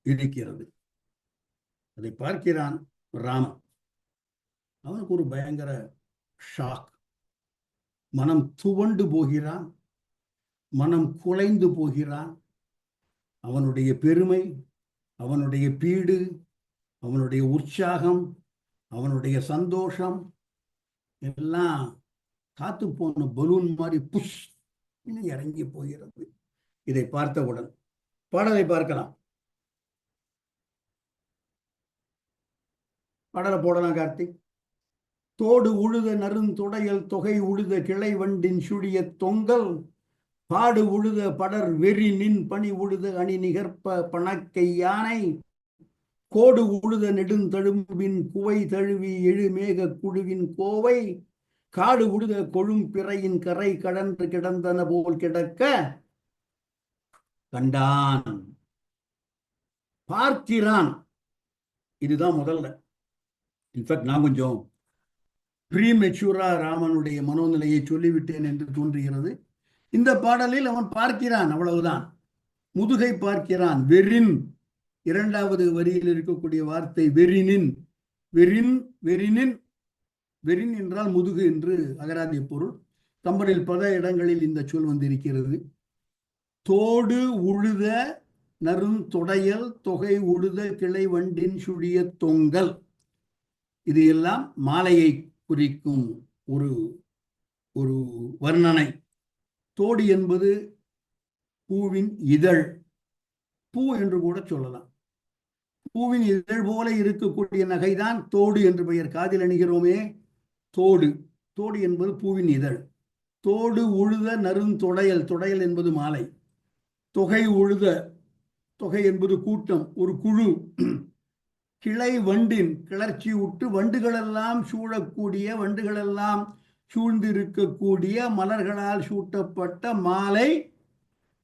இருக்கிறது. அதை பார்க்கிறான் ராமன். அவனுக்கு ஒரு பயங்கர ஷாக். மனம் துவண்டு போகிறான், மனம் குலைந்து போகிறான். அவனுடைய பெருமை, அவனுடைய பீடு, அவனுடைய உற்சாகம், அவனுடைய சந்தோஷம் எல்லாம் காத்து போன பலூன் மாதிரி புஷ் இறங்கி போகிறது. இதை பார்த்தவுடன் பாடலை பார்க்கலாம். பாடலை போடலாம் கார்த்திக். தோடு உழுத நறுந்துடையல் தொகை உழுத கிளை வண்டின் சுழிய தொங்கல் பாடு உழுத படர் வெறி நின் பணி உழுத அணி நிகர்ப்ப பணக்கை யானை கோடு உழுத நெடுந்தழும்பின் குவை தழுவி எழுமேக குழுவின் கோவை காடு உழுத கொழும் பிறையின் கரை கடன்று கிடந்தன போல் கிடக்க கண்டான். பார்க்கிறான். இதுதான் முதல்ல. இன்ஃபேக்ட் நான் கொஞ்சம் ப்ரீமெச்சூரா ராமனுடைய மனோநிலையை சொல்லிவிட்டேன் என்று தோன்றுகிறது. இந்த பாடலில் அவன் பார்க்கிறான், அவ்வளவுதான். முதுகை பார்க்கிறான். வெறின், இரண்டாவது வரியில் இருக்கக்கூடிய வார்த்தை வெறினின். வெறின், வெறினின். வெறின் என்றால் முதுகு என்று அகராதி பொருள். கம்பனில் பல இடங்களில் இந்த சொல் வந்திருக்கிறது. தோடு உழுத நறுந்தொடையல் தொகை உழுத கிளை வண்டின் சுழிய தொங்கல். இது எல்லாம் மாலையை குறிக்கும் ஒரு ஒரு வர்ணனை. தோடு என்பது பூவின் இதழ், பூ என்று கூட சொல்லலாம். பூவின் இதழ் போல இருக்கக்கூடிய நகைதான் தோடு என்று பெயர். காதில் அணிகிறோமே தோடு, தோடு என்பது பூவின் இதழ். தோடு உழுத நறுந்தொடையல், தொடையல் என்பது மாலை. தொகை உழுத, தொகை என்பது கூட்டம், ஒரு குழு. கிளை வண்டின், கிளர்ச்சி விட்டு வண்டுகளெல்லாம் சூழக்கூடிய, வண்டுகளெல்லாம் சூழ்ந்திருக்கக்கூடிய மலர்களால் சூட்டப்பட்ட மாலை.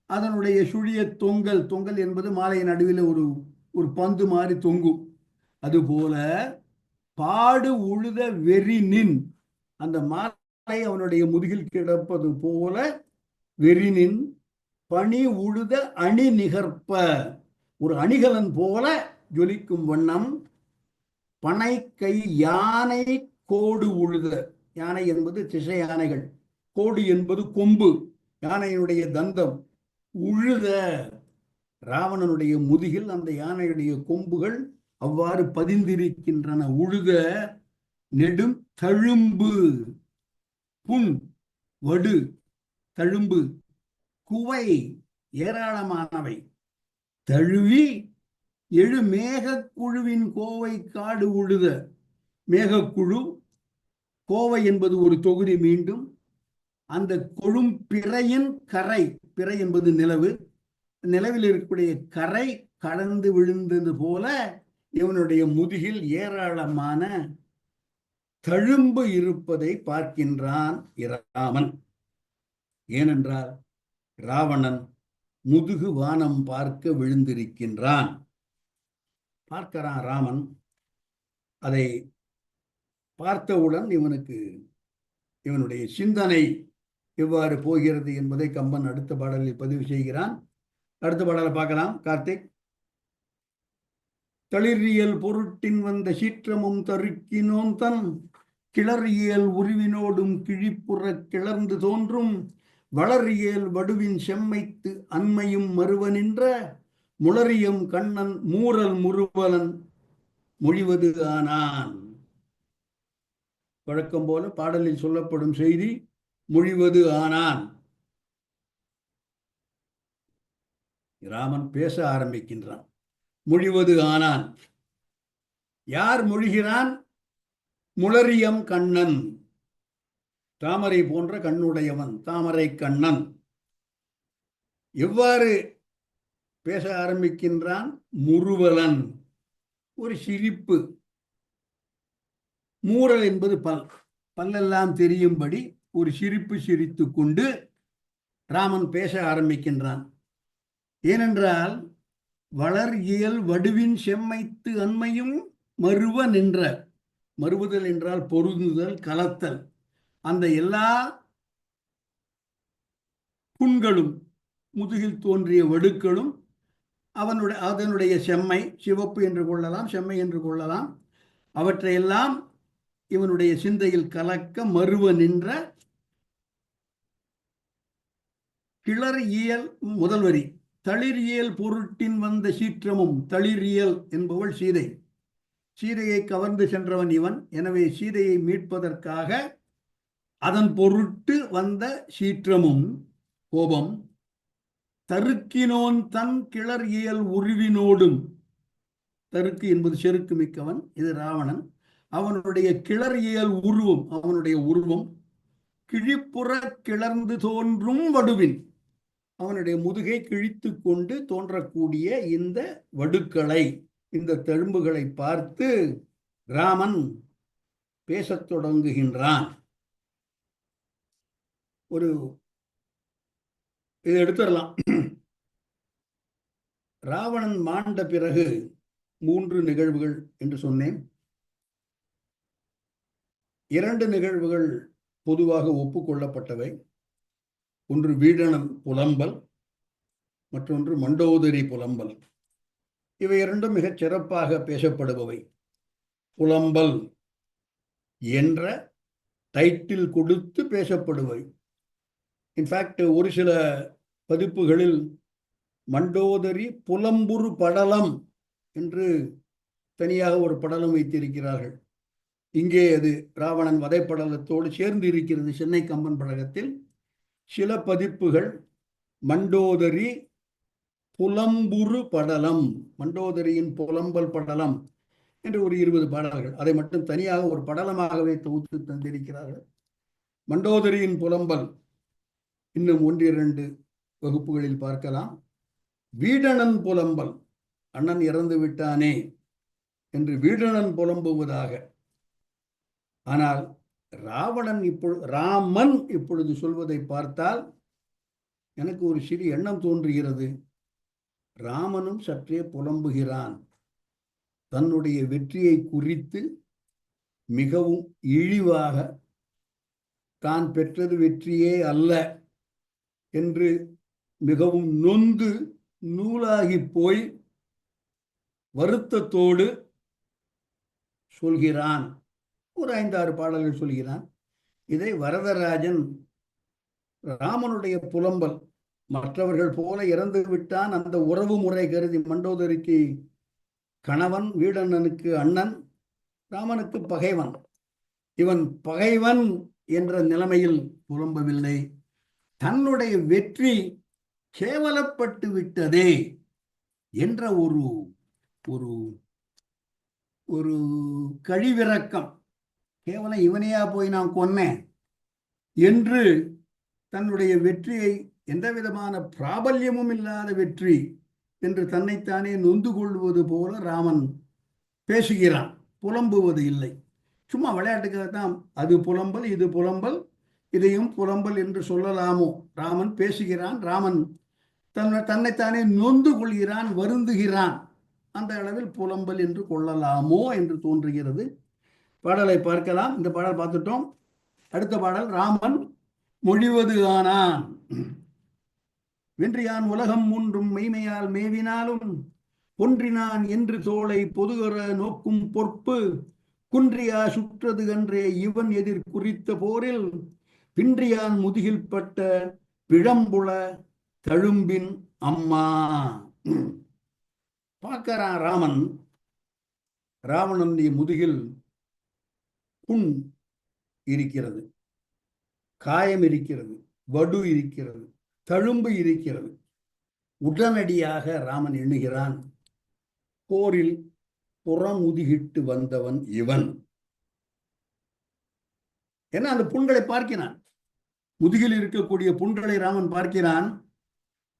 அதனுடைய சுழிய தொங்கல், தொங்கல் என்பது மாலையின் நடுவில் ஒரு பந்து மாதிரி தொங்கும். அதுபோல பாடு உழுத வெறி நின், அந்த மாலை அவனுடைய முதுகில் கிடப்பது போல வெறினின் பணி உழுத அணி நிகர்ப்ப, ஒரு அணிகலன் போல ஜொலிக்கும் வண்ணம் பனை கை யானை கோடு உழுத. யானை என்பது திசை யானைகள், கோடு என்பது கொம்பு, யானையினுடைய தந்தம். உழுத, ராவணனுடைய முதுகில் அந்த யானையுடைய கொம்புகள் அவ்வாறு பதிந்திருக்கின்றன. உழுத நெடும் தழும்பு, புண், வடு, தழும்பு, குவை ஏராளமானவை. தழுவி எழு மேகக்குழுவின் கோவை காடு உழுத. மேகக்குழு, கோவை என்பது ஒரு தொகுதி. மீண்டும் அந்த கொழும் பிறையின் கரை, பிறை என்பது நிலவு, நிலவில் இருக்கக்கூடிய கரை கடந்து விழுந்தது போல இவனுடைய முதுகில் ஏராளமான தழும்பு இருப்பதை பார்க்கின்றான் ராமன். ஏனென்றால் ராவணன் முதுகு வானம் பார்க்க விழுந்திருக்கின்றான். பார்க்கிறான் ராமன். அதை பார்த்தவுடன் இவனுடைய சிந்தனை எவ்வாறு போகிறது என்பதை கம்பன் அடுத்த பாடலில் பதிவு செய்கிறான். அடுத்த பாடலை பார்க்கலாம். கார்த்திக். தளிரியல் பொருட்டின் வந்த சீற்றமும் தருக்கினோன் தன் கிளறியல் உருவினோடும் கிழிப்புற கிளர்ந்து தோன்றும் வளரியல் வடுவின் செம்மைத்து அண்மையும் மறுவ நின்ற முளரியம் கண்ணன் மூரல் முறுவலன் மொழிவது ஆனான். வழக்கம் போல பாடலில் சொல்லப்படும் செய்தி மொழிவது ஆனான். ராமன் பேச ஆரம்பிக்கின்றான். மொழிவது ஆனான். யார் மொழிகிறான்? முளரியம் கண்ணன், தாமரை போன்ற கண்ணுடையவன், தாமரை கண்ணன். எவ்வாறு பேச ஆரம்பிக்கின்றான்? முறுவலன், ஒரு சிரிப்பு. மூரல் என்பது பல், பல்லெல்லாம் தெரியும்படி ஒரு சிரிப்பு சிரித்து கொண்டு ராமன் பேச ஆரம்பிக்கின்றான். ஏனென்றால் வளர் இயல் வடுவின் செம்மைத்து அண்மையும் மறுவ நின்ற, மறுவுதல் என்றால் பொருந்துதல், கலத்தல். அந்த எல்லா புண்களும், முதுகில் தோன்றிய வடுக்களும் அதனுடைய செம்மை, சிவப்பு என்று கொள்ளலாம், செம்மை என்று கொள்ளலாம், அவற்றையெல்லாம் இவனுடைய சிந்தையில் கலக்க மறுவ நின்ற கிளர் இயல். முதல் வரி, தளிரியல் பொருட்டின் வந்த சீற்றமும். தளிரியல் என்பவள் சீதை. சீதையை கவர்ந்து சென்றவன் இவன். எனவே சீதையை மீட்பதற்காக அதன் பொருட்டு வந்த சீற்றமும், கோபம். தருக்கினோன் தன் கிளர் இயல் உருவினோடும். தருக்கு என்பது செருக்கு மிக்கவன், இது ராவணன். அவனுடைய கிளர் இயல் உருவம், அவனுடைய உருவம் கிழிப்புற கிளர்ந்து தோன்றும் வடுவின், அவனுடைய முதுகை கிழித்து கொண்டு தோன்றக்கூடிய இந்த வடுக்களை, இந்த தழும்புகளை பார்த்து ராமன் பேசத் தொடங்குகின்றான். ஒரு இதை எடுத்துடலாம். ராவணன் மாண்ட பிறகு 3 நிகழ்வுகள் என்று சொன்னேன். 2 நிகழ்வுகள் பொதுவாக ஒப்புக்கொள்ளப்பட்டவை. ஒன்று வீடணன் புலம்பல், மற்றொன்று மண்டோதரி புலம்பல். இவை இரண்டும் மிகச் சிறப்பாக பேசப்படுபவை. புலம்பல் என்ற டைட்டில் கொடுத்து பேசப்படுவை. இன்ஃபேக்ட் ஒரு சில பதிப்புகளில் மண்டோதரி புலம்புரு படலம் என்று தனியாக ஒரு படலம் வைத்திருக்கிறார்கள். இங்கே அது ராவணன் வதைப்படலத்தோடு சேர்ந்து இருக்கிறது. சென்னை கம்பன் படலத்தில் சில பதிப்புகள் மண்டோதரி புலம்புரு படலம், மண்டோதரியின் புலம்பல் படலம் என்று ஒரு 20 பாடல்கள், அதை மட்டும் தனியாக ஒரு படலமாகவே தொகுத்து தந்திருக்கிறார்கள். மண்டோதரியின் புலம்பல் இன்னும் 1-2 வகுப்புகளில் பார்க்கலாம். வீடணன் புலம்பல், அண்ணன் இறந்து விட்டானே என்று வீடணன் புலம்புவதாக. ஆனால் ராமன் இப்பொழுது சொல்வதை பார்த்தால் எனக்கு ஒரு சிறிய எண்ணம் தோன்றுகிறது. ராமனும் சற்றே புலம்புகிறான். தன்னுடைய வெற்றியை குறித்து மிகவும் இழிவாக, தான் பெற்றது வெற்றியே அல்ல என்று மிகவும் நொந்து நூலாகி போய் வருத்தத்தோடு சொல்கிறான். ஒரு 5-6 பாடல்கள் சொல்கிறான். இதை வரதராஜன் ராமனுடைய புலம்பல், மற்றவர்கள் போல இறந்து விட்டான், அந்த உறவு முறை கருதி, மண்டோதரிக்கு கணவன், வீடண்ணனுக்கு அண்ணன், ராமனுக்கு பகைவன், இவன் பகைவன் என்ற நிலைமையில் புலம்பவில்லை. தன்னுடைய வெற்றி கேவலப்பட்டு விட்டதே என்ற ஒரு ஒரு ஒரு கழிவிறக்கம், கேவலம் இவனையா போய் நான் கொன்னேன் என்று தன்னுடைய வெற்றியை, எந்த விதமான பிராபல்யமும் இல்லாத வெற்றி என்று தன்னைத்தானே நொந்து கொள்வது போல ராமன் பேசுகிறான். புலம்புவது இல்லை, சும்மா விளையாட்டுக்காகத்தான். அது புலம்பல், இது புலம்பல், இதையும் புலம்பல் என்று சொல்லலாமோ? ராமன் பேசுகிறான். ராமன் தன்னைத்தானே நொந்து கொள்கிறான், வருந்துகிறான். அந்த அளவில் புலம்பல் என்று கொள்ளலாமோ என்று தோன்றுகிறது. பாடலை பார்க்கலாம். இந்த பாடல் பார்த்துட்டோம். அடுத்த பாடல், ராமன் மொழிவது ஆனான். வென்றியான் உலகம் மூன்றும் மெய்மையால் மேவினாலும் பொன்றினான் என்று தோளை பொதுகர நோக்கும் பொற்பு குன்றியா சுற்றது என்றே இவன் எதிர் குறித்த போரில் பின்றியான் முதுகில் பட்ட பிழம்புல தழும்பின் அம்மா. பார்க்கிறான் ராமன், ராவணனுடைய முதுகில் புண் இருக்கிறது, காயம் இருக்கிறது, வடு இருக்கிறது, தழும்பு இருக்கிறது. உடனடியாக ராமன் எண்ணுகிறான், போரில் புறமுதுகிட்டு வந்தவன் இவன். ஏன்னா அந்த புண்களை பார்க்கிறான், முதுகில் இருக்கக்கூடிய புண்களை ராமன் பார்க்கிறான்.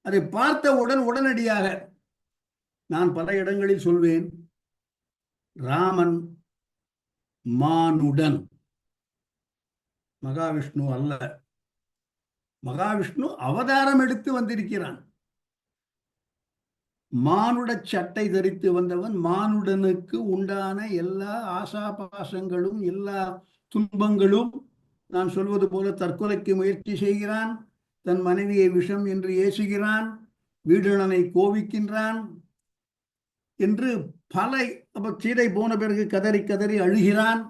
அதை பார்த்தவுடன் உடனடியாக, நான் பல இடங்களில் சொல்வேன், ராமன் மானுடன், மகாவிஷ்ணு அல்ல. மகாவிஷ்ணு அவதாரம் எடுத்து வந்திருக்கிறான். மானுட சட்டை தரித்து வந்தவன். மானுடனுக்கு உண்டான எல்லா ஆசாபாசங்களும் எல்லா துன்பங்களும், நான் சொல்வது போல தற்கொலைக்கு முயற்சி செய்கிறான், தன் மனைவியை விஷம் என்று ஏசுகிறான், வீடுணனை கோவிக்கின்றான் என்று பல. அப்ப சீதை போன பிறகு கதறி கதறி அழுகிறான்.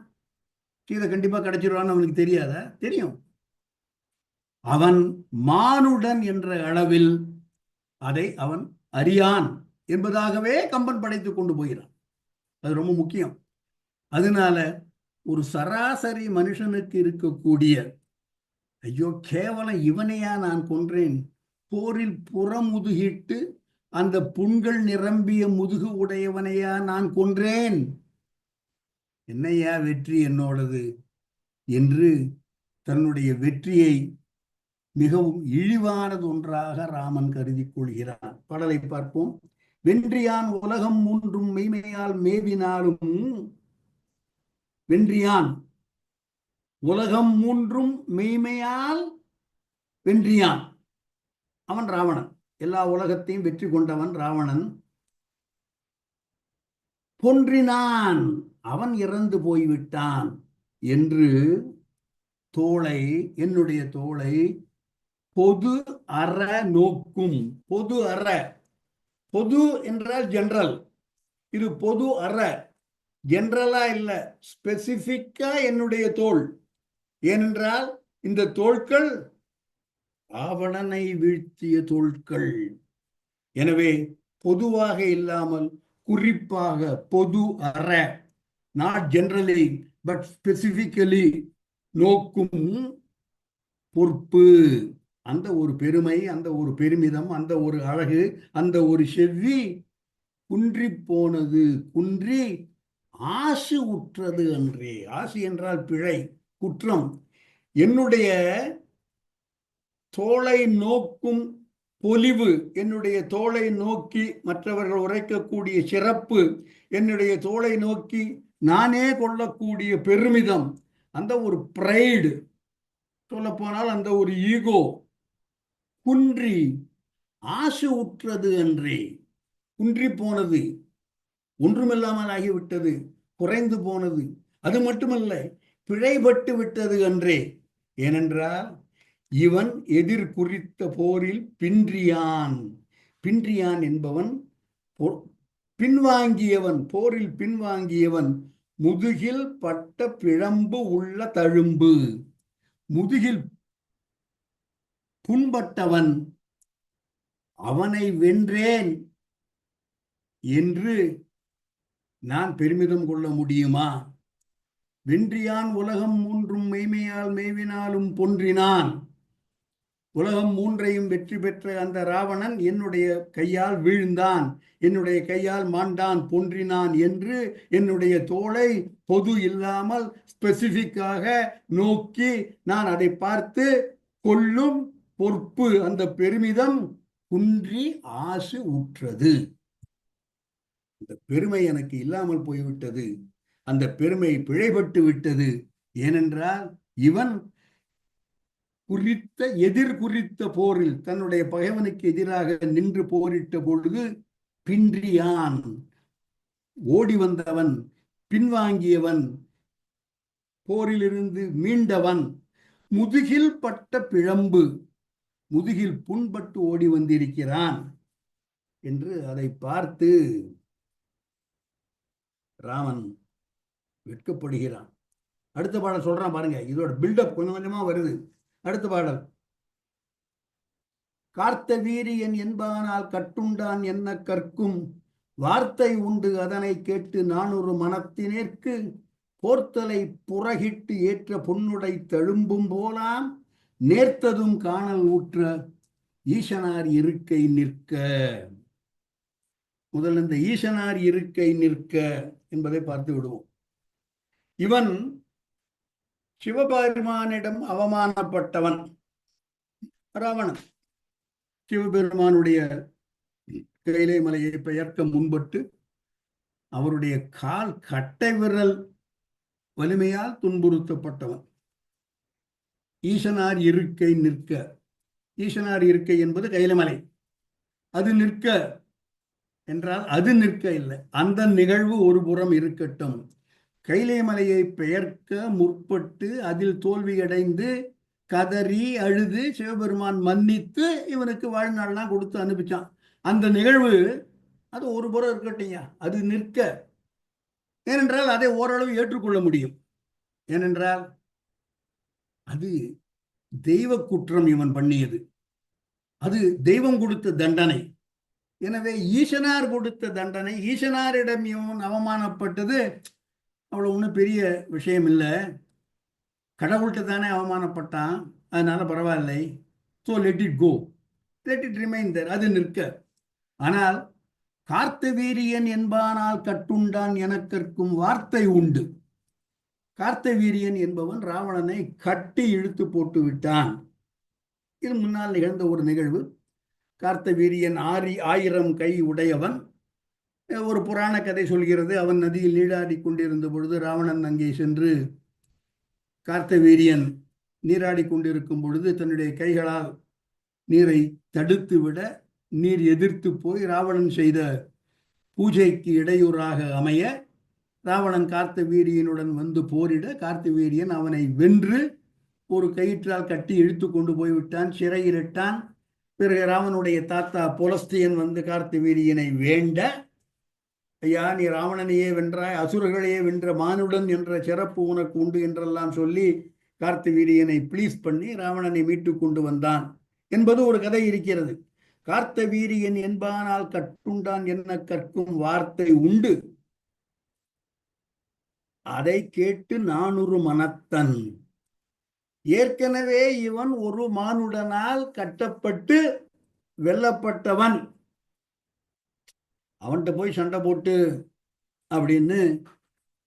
சீதை கண்டிப்பா கிடைச்சிருவான்னு அவனுக்கு தெரியாத? தெரியும். அவன் மானுடன் என்ற அளவில் அதை அவன் அறியான் என்பதாகவே கம்பன் படைத்துக் கொண்டு போகிறான். அது ரொம்ப முக்கியம். அதனால ஒரு சராசரி மனுஷனுக்கு இருக்கக்கூடிய, ஐயோ கேவலம் இவனையா நான் கொன்றேன், போரில் புறமுதுகிட்டு அந்த புண்கள் நிரம்பிய முதுகு உடையவனையா நான் கொன்றேன், என்னையா வெற்றி என்னோடது என்று தன்னுடைய வெற்றியை மிகவும் இழிவானது ஒன்றாக ராமன் கருதி கொள்கிறான். பாடலை பார்ப்போம். வென்றியான் உலகம் மூன்றும் மெய்மையால் மேவினாலும், வென்றியான் உலகம் மூன்றும் மெய்மையால் வென்றியான், அவன் ராவணன். எல்லா உலகத்தையும் வெற்றி கொண்டவன் ராவணன். பொன்றினான், அவன் இறந்து போய்விட்டான் என்று தோளை, என்னுடைய தோளை பொது அற நோக்கும். பொது அற, பொது என்றால் ஜெனரல், இது பொது அற, ஜெனரலா இல்ல, ஸ்பெசிபிக்கா என்னுடைய தோள். ஏனென்றால் இந்த தோள்கள் ராவணனை வீழ்த்திய தோள்கள். எனவே பொதுவாக இல்லாமல் குறிப்பாக பொது அற, நாட் ஜெனரலி பட் ஸ்பெசிபிக்கலி நோக்கும் பொறுப்பு. அந்த ஒரு பெருமை, அந்த ஒரு பெருமிதம், அந்த ஒரு அழகு, அந்த ஒரு செவ்வி குன்றி போனது, குன்றி ஆசு உற்றது அன்றே. ஆசு என்றால் பிழை, குற்றம். என்னுடைய தோளை நோக்கும் பொலிவு, என்னுடைய தோளை நோக்கி மற்றவர்கள் உரைக்கக்கூடிய சிறப்பு, என்னுடைய தோளை நோக்கி நானே கொள்ளக்கூடிய பெருமிதம், அந்த ஒரு பிரைடு, சொல்ல போனால் அந்த ஒரு ஈகோ குன்றி ஆசு உற்றது அன்றே. குன்றி போனது, ஒன்றுமில்லாமல் ஆகிவிட்டது, குறைந்து போனது. அது மட்டுமல்ல, பிழைபட்டு விட்டது அன்றே. ஏனென்றால் இவன் எதிர் குறித்த போரில் பின்றியான். பின்றியான் என்பவன் பின்வாங்கியவன், போரில் பின்வாங்கியவன். முதுகில் பட்ட பிழம்பு உள்ள தழும்பு, முதுகில் புண்பட்டவன். அவனை வென்றேன் என்று நான் பெருமிதம் கொள்ள முடியுமா? வென்றியான் உலகம் மூன்றும் மெய்மையால் மேவினாலும் பொன்றினான். உலகம் மூன்றையும் வெற்றி பெற்ற அந்த ராவணன் என்னுடைய கையால் வீழ்ந்தான், என்னுடைய கையால் மாண்டான், பொன்றினான் என்று என்னுடைய தோளை பொது இல்லாமல் ஸ்பெசிபிக்காக நோக்கி நான் அதை பார்த்து கொள்ளும் பொறுப்பு, அந்த பெருமிதம் குன்றி ஆசு உற்றது. அந்த பெருமை எனக்கு இல்லாமல் போய்விட்டது, அந்த பெருமை பிழைபட்டு விட்டது. ஏனென்றால் இவன் குறித்த எதிர் குறித்த போரில் தன்னுடைய பகைவனுக்கு எதிராக நின்று போரிட்ட பொழுது பின்றியான், ஓடி வந்தவன், பின்வாங்கியவன், போரிலிருந்து மீண்டவன். முதுகில் பட்ட பிழம்பு, முதுகில் புண்பட்டு ஓடி வந்திருக்கிறான் என்று அதை பார்த்து ராமன் வெட்கப்படுகிறான். அடுத்த பாடல் சொல்றான் பாருங்க, இதோட பில்டப் கொஞ்சம் கொஞ்சமா வருது. அடுத்த பாடல், கார்த்த வீரியன் என்பானால் கட்டுண்டான் என்ன கற்கும் வார்த்தை உண்டு அதனை கேட்டு நான் ஒரு மனத்தினேற்கு போர்த்தலை புறகிட்டு ஏற்ற பொன்னுடை தழும்பும் போலாம் நேர்த்ததும் காணல் ஊற்ற ஈசனார் இருக்கை நிற்க. முதல் இந்த ஈசனார் இருக்கை நிற்க என்பதை பார்த்து விடுவோம். இவன் சிவபெருமானிடம் அவமானப்பட்டவன் ராவணன். சிவபெருமானுடைய கைலை மலையை பெயர்க்க முன்பட்டு அவருடைய கால் கட்டை விரல் வலிமையால் துன்புறுத்தப்பட்டவன். ஈசனார் இருக்கை நிற்க, ஈசனார் இருக்கை என்பது கைலமலை. அது நிற்க என்றால் அது நிற்க இல்லை, அந்த நிகழ்வு ஒரு புறம் இருக்கட்டும். கைலை மலையை பெயர்க்க முற்பட்டு அதில் தோல்வியடைந்து கதறி அழுது சிவபெருமான் மன்னித்து இவனுக்கு வாழ்நாள்லாம் கொடுத்து அனுப்பிச்சான். அந்த நிகழ்வு அது ஒரு புறம் இருக்கட்டையா, அது நிற்க. ஏனென்றால் அதை ஓரளவு ஏற்றுக்கொள்ள முடியும். ஏனென்றால் அது தெய்வ குற்றம் இவன் பண்ணியது, அது தெய்வம் கொடுத்த தண்டனை. எனவே ஈசனார் கொடுத்த தண்டனை, ஈசனாரிடம் இவன் அவமானப்பட்டது அவ்வளோ ஒன்றும் பெரிய விஷயம் இல்லை. கடவுள்கிட்ட தானே அவமானப்பட்டான், அதனால பரவாயில்லை. So let it go, let it remain there, அது நிற்க. ஆனால் கார்த்த வீரியன் என்பானால் கட்டுண்டான் என கற்கும் வார்த்தை உண்டு. கார்த்த வீரியன் என்பவன் ராவணனை கட்டி இழுத்து போட்டு விட்டான். இது முன்னால் நிகழ்ந்த ஒரு நிகழ்வு. கார்த்த வீரியன் 1000 கை உடையவன். ஒரு புராண கதை சொல்கிறது, அவன் நதியில் நீராடி கொண்டிருந்த பொழுது ராவணன் அங்கே சென்று கார்த்த வீரியன் நீராடி கொண்டிருக்கும் பொழுது தன்னுடைய கைகளால் நீரை தடுத்து விட நீர் எதிர்த்து போய் ராவணன் செய்த பூஜைக்கு இடையூறாக அமைய ராவணன் கார்த்த வீரியனுடன் வந்து போரிட கார்த்த வீரியன் அவனை வென்று ஒரு கயிற்றால் கட்டி இழுத்து கொண்டு போய்விட்டான், சிறையிலிட்டான். பிறகு ராவனுடைய தாத்தா புலஸ்தியன் வந்து கார்த்த வீரியனை வேண்ட, ஐயா நீ ராவணனையே வென்றாய், அசுரர்களையே வென்ற மானுடன் என்ற சிறப்பு உனக்கு உண்டு என்றெல்லாம் சொல்லி கார்த்த வீரியனை ப்ளீஸ் பண்ணி ராவணனை மீட்டு கொண்டு வந்தான் என்பது ஒரு கதை இருக்கிறது. கார்த்த வீரியன் என்பானால் கட்டுண்டான் என்ன கற்கும் வார்த்தை உண்டு, அதை கேட்டு நான் ஒரு மனத்தன். ஏற்கனவே இவன் ஒரு மானுடனால் கட்டப்பட்டு வெல்லப்பட்டவன். அவன்கிட்ட போய் சண்டை போட்டு அப்படின்னு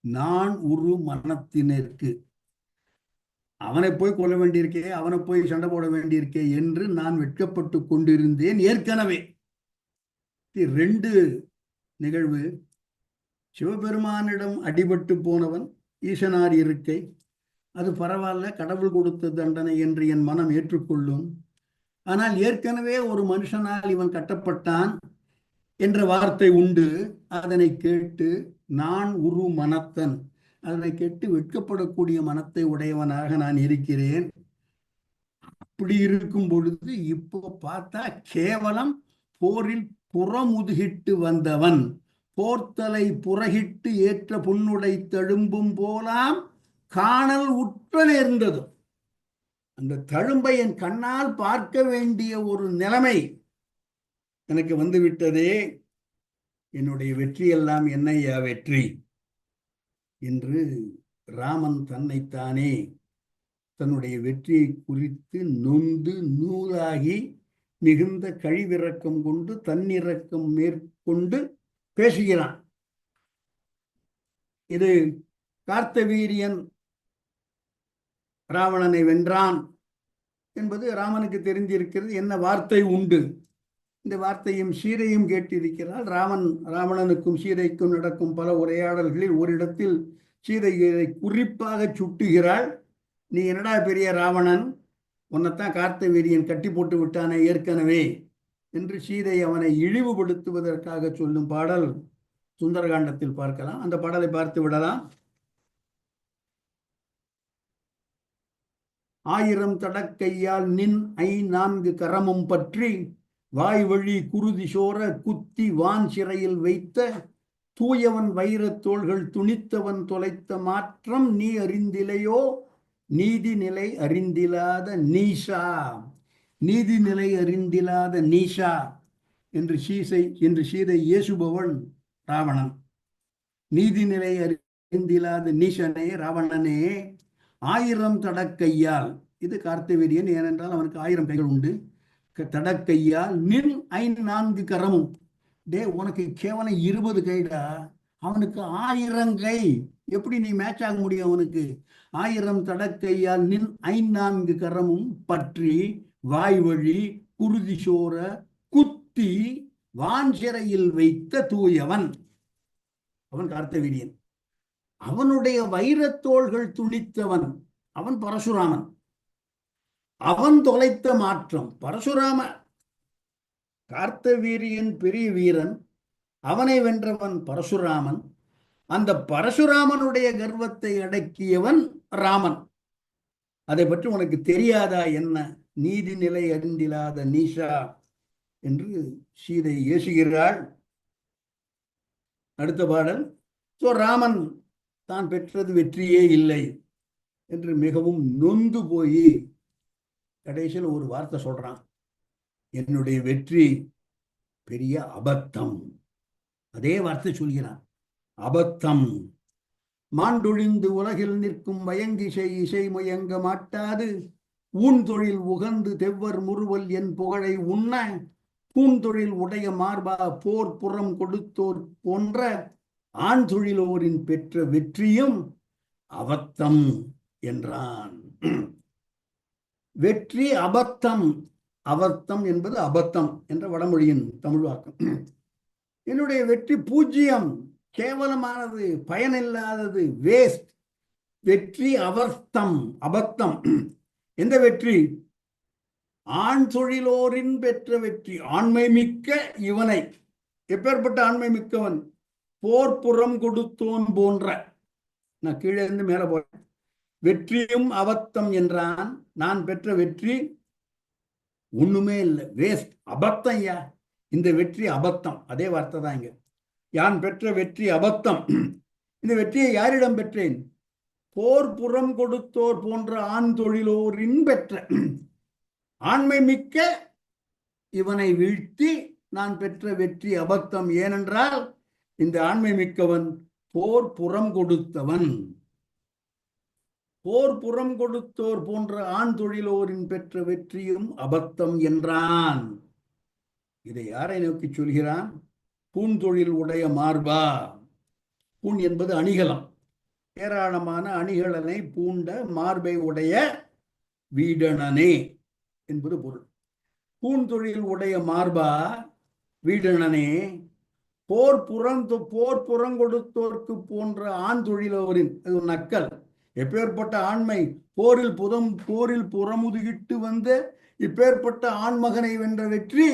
நான் ஒரு மனத்தினருக்கு, அவனை போய் கொல்ல வேண்டியிருக்கே, அவனை போய் சண்டை போட வேண்டியிருக்கே என்று நான் வெட்கப்பட்டு கொண்டிருந்தேன் ஏற்கனவே. 2 நிகழ்வு. சிவபெருமானிடம் அடிபட்டு போனவன், ஈசனார் இருக்கை, அது பரவாயில்ல, கடவுள் கொடுத்த தண்டனை என்று என் மனம் ஏற்றுக்கொள்ளும். ஆனால் ஏற்கனவே ஒரு மனுஷனால் இவன் கட்டப்பட்டான் என்ற வார்த்தை உண்டு, அதனை கேட்டு நான் ஒரு மனத்தன், அதனை கேட்டு வெட்கப்படக்கூடிய மனத்தை உடையவனாக நான் இருக்கிறேன். அப்படி இருக்கும் பொழுது இப்போ பார்த்தா கேவலம் போரில் புறமுதுகிட்டு வந்தவன், போர்த்தலை புறகிட்டு ஏற்ற பொன்னுடை தழும்பும் போலாம் காணல் உற்ற நேர்ந்தது. அந்த தழும்பை என் கண்ணால் பார்க்க வேண்டிய ஒரு நிலைமை எனக்கு வந்துவிட்டதே, என்னுடைய வெற்றியெல்லாம் என்னையா வெற்றி என்று ராமன் தன்னைத்தானே தன்னுடைய வெற்றியை குறித்து நொந்து நூலாகி மிகுந்த கழிவிறக்கம் கொண்டு தன்னிறக்கம் மேற்கொண்டு பேசுகிறான். இது கார்த்த வீரியன் ராவணனை வென்றான் என்பது ராமனுக்கு தெரிந்திருக்கிறது. என்ன வார்த்தை உண்டு, இந்த வார்த்தையும் சீதையும் கேட்டிருக்கிறாள். ராவணனுக்கும் சீதைக்கும் நடக்கும் பல உரையாடல்களில் ஓரிடத்தில் சீதையை குறிப்பாக சுட்டுகிறாள். நீ என்னடா பெரிய ராவணன், உன்னைத்தான் கார்த்த வீரியன் கட்டி போட்டு விட்டானே ஏற்கனவே என்று சீதை அவனை இழிவுபடுத்துவதற்காக சொல்லும் பாடல் சுந்தரகாண்டத்தில் பார்க்கலாம். அந்த பாடலை பார்த்து விடலாம். ஆயிரம் தடக்கையால் நின் 4 கரமும் பற்றி வாய் வழி குருதி சோர குத்தி வான் சிறையில் வைத்த தூயவன் வைரத்தோள்கள் துணித்தவன் தொலைத்த மாற்றம் நீ அறிந்திலையோ நீதிநிலை அறிந்திலாத நீஷா. நீதிநிலை அறிந்திலாத நீஷா என்று சீதை ஏசுபவன் ராவணன். நீதிநிலை அறிந்திலாத நீசனே ராவணனே, 1000 தடக்கையால், இது கார்த்தவீரியன், ஏனென்றால் அவனுக்கு 1000 கைகள் உண்டு. தடக்கையால் நின் 4 கரமும். டே, உனக்கு கேவலம் 20 கைடா, அவனுக்கு 1000 கை. எப்படி நீ மேட்ச் ஆக முடியும் அவனுக்கு? 1000 தடக்கையால் நின் 4 கரமும் பற்றி வாய் வழி குருதி சோர குத்தி வான் சிறையில் வைத்த தூயவன் அவன் கார்த்தவீரியன். அவனுடைய வைரத்தோள்கள் துணித்தவன் அவன் பரசுராமன். அவன் தொலைத்த மாற்றம் பரசுராம. கார்த்தவீரியன் பெரிய வீரன், அவனை வென்றவன் பரசுராமன். அந்த பரசுராமனுடைய கர்வத்தை அடக்கியவன் ராமன். அதை பற்றி உனக்கு தெரியாதா என்ன? நீதிநிலை அறிந்திலாத நீஷா என்று சீதை ஏசுகிறாள். அடுத்த பாடல். ராமன் தான் பெற்றது வெற்றியே இல்லை என்று மிகவும் நொந்து போய் கடைசியில் ஒரு வார்த்தை சொல்றான், என்னுடைய வெற்றி பெரிய அபத்தம். அதே வார்த்தை சொல்கிறான், அபத்தம். மாண்டொழிந்து உலகில் நிற்கும் வயங்கிசை இசை முயங்க மாட்டாது ஊன்தொழில் உகந்து தெவ்வர் முறுவல் என் புகழை உண்ண பூந்தொழில் உடைய மார்பா போர் புறம் கொடுத்தோர் போன்ற ஆண் தொழிலோரின் பெற்ற வெற்றியும் அபத்தம் என்றான். வெற்றி அபத்தம். அபத்தம் என்பது அபத்தம் என்ற வடமொழியின் தமிழ்வாக்கம். என்னுடைய வெற்றி பூஜ்ஜியம், கேவலமானது, பயனில்லாதது, வேஸ்ட். வெற்றி அபத்தம். அபத்தம். எந்த வெற்றி? ஆண் தொழிலோரின் பெற்ற வெற்றி. ஆண்மை மிக்க இவனை. எப்பேற்பட்ட ஆண்மை மிக்கவன்? போர்ப்புறம் கொடுத்தோன் போன்ற. நான் கீழே இருந்து மேல போறேன். வெற்றியும் அபத்தம் என்றான். நான் பெற்ற வெற்றி ஒண்ணுமே இல்லை, வேஸ்ட், அபத்தம். யா, இந்த வெற்றி அபத்தம். அதே வார்த்தை தான் இங்க. யான் பெற்ற வெற்றி அபத்தம். இந்த வெற்றியை யாரிடம் பெற்றேன்? போர்ப்புறம் கொடுத்தோர் போன்ற ஆண் தொழிலோரின் பெற்ற. ஆண்மை மிக்க இவனை வீழ்த்தி நான் பெற்ற வெற்றி அபத்தம். ஏனென்றால் இந்த ஆண்மை மிக்கவன் போர் புறம் கொடுத்தவன். போர் புறம் கொடுத்தோர் போன்ற ஆண் தொழிலோரின் பெற்ற வெற்றியும் அபத்தம் என்றான். இதை யாரை நோக்கி சொல்கிறான்? பூந்தொழில் உடைய மார்பா. பூண் என்பது அணிகலம். ஏராளமான அணிகலனை பூண்ட மார்பை உடைய வீடணனே என்பது பொருள். பூந்தொழில் உடைய மார்பா, வீடணனே, போர் புறங்கொடுத்தோர்க்கு போன்ற ஆண் தொழிலோரின், அது ஒரு நக்கல். எப்பேற்பட்ட ஆண்மை! போரில் புறமுதுகிட்டு வந்த இப்பேற்பட்ட ஆண்மகனை வென்ற வெற்றி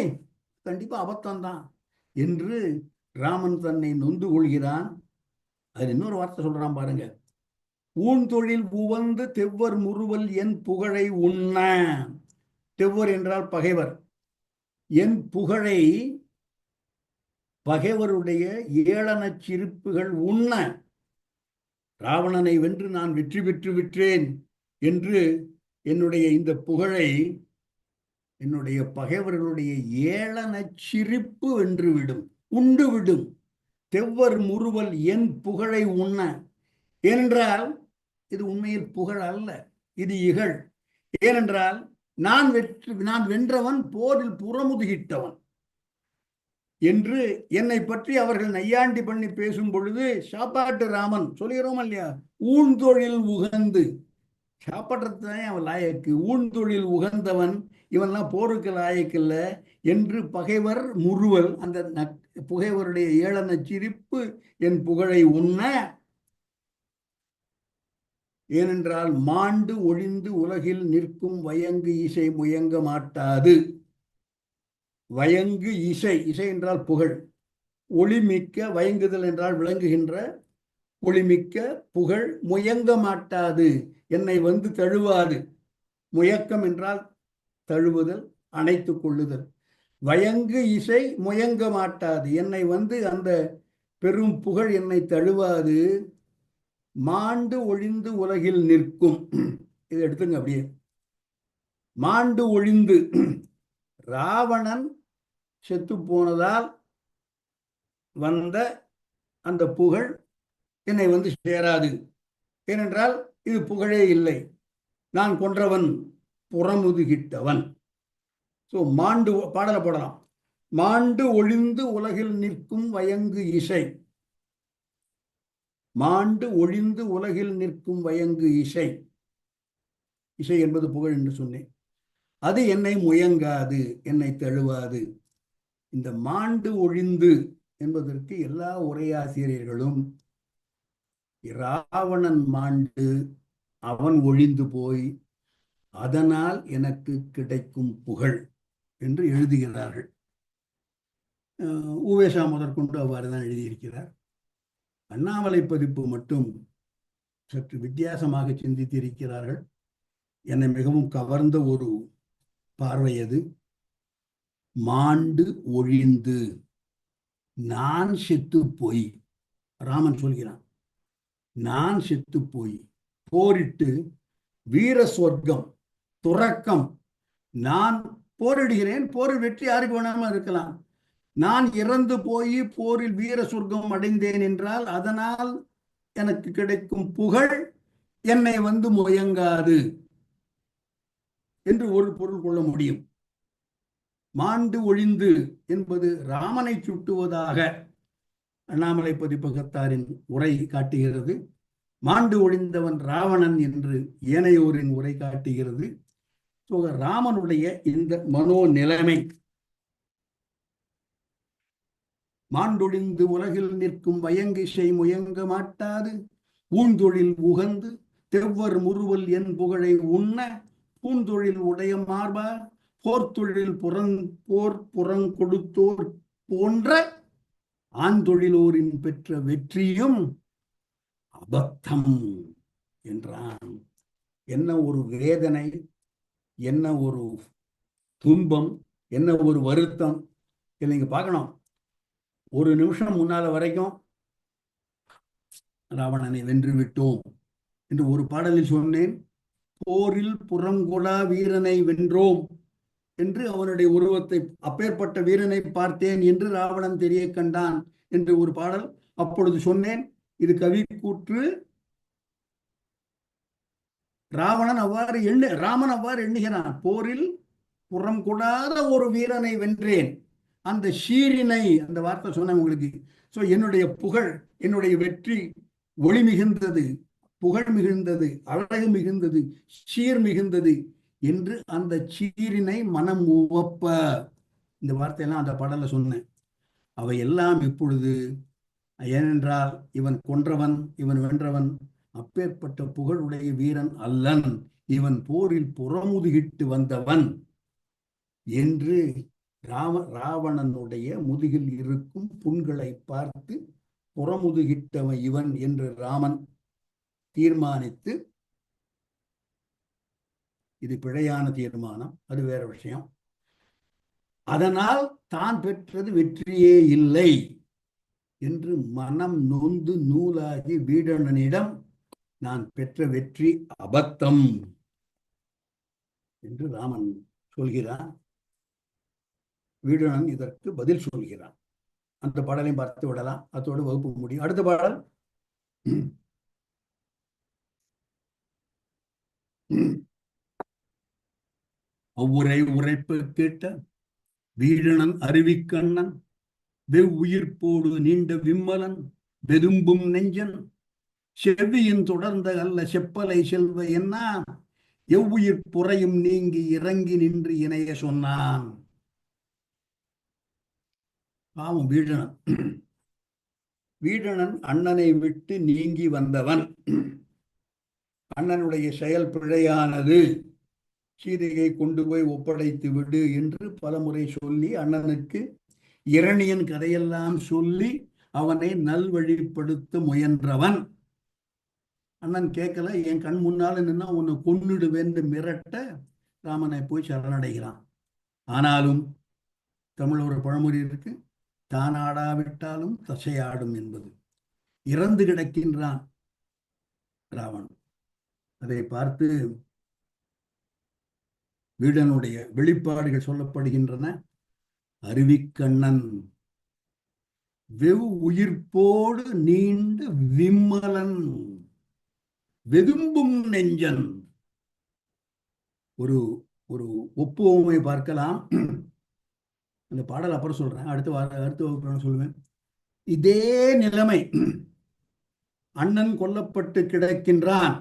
கண்டிப்பா அபத்தம்தான் என்று ராமன் தன்னை நொந்து கொள்கிறான். அது இன்னொரு வார்த்தை சொல்றான் பாருங்க. ஊன்தொழில் உவந்து தெவ்வர் முறுவல் என் புகழை உண்ண. தெவ்வர் என்றால் பகைவர். என் புகழை பகைவருடைய ஏளனச் சிரிப்புகள் உண்ண. ராவணனை வென்று நான் வெற்றி பெற்று விட்டேன் என்று என்னுடைய இந்த புகழை என்னுடைய பகைவர்களுடைய ஏளனச் சிரிப்பு வென்றுவிடும், உண்டுவிடும். தெவ்வர் முறுவல் என் புகழை உண்ண. ஏனென்றால் இது உண்மையில் புகழ் அல்ல, இது இகழ். ஏனென்றால் நான் வென்றவன், போரில் புறமுதுகிட்டவன் என்று என்னை பற்றி அவர்கள் நையாண்டி பண்ணி பேசும் பொழுது சாப்பாட்டு ராமன் சொல்கிறோம் இல்லையா? ஊன்தொழில் உகந்து. சாப்பாட்டுறதுதான் அவன் லாயக்கு. ஊன்தொழில் உகந்தவன் இவன்லாம் போருக்கு லாயக்கில்ல என்று பகைவர் முறுவல், அந்த புகைவருடைய ஏளன சிரிப்பு என் புகழை உண்ண. ஏனென்றால் மாண்டு ஒழிந்து உலகில் நிற்கும் வயங்கு இசை முயங்க மாட்டாது. வயங்கு இசை, இசை என்றால் புகழ். ஒளிமிக்க, வயங்குதல் என்றால் விளங்குகின்ற, ஒளிமிக்க புகழ் முயங்க மாட்டாது, என்னை வந்து தழுவாது. முயக்கம் என்றால் தழுவுதல், அணைத்துக் கொள்ளுதல். வயங்கு இசை முயங்க மாட்டாது. என்னை அந்த பெரும் புகழ் என்னை தழுவாது. மாண்டு ஒழிந்து உலகில் நிற்கும். இதை எடுத்துங்க அப்படியே. மாண்டு ஒழிந்து, ராவணன் செத்து போனதால் வந்த அந்த புகழ் என்னை சேராது. ஏனென்றால் இது புகழே இல்லை. நான் கொன்றவன், புறமுதுகிட்டவன். மாண்டு பாடலை போடலாம். மாண்டு ஒழிந்து உலகில் நிற்கும் வயங்கு இசை. மாண்டு ஒழிந்து உலகில் நிற்கும் வயங்கு இசை. இசை என்பது புகழ் என்று சொன்னேன். அது என்னை முயங்காது, என்னை தழுவாது. இந்த மாண்டு ஒழிந்து என்பதற்கு எல்லா உரையாசிரியர்களும் ராவணன் மாண்டு அவன் ஒழிந்து போய் அதனால் எனக்கு கிடைக்கும் புகழ் என்று எழுதுகிறார்கள். உவேசா முதற்கொண்டு அவ்வாறு தான் எழுதியிருக்கிறார். அண்ணாமலை பதிப்பு மட்டும் சற்று வித்தியாசமாக சிந்தித்திருக்கிறார்கள். என்னை மிகவும் கவர்ந்த ஒரு பார்வை அது. மாண்டு ஒழிந்து, நான் செத்து போய், ராமன் சொல்கிறான், நான் செத்து போய் போரிட்டு வீர சொர்க்கம் துறக்கம். நான் போரிடுகிறேன், போரில் வெற்றி யாருக்கு வேணாமல் இருக்கலாம். நான் இறந்து போய் போரில் வீர சொர்க்கம் அடைந்தேன் என்றால் அதனால் எனக்கு கிடைக்கும் புகழ் என்னை முயங்காது என்று ஒரு பொருள் கொள்ள முடியும். மாண்டு ஒழிந்து என்பது ராமனை சுட்டுவதாக அண்ணாமலை பதிப்பகத்தாரின் உரை காட்டுகிறது. மாண்டு ஒழிந்தவன் ராவணன் என்று ஏனையோரின் உரை காட்டுகிறது. ராமனுடைய இந்த மனோ நிலைமை, மாண்டொழிந்து உலகில் நிற்கும் வயங்கிசை முயங்க மாட்டாது, ஊந்தொழில் உகந்து தெவ்வர் முறுவல் என் புகழை உண்ண, பூந்தொழில் உடைய மார்பா போர்த்தொழில் போர் புறங்கொடுத்தோர் போன்ற ஆந்தொழிலோரின் பெற்ற வெற்றியும் அபத்தம் என்றான். என்ன ஒரு வேதனை, என்ன ஒரு துன்பம், என்ன ஒரு வருத்தம். நீங்க பார்க்கணும், ஒரு நிமிஷம் முன்னால வரைக்கும் ராவணனை வென்று விட்டோம் என்று ஒரு பாடலில் சொன்னேன். போரில் புறங்கொடா வீரனை வென்றோம் என்று அவனுடைய உருவத்தை, அப்பேற்பட்ட வீரனை பார்த்தேன் என்று ராவணன் தெரிய கண்டான் என்று ஒரு பாடல் அப்பொழுது சொன்னேன். இது கவி கூற்று. ராமன் அவ்வாறு எண்ணுகிறான். போரில் புறம் கொடாத ஒரு வீரனை வென்றேன். அந்த ஷீரினை, அந்த வார்த்தை சொன்ன உங்களுக்கு. என்னுடைய புகழ், என்னுடைய வெற்றி ஒளி மிகுந்தது, புகழ் மிகுந்தது, அழகு மிகுந்தது, சீர் மிகுந்தது என்று அந்த சீரினை மனம் உவப்ப, இந்த வார்த்தையெல்லாம் அந்த பாடல சொன்னேன். அவை எல்லாம் இப்பொழுது, ஏனென்றால் இவன் கொன்றவன், இவன் வென்றவன், அப்பேற்பட்ட புகழுடைய வீரன் அல்லன், இவன் போரில் புறமுதுகிட்டு வந்தவன் என்று ராவணனுடைய முதுகில் இருக்கும் புண்களை பார்த்து புறமுதுகிட்டவன் இவன் என்று ராமன் தீர்மானித்து, இது பிழையான தீர்மானம், அது வேற விஷயம். அதனால் தான் பெற்றது வெற்றியே இல்லை என்று மனம் நொந்து நூலாகி வீடணனிடம் நான் பெற்ற வெற்றி அபத்தம் என்று ராமன் சொல்கிறான். வீடணன் இதற்கு பதில் சொல்கிறான். அந்த பாடலையும் பார்த்து விடலாம், அதோடு வகுப்பு முடியும். அடுத்த பாடல் அவ்வுரை உரைப்பு கேட்ட வீடணன் அருவிக்கண்ணன் வெவ்வுயிர்ப்போடு நீண்ட விம்மலன் வெதும்பும் நெஞ்சன் செவ்வியின் தொடர்ந்த அல்ல செப்பலை செல்வ என்ன எவ்வுயிர் புறையும் நீங்கி இறங்கி நின்று இணைய சொன்னான். பாவம் வீடணன். வீடணன் அண்ணனை விட்டு நீங்கி வந்தவன். அண்ணனுடைய செயல் பிழையானது, சீதையை கொண்டு போய் ஒப்படைத்து விடு என்று பலமுறை சொல்லி அண்ணனுக்கு இரணியன் கதையெல்லாம் சொல்லி அவனை நல்வழிப்படுத்த முயன்றவன். அண்ணன் கேட்கல, என் கண் முன்னால நின்னா உன்னை கொன்னுடுவேன்னு மிரட்ட ராமனை போய் சரணடைகிறான். ஆனாலும் தமிழ் ஒரு பழமொழி இருக்கு, தான் ஆடாவிட்டாலும் தசையாடும் என்பது. இறந்து கிடக்கின்றான் ராவணன். அதை பார்த்து வீடனுடைய வெளிப்பாடுகள் சொல்லப்படுகின்றன. அருவிக்கண்ணன் வெவ் உயிர்ப்போடு நீண்ட விம்மலன் வெதும்பும் நெஞ்சன். ஒரு ஒரு ஒப்புமை பார்க்கலாம். அந்த பாடல் அப்புறம் சொல்றேன், அடுத்த வகுப்பு சொல்லுவேன். இதே நிலைமை, அண்ணன் கொல்லப்பட்டு கிடக்கின்றான்.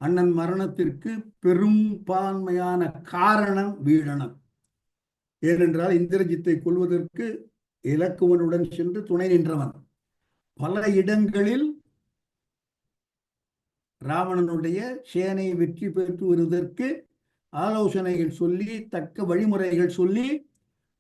அண்ணன் மரணத்திற்கு பெரும்பான்மையான காரணம் வீடணன். ஏனென்றால் இந்திரஜித்தை கொல்வதற்கு இலக்குவனுடன் சென்று துணை நின்றவன். பல இடங்களில் ராவணனுடைய சேனை வெற்றி பெற்று வருவதற்கு ஆலோசனைகள் சொல்லி, தக்க வழிமுறைகள் சொல்லி,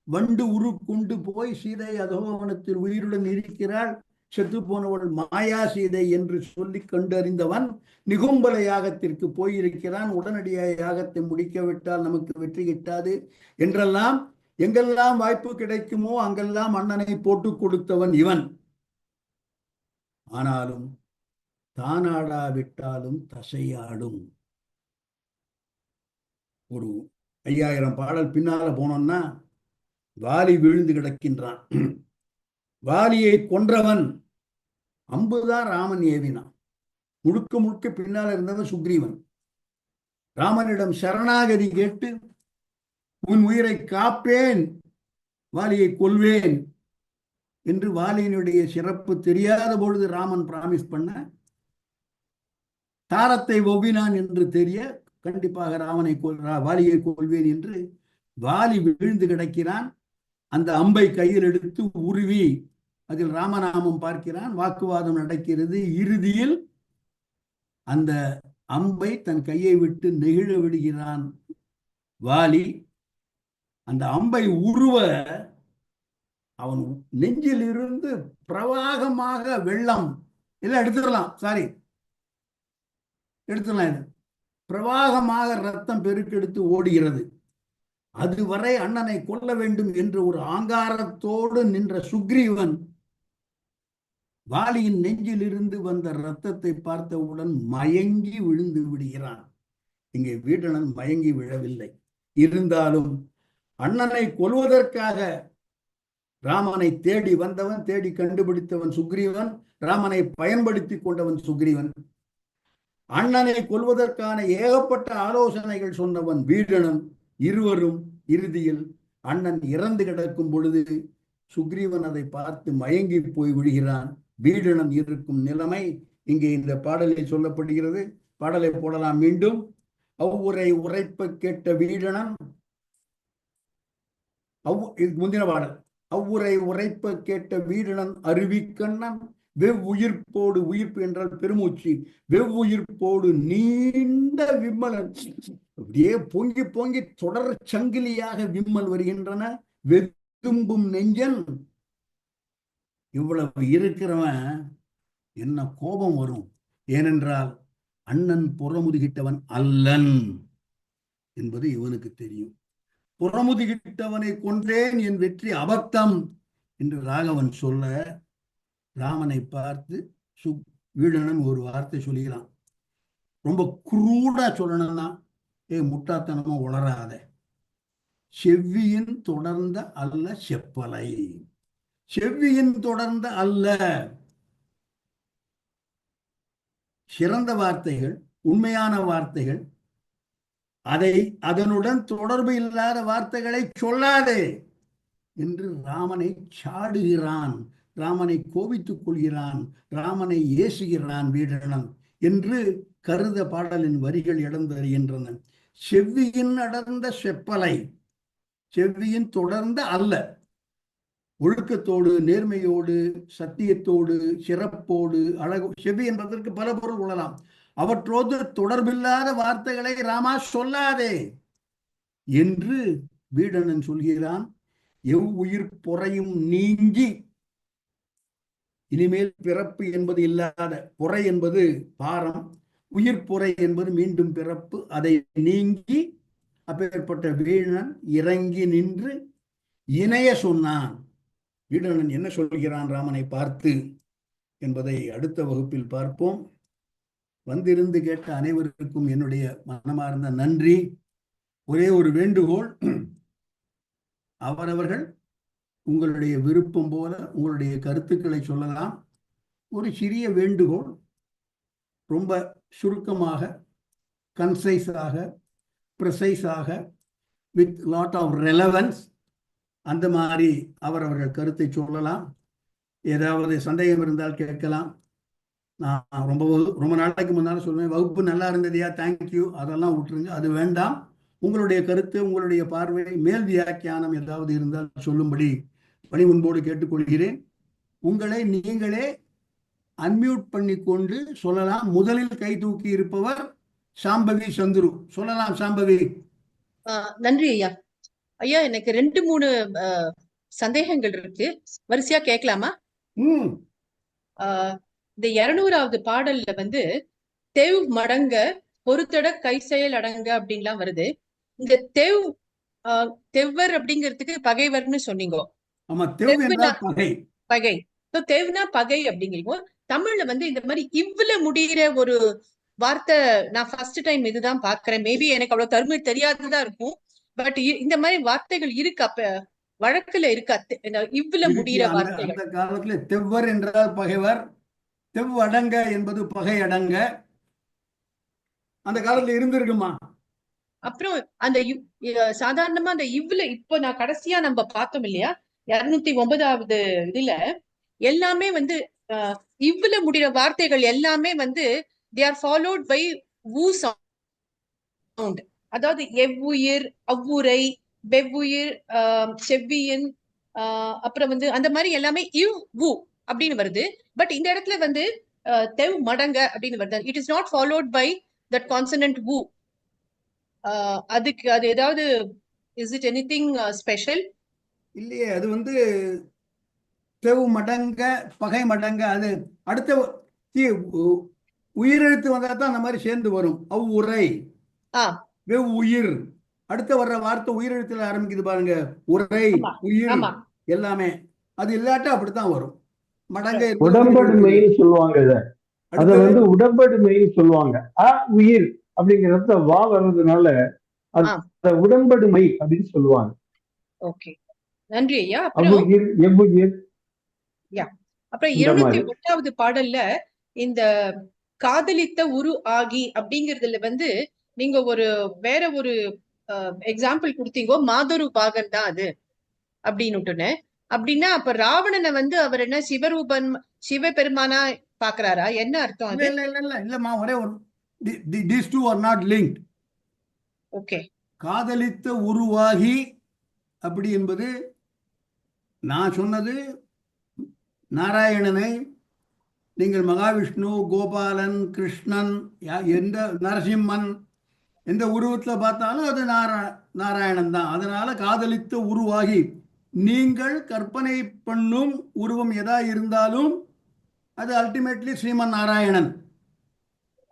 வண்டு உரு கொண்டு போய் சீதை அதோவனத்தில் உயிருடன் இருக்கிறாள், செத்து போனவள் மாயா சீதை என்று சொல்லி கண்டறிந்தவன் நிகும்பல யாகத்திற்கு போயிருக்கிறான். உடனடியாக யாகத்தை முடிக்கவிட்டால் நமக்கு வெற்றி கிட்டாது என்றெல்லாம் எங்கெல்லாம் வாய்ப்பு கிடைக்குமோ அங்கெல்லாம் அண்ணனை போட்டு கொடுத்தவன் இவன். ஆனாலும் தானாடாவிட்டாலும் தசையாடும். ஒரு 5000 பாடல் பின்னால போனோம்னா வாலி விழுந்து கிடக்கின்றான். வாலியை கொன்றவன் அம்புதான் ராமன் ஏவினான். முழுக்க முழுக்க பின்னால இருந்தவன் சுக்ரீவன். ராமனிடம் சரணாகதி கேட்டு உன் உயிரை காப்பேன், வாலியை கொல்வேன் என்று வாலியினுடைய சிறப்பு தெரியாத பொழுது ராமன் பிராமிஸ் பண்ண, தாரத்தை ஒவ்வினான் என்று தெரிய கண்டிப்பாக வாலியை கொள்வேன் என்று வாலி விழுந்து கிடக்கிறான். அந்த அம்பை கையில் எடுத்து உருவி அதில் ராமநாமம் பார்க்கிறான். வாக்குவாதம் நடக்கிறது. இறுதியில் அந்த அம்பை தன் கையை விட்டு நெகிழ விடுகிறான் வாலி. அந்த அம்பை உருவ அவன் நெஞ்சில் இருந்து பிரவாகமாக வெள்ளம் இல்லை எடுத்துடலாம், எடுத்துடலாம், பிரவாகமாக ரத்தம் பெருக்கெடுத்து ஓடுகிறது. அதுவரை அண்ணனை கொல்ல வேண்டும் என்று ஒரு ஆங்காரத்தோடு நின்ற சுக்ரீவன் வாலியின் நெஞ்சில் இருந்து வந்த ரத்தத்தை பார்த்தவுடன் மயங்கி விழுந்து விடுகிறான். இங்கே வீடணன் மயங்கி விழவில்லை. இருந்தாலும் அண்ணனை கொல்வதற்காக ராமனை தேடி வந்தவன், தேடி கண்டுபிடித்தவன் சுக்ரீவன், ராமனை பயன்படுத்தி கொண்டவன் சுக்ரீவன். அண்ணனை கொல்வதற்கான ஏகப்பட்ட ஆலோசனைகள் சொன்னவன் வீடணன். இருவரும் இறுதியில் அண்ணன் இறந்து கிடக்கும் பொழுது சுக்ரீவன் அதை பார்த்து மயங்கி போய் விடுகிறான். வீடணன் இருக்கும் நிலைமை இங்கே இந்த பாடலில் சொல்லப்படுகிறது. பாடலை போடலாம் மீண்டும். அவ்வுரை உரைப்ப கேட்ட வீடணன், முந்தின பாடல். அவ்வுரை உரைப்ப கேட்ட வீடணன் அருவிக்கண்ணன் வெவ்வுயிர்ப்போடு, உயிர்ப்பு என்றால் பெருமூச்சு, வெவ்வுயிர்ப்போடு நீண்ட விம்மலன். அப்படியே பொங்கி பொங்கி தொடர் சங்கிலியாக விம்மல் வருகின்றன. வெதும்பும் நெஞ்சன். இவ்வளவு இருக்கிறவன் என்ன கோபம் வரும்? ஏனென்றால் அண்ணன் புறமுதுகிட்டவன் அல்லன் என்பது இவனுக்கு தெரியும். புறமுதுகிட்டவனை கொன்றேன், என் வெற்றி அபத்தம் என்று ராகவன் சொல்ல, ராமனை பார்த்து வீடணன் ஒரு வார்த்தை சொல்லுகிறான். ரொம்ப குரூடா சொல்லணும்னா, முட்டாத்தனமா உளராத, செவ்வியின் தொடர்ந்த அல்ல செப்பலை. செவ்வியின் தொடர்ந்த அல்ல. சிறந்த வார்த்தைகள், உண்மையான வார்த்தைகள், அதனுடன் தொடர்பு இல்லாத வார்த்தைகளை சொல்லாதே என்று ராமனை சாடுகிறான். ராமனை கோபித்துக் கொள்கிறான், ராமனை ஏசுகிறான் வீடணன் என்று கருத பாடலின் வரிகள் இடந்தறிகின்றன. செவ்வியின் அடர்ந்த செப்பலை, செவ்வியின் தொடர்ந்த அல்ல, ஒழுக்கத்தோடு, நேர்மையோடு, சத்தியத்தோடு, சிறப்போடு, அழகு. செவ்வி என்பதற்கு பல பொருள் கொள்ளலாம். அவற்றோடு தொடர்பில்லாத வார்த்தைகளை ராமா சொல்லாதே என்று வீடணன் சொல்கிறான். எவ்வுயிர் பொறையும் நீங்கி, இனிமேல் பிறப்பு என்பது இல்லாத பொறை என்பது பாரம், உயிர் பொறை என்பது மீண்டும் பிறப்பு. அதை நீங்கி அப்பேற்பட்ட வீணன் இறங்கி நின்று இணைய சொன்னான். வீடனன் என்ன சொல்கிறான் ராமனை பார்த்து என்பதை அடுத்த வகுப்பில் பார்ப்போம். வந்திருந்து கேட்ட அனைவருக்கும் என்னுடைய மனமார்ந்த நன்றி. ஒரே ஒரு வேண்டுகோள், அவரவர்கள் உங்களுடைய விருப்பம் போல உங்களுடைய கருத்துக்களை சொல்லலாம். ஒரு சிறிய வேண்டுகோள், ரொம்ப சுருக்கமாக, கன்சைஸாக, ப்ரிசைஸாக, வித் லாட் ஆஃப் ரெலவன்ஸ், அந்த மாதிரி அவரவர்கள் கருத்தை சொல்லலாம். ஏதாவது சந்தேகம் இருந்தால் கேட்கலாம். நான் ரொம்ப நாளைக்கு முன்னால் சொல்லுவேன், வகுப்பு நல்லா இருந்ததையா, தேங்க்யூ, அதெல்லாம் விட்டுருங்க, அது வேண்டாம். உங்களுடைய கருத்து, உங்களுடைய பார்வை, மேல் வியாக்கியானம் ஏதாவது இருந்தால் சொல்லும்படி பணிவன்போடு கேட்டுக்கொள்கிறேன். உங்களை நீங்களே அன்மியூட் பண்ணி கொண்டு சொல்லலாம். முதலில் கை தூக்கி இருப்பவர் சாம்பவி சந்துரு. சொல்லலாம் சாம்பவி. நன்றி ஐயா. ஐயா, எனக்கு 2-3 சந்தேகங்கள் இருக்கு, வரிசையா கேட்கலாமா? இந்த 200வது பாடல்ல வந்து தெவ் மடங்க பொறுத்தட கை செயல் அடங்க அப்படின்லாம் வருது. இந்த தெவ்வர் அப்படிங்கிறதுக்கு பகைவர்னு சொன்னீங்க. பகை. தெவ்னா பகை அப்படிங்கிறீங்க. தமிழ்ல வந்து இந்த மாதிரி இவ்வுல முடிகிற ஒரு வார்த்தை நான் ஃபர்ஸ்ட் டைம் இதுதான் பாக்குறேன். மேபி எனக்கு அவ்வளவு தமிழ் தெரியாததான் இருக்கும். பட் இந்த மாதிரி வார்த்தைகள் இருக்கு, அப்ப வழக்குல இருக்கா இவ்வுல முடிகிற வார்த்தைகள்? அந்த காலத்துல தெவ்வர் என்றால் பகைவர், தெவ் அடங்க என்பது பகை அடங்க அந்த காலத்துல இருந்திருக்குமா? அப்புறம் அந்த சாதாரணமா அந்த இவ்வுல இப்ப நான் கடைசியா நம்ம பார்த்தோம் இல்லையா, 209வது இதுல எல்லாமே வந்து இவ்வுல முடிகிற வார்த்தைகள் எல்லாமே வந்து they are followed by வு சவுண்ட். அதாவது எவ்வுயிர், அவ்வுரை, வெவ்வுயிர், செவ்வியன், அப்புறம் வந்து அந்த மாதிரி எல்லாமே இவ் வு அப்படின்னு வருது. பட் இந்த இடத்துல வந்து தெவ் மடங்க அப்படின்னு வருது. It is not followed by that consonant வு. அதுக்கு அது ஏதாவது இஸ் இட் எனிதிங் ஸ்பெஷல்? இல்லையே, அது வந்து தெவ் மடங்க, பகை மடங்க, அது அடுத்த உயிரெழுத்து வந்தா தான் அந்த மாதிரி சேர்ந்து வரும். அவ்வுரை, வெவ் உயிர், அடுத்த வர்ற வார்த்தை உயிரெழுத்துல ஆரம்பிக்குது பாருங்க. உரை, உயிர் எல்லாமே அது இல்லாட்டா அப்படித்தான் வரும். மடங்க உடம்படுமைன்னு சொல்லுவாங்க. இத அத வந்து உடம்படுமைன்னு சொல்லுவாங்க. உயிர் அப்படிங்கறத வா வர்றதுனால அது உடம்படுமை அப்படின்னு சொல்லுவாங்க. ஓகே, நன்றி ஐயா. அவ்வுயிர், எவ்வுயிர். அப்புறம் 208வது பாடல்ல இந்த காதலித்த உரு ஆகி அப்படிங்கறதுல வந்து நீங்க வேற ஒரு எக்ஸாம்பிள் கொடுத்தீங்க, மாதொரு பாகன் தான் அது அப்படின்னு. அப்படின்னா அப்ப ராவணனை வந்து அவர் என்ன சிவபெருமானா பாக்குறாரா? என்ன அர்த்தம் அது? இல்லம்மா, ஒரே ஒரு these two are not linked. Okay. காதலித்த உருவாகி அப்படி என்பது நான் சொன்னது நாராயணனை நீங்கள் மகாவிஷ்ணு, கோபாலன், கிருஷ்ணன், எந்த நரசிம்மன் எந்த உருவத்தில் பார்த்தாலும் அது நாராயணன் தான். அதனால காதலித்த உருவாகி, நீங்கள் கற்பனை பண்ணும் உருவம் எதா இருந்தாலும் அது அல்டிமேட்லி ஸ்ரீமன் நாராயணன்.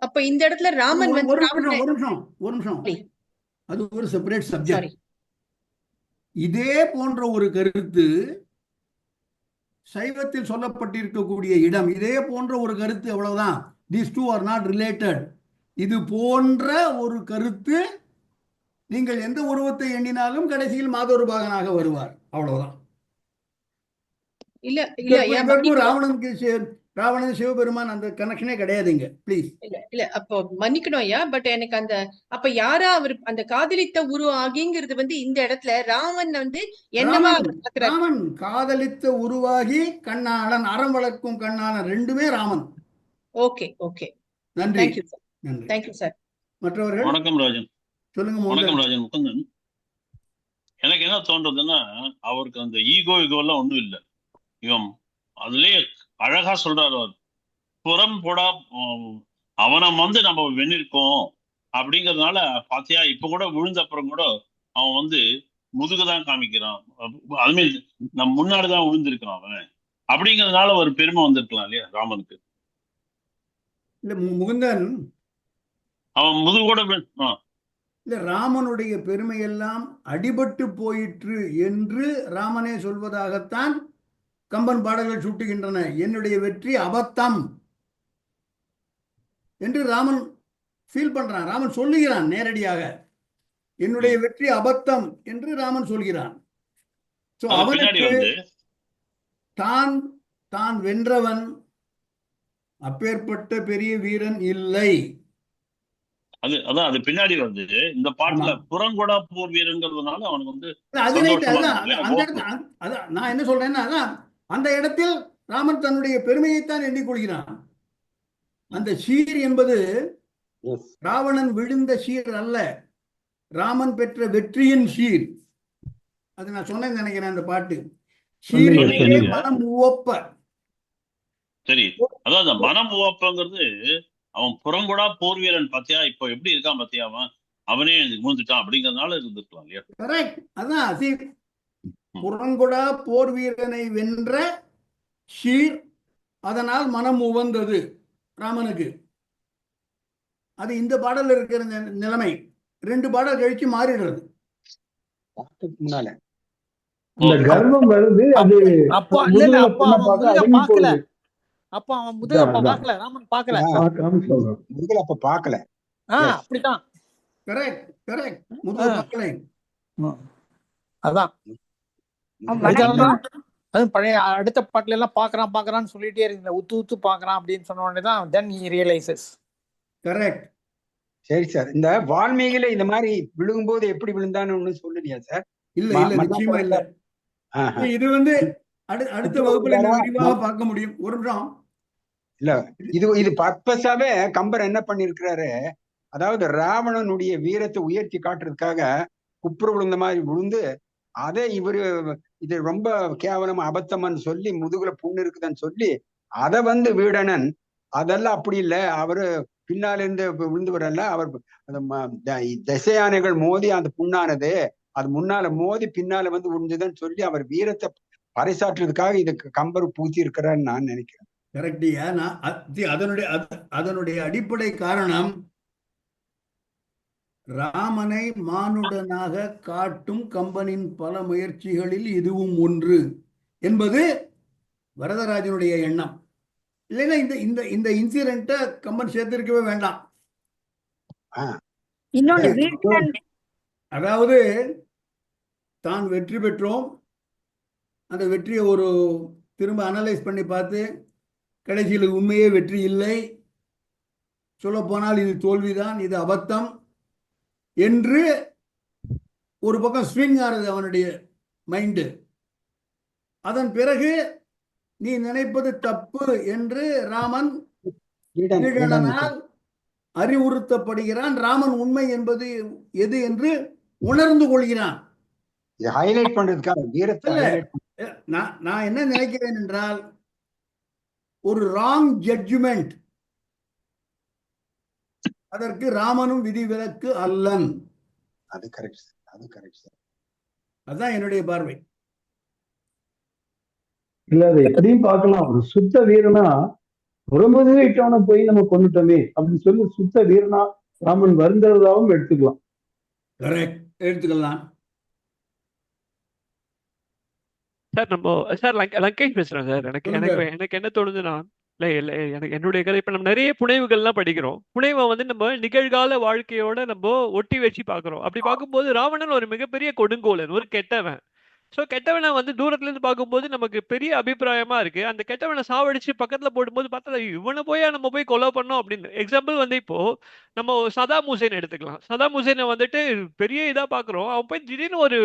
அப்ப இந்த இடத்துல ராமன் ஒரு நிமிஷம் அது ஒரு செப்பரேட் சப்ஜெக்ட். இதே போன்ற ஒரு கருத்து சைவத்தில் சொல்லப்பட்டிருக்கக்கூடிய இடம், இதே போன்ற ஒரு கருத்து, அவ்வளவுதான். These two are not related. இது போன்ற ஒரு கருத்து நீங்கள் எந்த உருவத்தை எண்ணினாலும் கடைசியில் மாதொரு பாகனாக வருவார், அவ்வளவுதான். ராவணன் சிவபெருமான் அந்த கனெக்ஷனே கிடையாதுங்க, ப்ளீஸ். இல்ல அப்போ மன்னிக்கணும் ஐயா. பட் எனக்கு அப்ப யாரா அவர் அந்த காதலித்த உரு ஆகிங்கிறது வந்து இந்த இடத்துல ராமன் வந்து என்னவா ராமன் காதலித்த உருவாகி கண்ணாளன், அறம் வளர்க்கும் கண்ணாளன், ரெண்டுமே ராமன். ஓகே ஓகே, நன்றி. Thank you sir. மற்றவர்கள்? வணக்கம் ராஜன். சொல்லுங்க. வணக்கம் ராஜன், முகுந்தன். எனக்கு என்ன தோன்றதுன்னா, அவருக்கு அந்த ஈகோ எல்லாம் ஒண்ணும் இல்லை. இவன் அதுலயே அழகா சொல்றாரு, அவர் புறம் போடா அவனை வந்து நம்ம வெண்ணிருக்கோம் அப்படிங்கறதுனால பாத்தியா, இப்ப கூட விழுந்த அப்புறம் கூட அவன் வந்து முதுகுதான் காமிக்கிறான். அதுமே நம்ம முன்னாடிதான் விழுந்திருக்கான் அவன். அப்படிங்கறதுனால ஒரு பெருமை வந்திருக்கலாம் இல்லையா ராமனுக்கு. இல்ல முகுந்தன், அவன் முதுகோட இல்ல ராமனுடைய பெருமையெல்லாம் அடிபட்டு போயிற்று என்று ராமனே சொல்வதாகத்தான் கம்பன் பாடல்கள் சுட்டுகின்றன. என்னுடைய வெற்றி அபத்தம் என்று ராமன் ஃபீல் பண்றான், ராமன் சொல்லுகிறான் நேரடியாக, என்னுடைய வெற்றி அபத்தம் என்று ராமன் சொல்கிறான். அவனுக்கு தான் தான் வென்றவன், அப்பேற்பட்ட பெரிய வீரன் இல்லை. அது பின்னாடி வந்து இந்த பாட்டுல புறங்கொடா போர் வீரங்கிறதுனால அவனுக்கு வந்து நான் என்ன சொல்றேன்னா, அந்த இடத்தில் ராமன் தன்னுடைய பெருமையைத்தான் எண்ணிக்கொள்கிறான். அந்த சீர் என்பது ராவணன் விழுந்த சீர் அல்ல, ராமன் பெற்ற வெற்றியின் சீர். அது நான் சொன்னேன்னு நினைக்கிறேன். அந்த பாட்டு மனம் உவப்ப. சரி, அதாவது மனம் உவப்பங்கிறது அவன் புறங்கொடா போர் வீரன் பாத்தியா, இப்ப எப்படி இருக்கான் பாத்தியா, அவனே மூந்துட்டான் அப்படிங்கறதுனால இருந்திருக்கலாம் இல்லையா? கரெக்ட். அதான் புறங்கொடா போர் வீரனை வென்ற ஷீர், அதனால் மனம் உவந்தது ராமனுக்கு. அது இந்த பாடல் இருக்கிற நிலைமை 2 பாடல் கழிச்சு மாறிடுறது. இந்த கர்வம் வருது. அது அப்பா இல்ல அப்பா அவன் பார்க்கல, அப்பா அவன் முதுக பார்க்கல, ராமன் பார்க்கல, முதுகல அப்ப பார்க்கல. அப்படிதான். கரெக்ட் கரெக்ட், முதுக பார்க்கல. அதான் அது பழைய அடுத்த பாட்டுல எல்லாம் பாக்குறான்னு சொல்லிட்டே இருக்கீங்க, உத்து பாக்குறான் அப்படின்னு சொன்ன உடனே தான் then he realizes. கரெக்ட். சரி சார், இந்த வால்மீகில இந்த மாதிரி விழுகும்போது எப்படி விழுந்தான்னு ஒண்ணு சொல்லுறியா சார்? இல்ல நிச்சயமா இல்ல. இது வந்து அடுத்த வகுப்புல விரிவாக பார்க்க முடியும். ஒரு நிமிஷம். இல்ல இது பர்பஸாவே கம்பர் என்ன பண்ணிருக்கிறாரு, அதாவது ராவணனுடைய வீரத்தை உயர்த்தி காட்டுறதுக்காக குப்புற விழுந்த மாதிரி விழுந்து, அதை இது ரொம்ப கேவலம் அபத்தம்னு சொல்லி முதுகுல புண்ணு இருக்குதுன்னு சொல்லி அதை வந்து வீடனன் அதெல்லாம் அப்படி இல்லை, அவரு பின்னால இருந்து விழுந்து வரல, அவர் திசையானைகள் மோதி அந்த புண்ணானது அது முன்னால மோதி பின்னால வந்து விழுந்ததுன்னு சொல்லி அவர் வீரத்தை பறைசாற்றுறதுக்காக இதுக்கு கம்பர் பூத்தி இருக்கிறான்னு நான் நினைக்கிறேன். கரெக்டியா? அதனுடைய அடிப்படை காரணம் ராமனை மானுடனாக காட்டும் கம்பனின் பல முயற்சிகளில் இதுவும் ஒன்று என்பது வரதராஜனுடைய எண்ணம். இல்லைன்னா இந்த இன்சிடென்ட்டை கம்பன் சேர்த்திருக்கவே வேண்டாம். அதாவது தான் வெற்றி பெற்றோம், அந்த வெற்றியை ஒரு திரும்ப அனலைஸ் பண்ணி பார்த்து கடைசியில் உண்மையே வெற்றி இல்லை, சொல்லப்போனால் இது தோல்விதான், இது அபத்தம் என்று ஒரு பக்கம் ஸ்விங் ஆறுது அவனுடைய மைண்டு. அதன் பிறகு நீ நினைப்பது தப்பு என்று ராமன் அறிவுறுத்தப்படுகிறான். ராமன் உண்மை என்பது எது என்று உணர்ந்து கொள்கிறான். நான் என்ன நினைக்கிறேன் என்றால், ஒரு ராங் ஜட்ஜ்மெண்ட், அதற்கு ராமனும் விதிவிலக்கு அல்லன். அது கரெக்ட், அது கரெக்ட். அதுதான் என்னுடைய பார்வை. இல்ல அதை எப்படியும் பார்க்கலாம். ஒரு சுத்த வீரனா புறமுதுக இட்டவனை போய் நம்ம கொண்டுட்டோமே அப்படின்னு சொல்லி சுத்த வீரனா ராமன் வருந்ததாகவும் எடுத்துக்கலாம். கரெக்ட், எடுத்துக்கலாம். சார் லங்கேஷ் பேசுறேன் சார். எனக்கு என்ன தோணுதுன்னா, இல்ல எனக்கு என்னுடைய கதை, இப்ப நம்ம நிறைய புனைவுகள்லாம் படிக்கிறோம். புனைவை வந்து நம்ம நிகழ்கால வாழ்க்கையோட நம்ம ஒட்டி வச்சு பாக்குறோம். அப்படி பார்க்கும்போது ராவணன் ஒரு மிகப்பெரிய கொடுங்கோலன், ஒரு கெட்டவன். ஸோ கெட்டவனை வந்து தூரத்துல இருந்து பார்க்கும்போது நமக்கு பெரிய அபிப்பிராயமா இருக்கு. அந்த கெட்டவனை சாவடிச்சு பக்கத்துல போடும்போது பார்த்தா இவனை நம்ம போய் கொலை பண்ணோம் அப்படின்னு. எக்ஸாம்பிள் வந்து இப்போ நம்ம சதாம் ஹுசேன் எடுத்துக்கலாம். சதாம் ஹுசேனை வந்துட்டு பெரிய இதா பாக்குறோம். அவன் போய் திடீர்னு ஒரு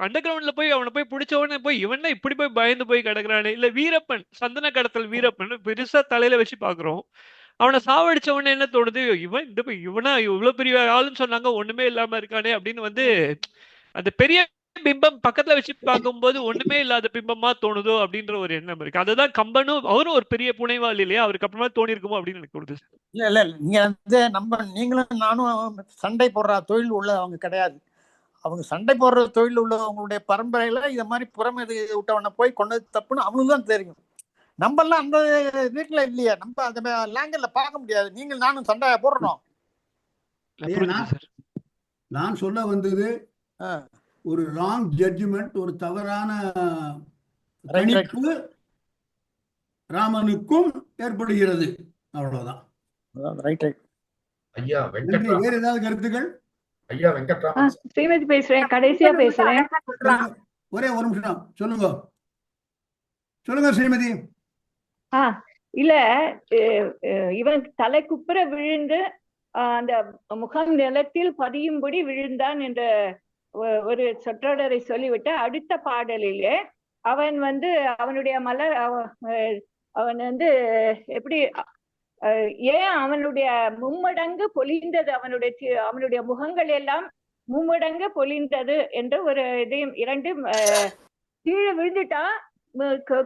அண்டர் கிரவுண்ட்ல போய் அவனை போய் பிடிச்ச உடனே போய் இவன் இப்படி போய் பயந்து போய் கிடக்குறானே. இல்ல வீரப்பன், சந்தன கடத்தல் வீரப்பன் பெருசா தலையில வச்சு பாக்குறோம். அவனை சாவடிச்ச உடனே என்ன தோணுது, இவனா இவ்வளவு பெரிய ஆளுன்னு சொன்னாங்க, ஒண்ணுமே இல்லாம இருக்கானே அப்படின்னு வந்து அந்த பெரிய பிம்பம் பக்கத்துல வச்சு பார்க்கும்போது ஒண்ணுமே இல்லாத பிம்பமா தோணுதோ அப்படின்ற ஒரு எண்ணம் இருக்கு. அதுதான் கம்பனும் அவரும் ஒரு பெரிய புனைவாளி இல்லையா, அவருக்கு அப்புறமா தோணி இருக்குமோ அப்படின்னு எனக்கு தோணுது. இல்ல நீங்க வந்து நீங்களும் நானும் சண்டை போடுற தொழில் உள்ளவங்க கிடையாது. அவங்க சண்டை போடுற தொழில் உள்ளவங்களுடைய பரம்பரையில இத மாதிரி புறமெது விட்டவனை போய் கொண்டது தப்புன்னு அவங்களுக்கு தான் தெரியும். நம்ம எல்லாம் அந்த வீட்டுல இல்லையா, நம்ம அந்த லேங்கல்ல பார்க்க முடியாது. நீங்கள் நானும் சண்டை போடுறோம். நான் சொல்ல வந்தது ஒரு ராங் ஜட்ஜ்மெண்ட், ஒரு தவறான கணிப்பு ராமனுக்கும் ஏற்படுகிறது, அவ்வளவுதான். ஐயா வேற ஏதாவது கருத்துக்கள்? ஐயா வெங்கட்ராமன் ஸ்ரீமதி பேசுறேன், கடைசியா பேசுறேன். ஒரே ஒரு நிமிஷம் சொல்லுங்க ஸ்ரீமதி. இல்ல, இவன் தலை குப்புற விழுந்து அந்த முகம் நிலத்தில் பதியும்படி விழுந்தான் என்ற ஒரு சொற்றொடரை சொல்லிவிட்டு அடுத்த பாடலிலே அவன் அவனுடைய மலர் அவன் எப்படி ஏன் அவனுடைய மும்மடங்கு பொலிந்தது, அவனுடைய முகங்கள் எல்லாம் மும்மடங்கு பொலிந்தது என்ற ஒரு இதையும் இரண்டும் கீழே விழுந்துட்டான்,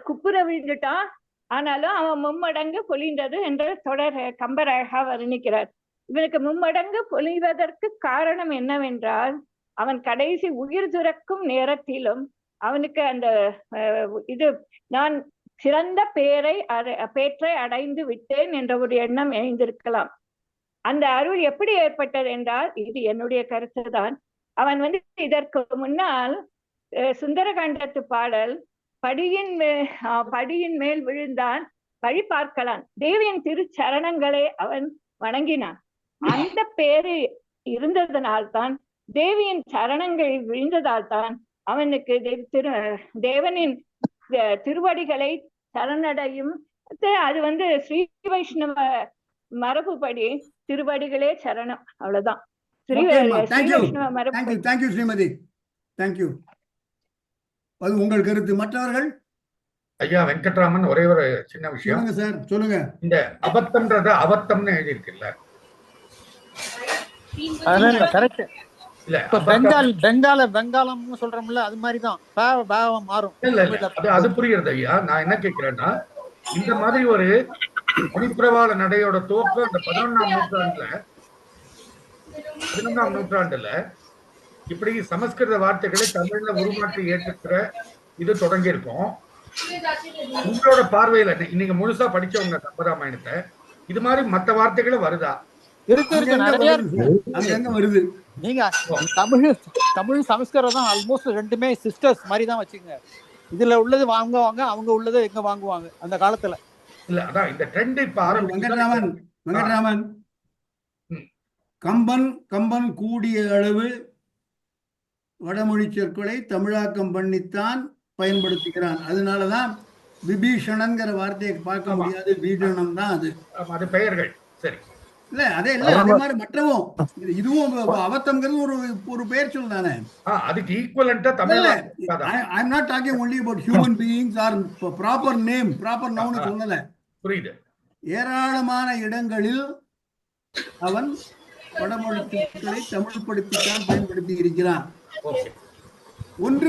குப்புற விழுந்துட்டான், ஆனாலும் அவன் மும்மடங்கு பொலிந்தது என்று தொடர் கம்பர் அழகா வர்ணிக்கிறார். இவனுக்கு மும்மடங்கு பொலிவதற்கு காரணம் என்னவென்றால் அவன் கடைசி உயிர் துறக்கும் நேரத்திலும் அவனுக்கு அந்த நான் சிறந்த பேற்றை அடைந்து விட்டேன் என்ற ஒரு எண்ணம் எழுந்திருக்கலாம். அந்த அருள் எப்படி ஏற்பட்டது என்றால், இது என்னுடைய கருத்து தான். அவன் இதற்கு முன்னால் சுந்தரகாண்டத்து பாடல் படியின் மேல் விழுந்தான் பழி பார்க்கலாம், தேவியின் திருச்சரணங்களை அவன் வணங்கினான். அந்த பேரு இருந்ததனால்தான், தேவியின் சரணங்கள் விழுந்ததால் தான் அவனுக்கு தேவனின் திருவடிகளை சரணடையும். அது ஸ்ரீ வைஷ்ணவ மரபுப்படி திருவடிகளே சரணம், அவ்வளவுதான். ஸ்ரீ வைஷ்ணவ மரபு. Thank you Shrimati, thank you. அது உங்கள் கருத்து. மற்றவர்கள்? ஐயா வெங்கட்ராமன், ஒரே ஒரு சின்ன விஷயம் சார் சொல்லுங்க. இந்த அபத்தம்ன்றத அவத்தம்னு எழுதியிருக்குல்ல, கரெக்ட். வெங்காலம்னு சொல்றோம்ல, அது மாதிரிதான் பாவம் மாறும். அது புரியுறது ஐயா. நான் என்ன கேட்கிறேன்னா, இந்த மாதிரி ஒரு மணிப்பிரவாள நடையோட துவக்கம் அந்த 11ஆம் நூற்றாண்டுல இப்படி சமஸ்கிருத வார்த்தைகளை தமிழ்ல உருமாற்றி ஏற்றுக்கிற இது தொடங்கி இருக்கும். உங்களோட பார்வையில நீங்க முழுசா படிச்சவங்க கம்பராமாயணத்தை, இது மாதிரி மற்ற வார்த்தைகளும் வருதா? வருது. நீங்க தமிழ் சமஸ்கிருதம் ஆல்மோஸ்ட் ரெண்டுமே சிஸ்டர்ஸ் மாதிரி தான் வச்சுக்கோங்க. இதுல உள்ளது வாங்குவாங்க, அவங்க உள்ளது எங்க வாங்குவாங்க அந்த காலத்துல. இல்ல அதான் இந்த ட்ரெண்ட் இப்ப வெங்கட்ராமன் கம்பன் கூடிய அளவு வடமொழி சொற்களை தமிழாக்கம் பண்ணித்தான் பயன்படுத்துகிறான். அதனாலதான் விபீஷணன்கிற வார்த்தையை பார்க்க முடியாது, பீஷணம் தான் அது பெயர்கள். சரி, இல்ல அதே இல்ல அதே மாதிரி மற்றவும் இதுவும் அவத்தம்ங்கிறது ஒரு பெயர் சொல் தானே, அதுக்கு ஈக்குவலண்டா தமிழ்ல. I am not talking only about human beings are proper name, proper noun சொல்லல. புரியுது. ஏராளமான இடங்களில் அவன் வடமொழி சொற்களை தமிழ்படுத்தித்தான் பயன்படுத்தி இருக்கிறான். ஒன்று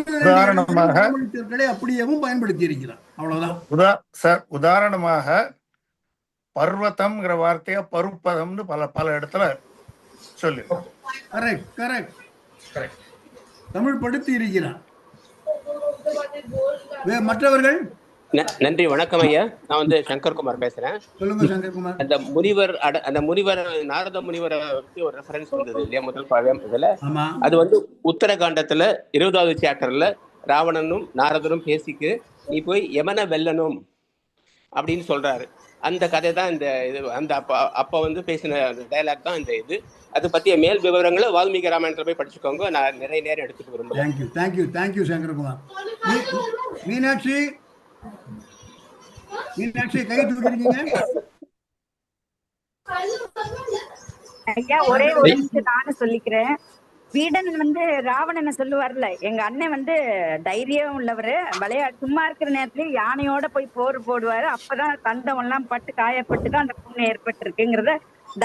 தமிழ் சொற்களை அப்படியேவும் பயன்படுத்தி இருக்கிறான், அவ்வளவுதான். சார் உதாரணமாக பர்வதம்ங்கிற வார்த்தைய பருப்பதம்னு பல இடத்துல சொல்லு. தமிழ் படுத்தி இருக்கிறான். மற்றவர்கள்? நன்றி, வணக்கம் ஐயா. நான் சங்கர்குமார் பேசுறேன். சொல்லுங்க சங்கர்குமார். அந்த முனிவர் நாரத முனிவரை பத்தி ஒரு ரெஃபரன்ஸ் வந்தது இல்லையா முதல் பாகம் இதுல? அது உத்தரகாண்டத்துல 20வது சாப்டர்ல ராவணனும் நாரதனும் பேசிக்கு நீ போய் யமனை வெல்லணும் அப்படின்னு சொல்றாரு. அந்த கதை தான் இந்த இது. அந்த அப்ப பேசின டயலாக் தான் இந்த இது. அது பத்திய மேல் விவரங்களை வால்மீகி ராமாயணத்துல போய் படிச்சுக்கோங்க. நான் நிறைய நேரம் எடுத்துக்க விரும்புறேன். தேங்க்யூ சங்கரகுமார். மீனாட்சி கை தூக்கிருக்கீங்க ஐயா. ஒரே ஒரு நிமிஷம் நானும் சொல்லிக்கிறேன். வீடன் ராவணனை சொல்லுவார்ல, எங்க அண்ணன் தைரியம் உள்ளவரு, சும்மா இருக்கிற நேரத்துல யானையோட போய் போர் போடுவாரு. அப்பதான் தந்தம் எல்லாம் பட்டு காயப்பட்டுதான் அந்த புண்ணு ஏற்பட்டிருக்குங்கிறத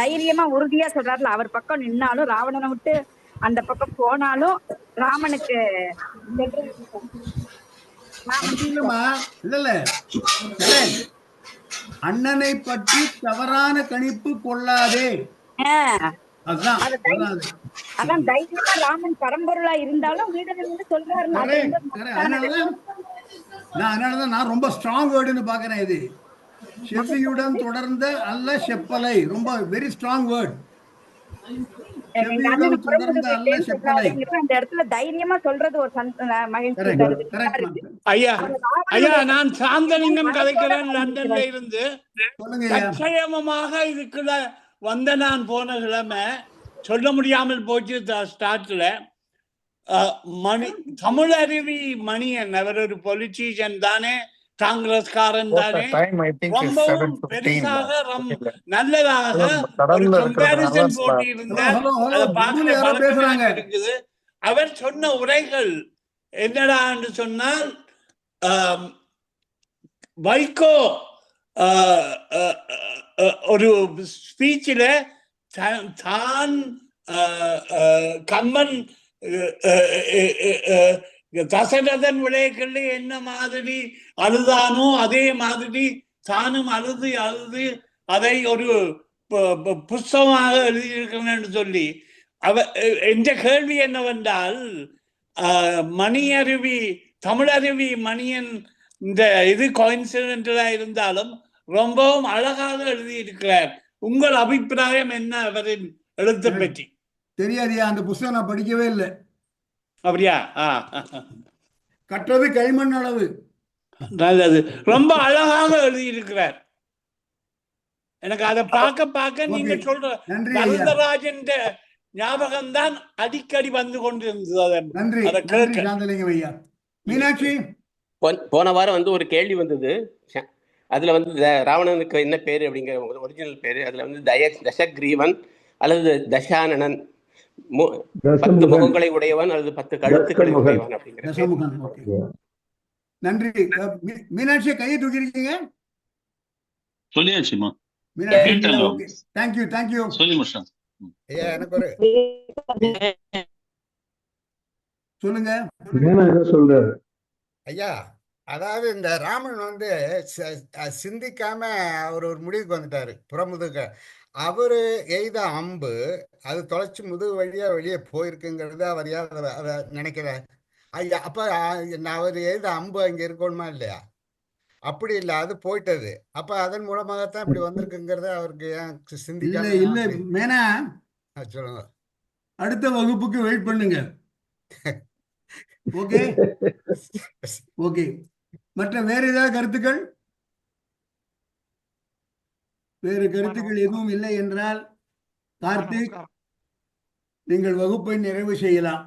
தைரியமா உறுதியா சொல்றாருல. அவர் பக்கம் நின்னாலும் ராவணனை விட்டு அந்த பக்கம் போனாலும் ராமனுக்கு இல்ல அண்ணனை பற்றி தவறான கணிப்பு கொள்ளாதே. அதான் தைரியமா ராமன் பரம்பொருளா இருந்தாலும் வீடன் சொல்றாரு. அதனாலதான் நான் ரொம்ப ஸ்ட்ராங் வேர்டுன்னு பாக்குறேன். இது செவ்வியுடன் தொடர்ந்த அல்ல செப்பலை, ரொம்ப வெரி ஸ்ட்ராங் வேர்ட். செவ்வியுடன் தொடர்ந்த அல்ல செப்பலை. அந்த இடத்துல தைரியமா சொல்றது ஒரு மகிழ்ச்சி தருது. ஐயா ஐயா, நான் சாந்தலிங்கம் கதைக்கிறேன் லண்டன்ல இருந்து. தற்சயமமாக இதுக்குள்ள வந்த நான் போன கிழமை சொல்ல முடியாமல் போச்சு. ஸ்டார்ட்ல மணி தமிழருவி மணியன், அவர் ஒரு பொலிட்டீஷியன் தானே, காங்கிரஸ்காரன் தானே, ரொம்பவும் பெருசாக நல்லதாக ஒரு கம்பேரிசன் போட்டி இருக்குது. அவர் சொன்ன உரைகள் என்னடா என்று சொன்னால், வைகோ ஒரு ஸ்பீச்சில் தான் கம்மன் தசரதன் விளையாட்டுல என்ன மாதிரி அழுதானோ அதே மாதிரி தானும் அழுது அதை ஒரு புஸ்தகமாக எழுதியிருக்கிறேன்னு சொல்லி என்ற கேள்வி என்னவென்றால், மணியருவி தமிழருவி மணியன் இந்த இது கோயின்சிடென்டலா இருந்தாலும் ரொம்பவும் அழகாக எழுதியிருக்கிறார். உங்கள் அபிப்பிராயம் என்ன அவரின் எழுத்தை பற்றி? தெரியாதியா, அந்த புஸ்தகம் நான் படிக்கவே இல்லை. அப்படியா? கற்றது கைமண் அளவு. நல்லது, ரொம்ப அழகாக எழுதியிருக்கிறார். எனக்கு அதை பார்க்க நீங்க சொல்ற வரதராஜன் ஞாபகம் தான் அடிக்கடி வந்து கொண்டிருந்தது. நன்றி ஐயா. மீனாட்சி, போன வாரம் வந்து ஒரு கேள்வி வந்தது. அதுல வந்து ராவணனுக்கு என்ன பேரு அப்படிங்கிற ஒரிஜினல் பேரு. அதுல வந்து தசக்ரீவன் அல்லது தசானனன், 10 முகங்களை உடையவன் அல்லது 10 கழுத்துக்களை உடையவன் அப்படிங்கிற. நன்றி. மீனாட்சி கையை தூக்கி இருக்கீங்க. சொல்லியாச்சுமா. தேங்க்யூ சொல்லி முடிச்சேன். ஐயா, எனக்கு ஒரு சொல்லுங்க. சொல்றாரு ஐயா, அதாவது இந்த ராமன் வந்து சிந்திக்காம அவர் ஒரு முடிவுக்கு வந்துட்டாரு. புறமுதுக அவரு எய்த அம்பு அது தொலைச்சு முதுகு வழியா வெளியே போயிருக்குங்கிறது அவர் அதை நினைக்கிற. ஐயா, அப்ப அவர் எய்த அம்பு அங்க இருக்கணுமா இல்லையா? அப்படி இல்லை, அது போயிட்டது. அப்ப அதன் மூலமாகத்தான் இப்படி வந்திருக்குங்கிறத அவருக்கு ஏன் சிந்திக்க இல்ல மேனா? சொல்லுங்க. அடுத்த வகுப்புக்கு வெயிட் பண்ணுங்க. Okay okay. மற்ற வேற ஏதாவது கருத்துக்கள்? வேறு கருத்துக்கள் எதுவும் இல்லை என்றால் கார்த்திக், நீங்கள் வகுப்பை நிறைவு செய்யலாம்.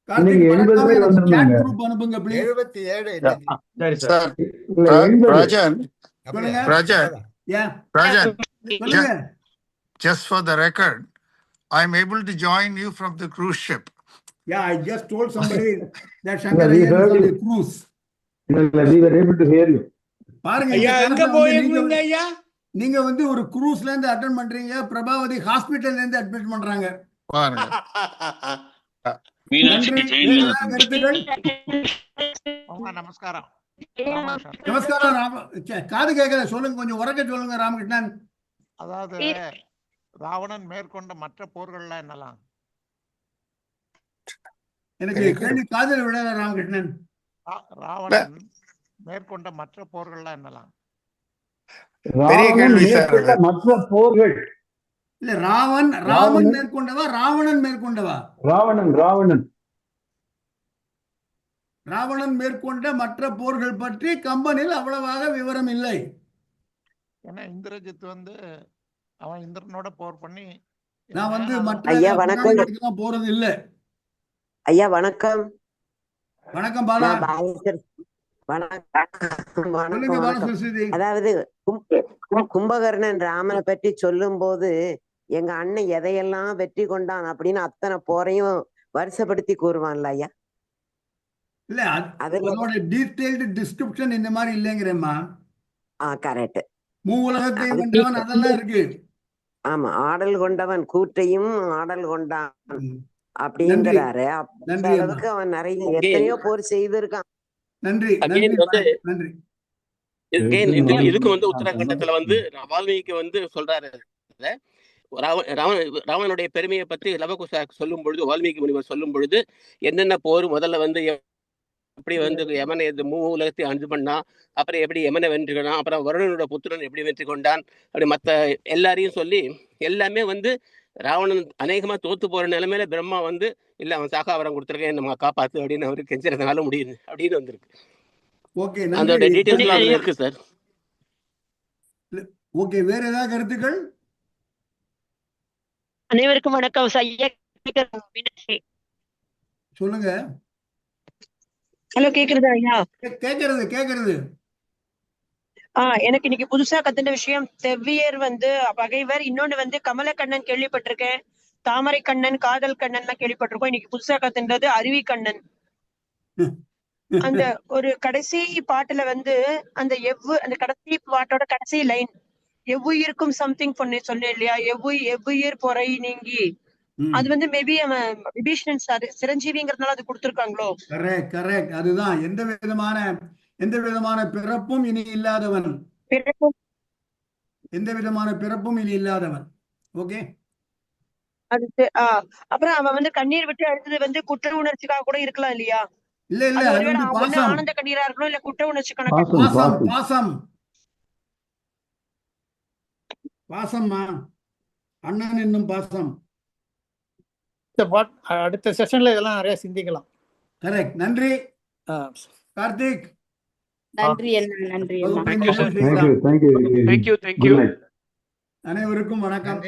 கார்த்திக், அனுப்புங்க please. 77. Just for the record, I am able to join you from the cruise ship. Yeah, I just told somebody that Shankar is on the cruise. We were able to hear you. பாருங்க, நீங்க வந்து ஒரு cruiseல இருந்து attend பண்றீங்க, பிரபாவதி ஹாஸ்பிடல்ல இருந்து admit பண்றாங்க. பாருங்க. நமஸ்காரம். காது கேட்கல, சொல்லுங்க, கொஞ்சம் உரக்க சொல்லுங்க ராமகிருஷ்ணன். அதாவது ராவணன் மேற்கொண்ட மற்ற போர்கள்லாம் என்னலாம்? எனக்கு கேள்வி காதல் விடல ராமகிருஷ்ணன். ராவணன் மேற்கொண்ட மற்ற போர்கள்லாம் என்னலாம்? மற்ற போர்கள் இல்ல, ராமன் மேற்கொண்டவா ராவணன் மேற்கொண்டவா? ராவணன் மேற்கொண்ட மற்ற போர்கள் பற்றி கம்பனில் அவ்வளவாக விவரம் இல்லை. ஏன்னா இந்திரஜித் வந்து அவன் இந்திரனோட போர் பண்ணி, நான் வந்து மற்ற போறது இல்ல. ஐயா வணக்கம். வணக்கம் பாலா. அதாவது கும்பகர்ணன் ராமனை பற்றி சொல்லும் போது எங்க அண்ணன் எதையெல்லாம் வெற்றி கொண்டான் அப்படின்னு அத்தனை போரையும் வருஷப்படுத்தி கூறுவான்ல ஐயா? இல்ல, அதோட டீடைல்டு டிஸ்கிரிப்ஷன் இந்த மாதிரி இல்லைங்கிறேம்மா. கரெக்ட். மூலகத்தையும் கொண்டவன் அதெல்லாம் இருக்கு. ஆமா, ஆடல் கொண்டவன் கூற்றையும் ஆடல் கொண்டான் அப்படிங்கிறாரு. அளவுக்கு அவன் நிறைய எத்தனையோ போர் செய்திருக்கான். நன்றி. இதுக்கு வந்து உத்தரகண்டத்துல வந்து வால்மீகி வந்து சொல்றாரு, ராவணனுடைய பெருமையை பற்றி லவகுசா சொல்லும் பொழுது, வால்மீகி முனிவர் சொல்லும் பொழுது என்னென்ன போர் முதல்ல வந்து எப்படி வந்து யமனை உலகத்தை அஞ்சு பண்ணான், அப்புறம் எப்படி யமனை வென்றுக்கினான், அப்புறம் வருணனோட புத்திரன் எப்படி வெற்றி கொண்டான், அப்படி மற்ற எல்லாரையும் சொல்லி எல்லாமே வந்து ராவணன் அநேகமா தோத்து போற நிலைமையில பிரம்மா வந்து இல்ல அவன் சாகாவரம் கொடுத்துருக்கேன் நம்ம காப்பாத்து அப்படின்னு அவரு கெஞ்சறதுனால முடியுது அப்படின்னு வந்திருக்கு. ஓகே, அந்த டீடைல்ஸ் அதுல இருக்கு சார். ஓகே, வேற ஏதாவது கருத்துக்கள்? அனைவருக்கும் வணக்கம். சொல்லுங்க. ஹலோ, கேக்குறதா ஐயா? கேக்குறது. எனக்கு இன்னைக்கு புதுசா கத்துன விஷயம், செவ்வியர் வந்து பகைவர், இன்னொன்னு வந்து கமலக்கண்ணன் கேள்விப்பட்டிருக்கேன், தாமரை கண்ணன், காதல் கண்ணன் கேள்விப்பட்டிருக்கோம். இன்னைக்கு புதுசா கத்துன்றது அருவி கண்ணன். அந்த ஒரு கடைசி பாட்டுல வந்து அந்த அந்த கடைசி பாட்டோட கடைசி லைன் எவ்வுயிருக்கும் சம்திங் சொன்னேன் இல்லையா, எவ்வுயிர் பொறை நீங்கி, அது வந்து மேபி அவன் விபீஷணன் சிரஞ்சீவிங்கிறதுனால அது கொடுத்திருக்காங்களோ? கரெக்ட். அதுதான். எந்த விதமான பிறப்பும் இனி இல்லாதவன். ஓகே. அப்புறம் அவன் வந்து கண்ணீர் விட்டு அடுத்தது வந்து குற்ற உணர்ச்சிக்காக கூட இருக்கலாம் இல்லையா? இல்ல ஆனந்த கண்ணீரா இருக்கணும், இல்ல குற்ற உணர்ச்சி கணக்கு. பாசம்மா, அண்ணன் என்னும் பாசம். அடுத்த செஷன்ல இதெல்லாம் நிறைய சிந்திக்கலாம். கரெக்ட். நன்றி கார்த்திக். நன்றி அண்ணா. நன்றி அண்ணா. Thank you. அனைவருக்கும் வணக்கம்.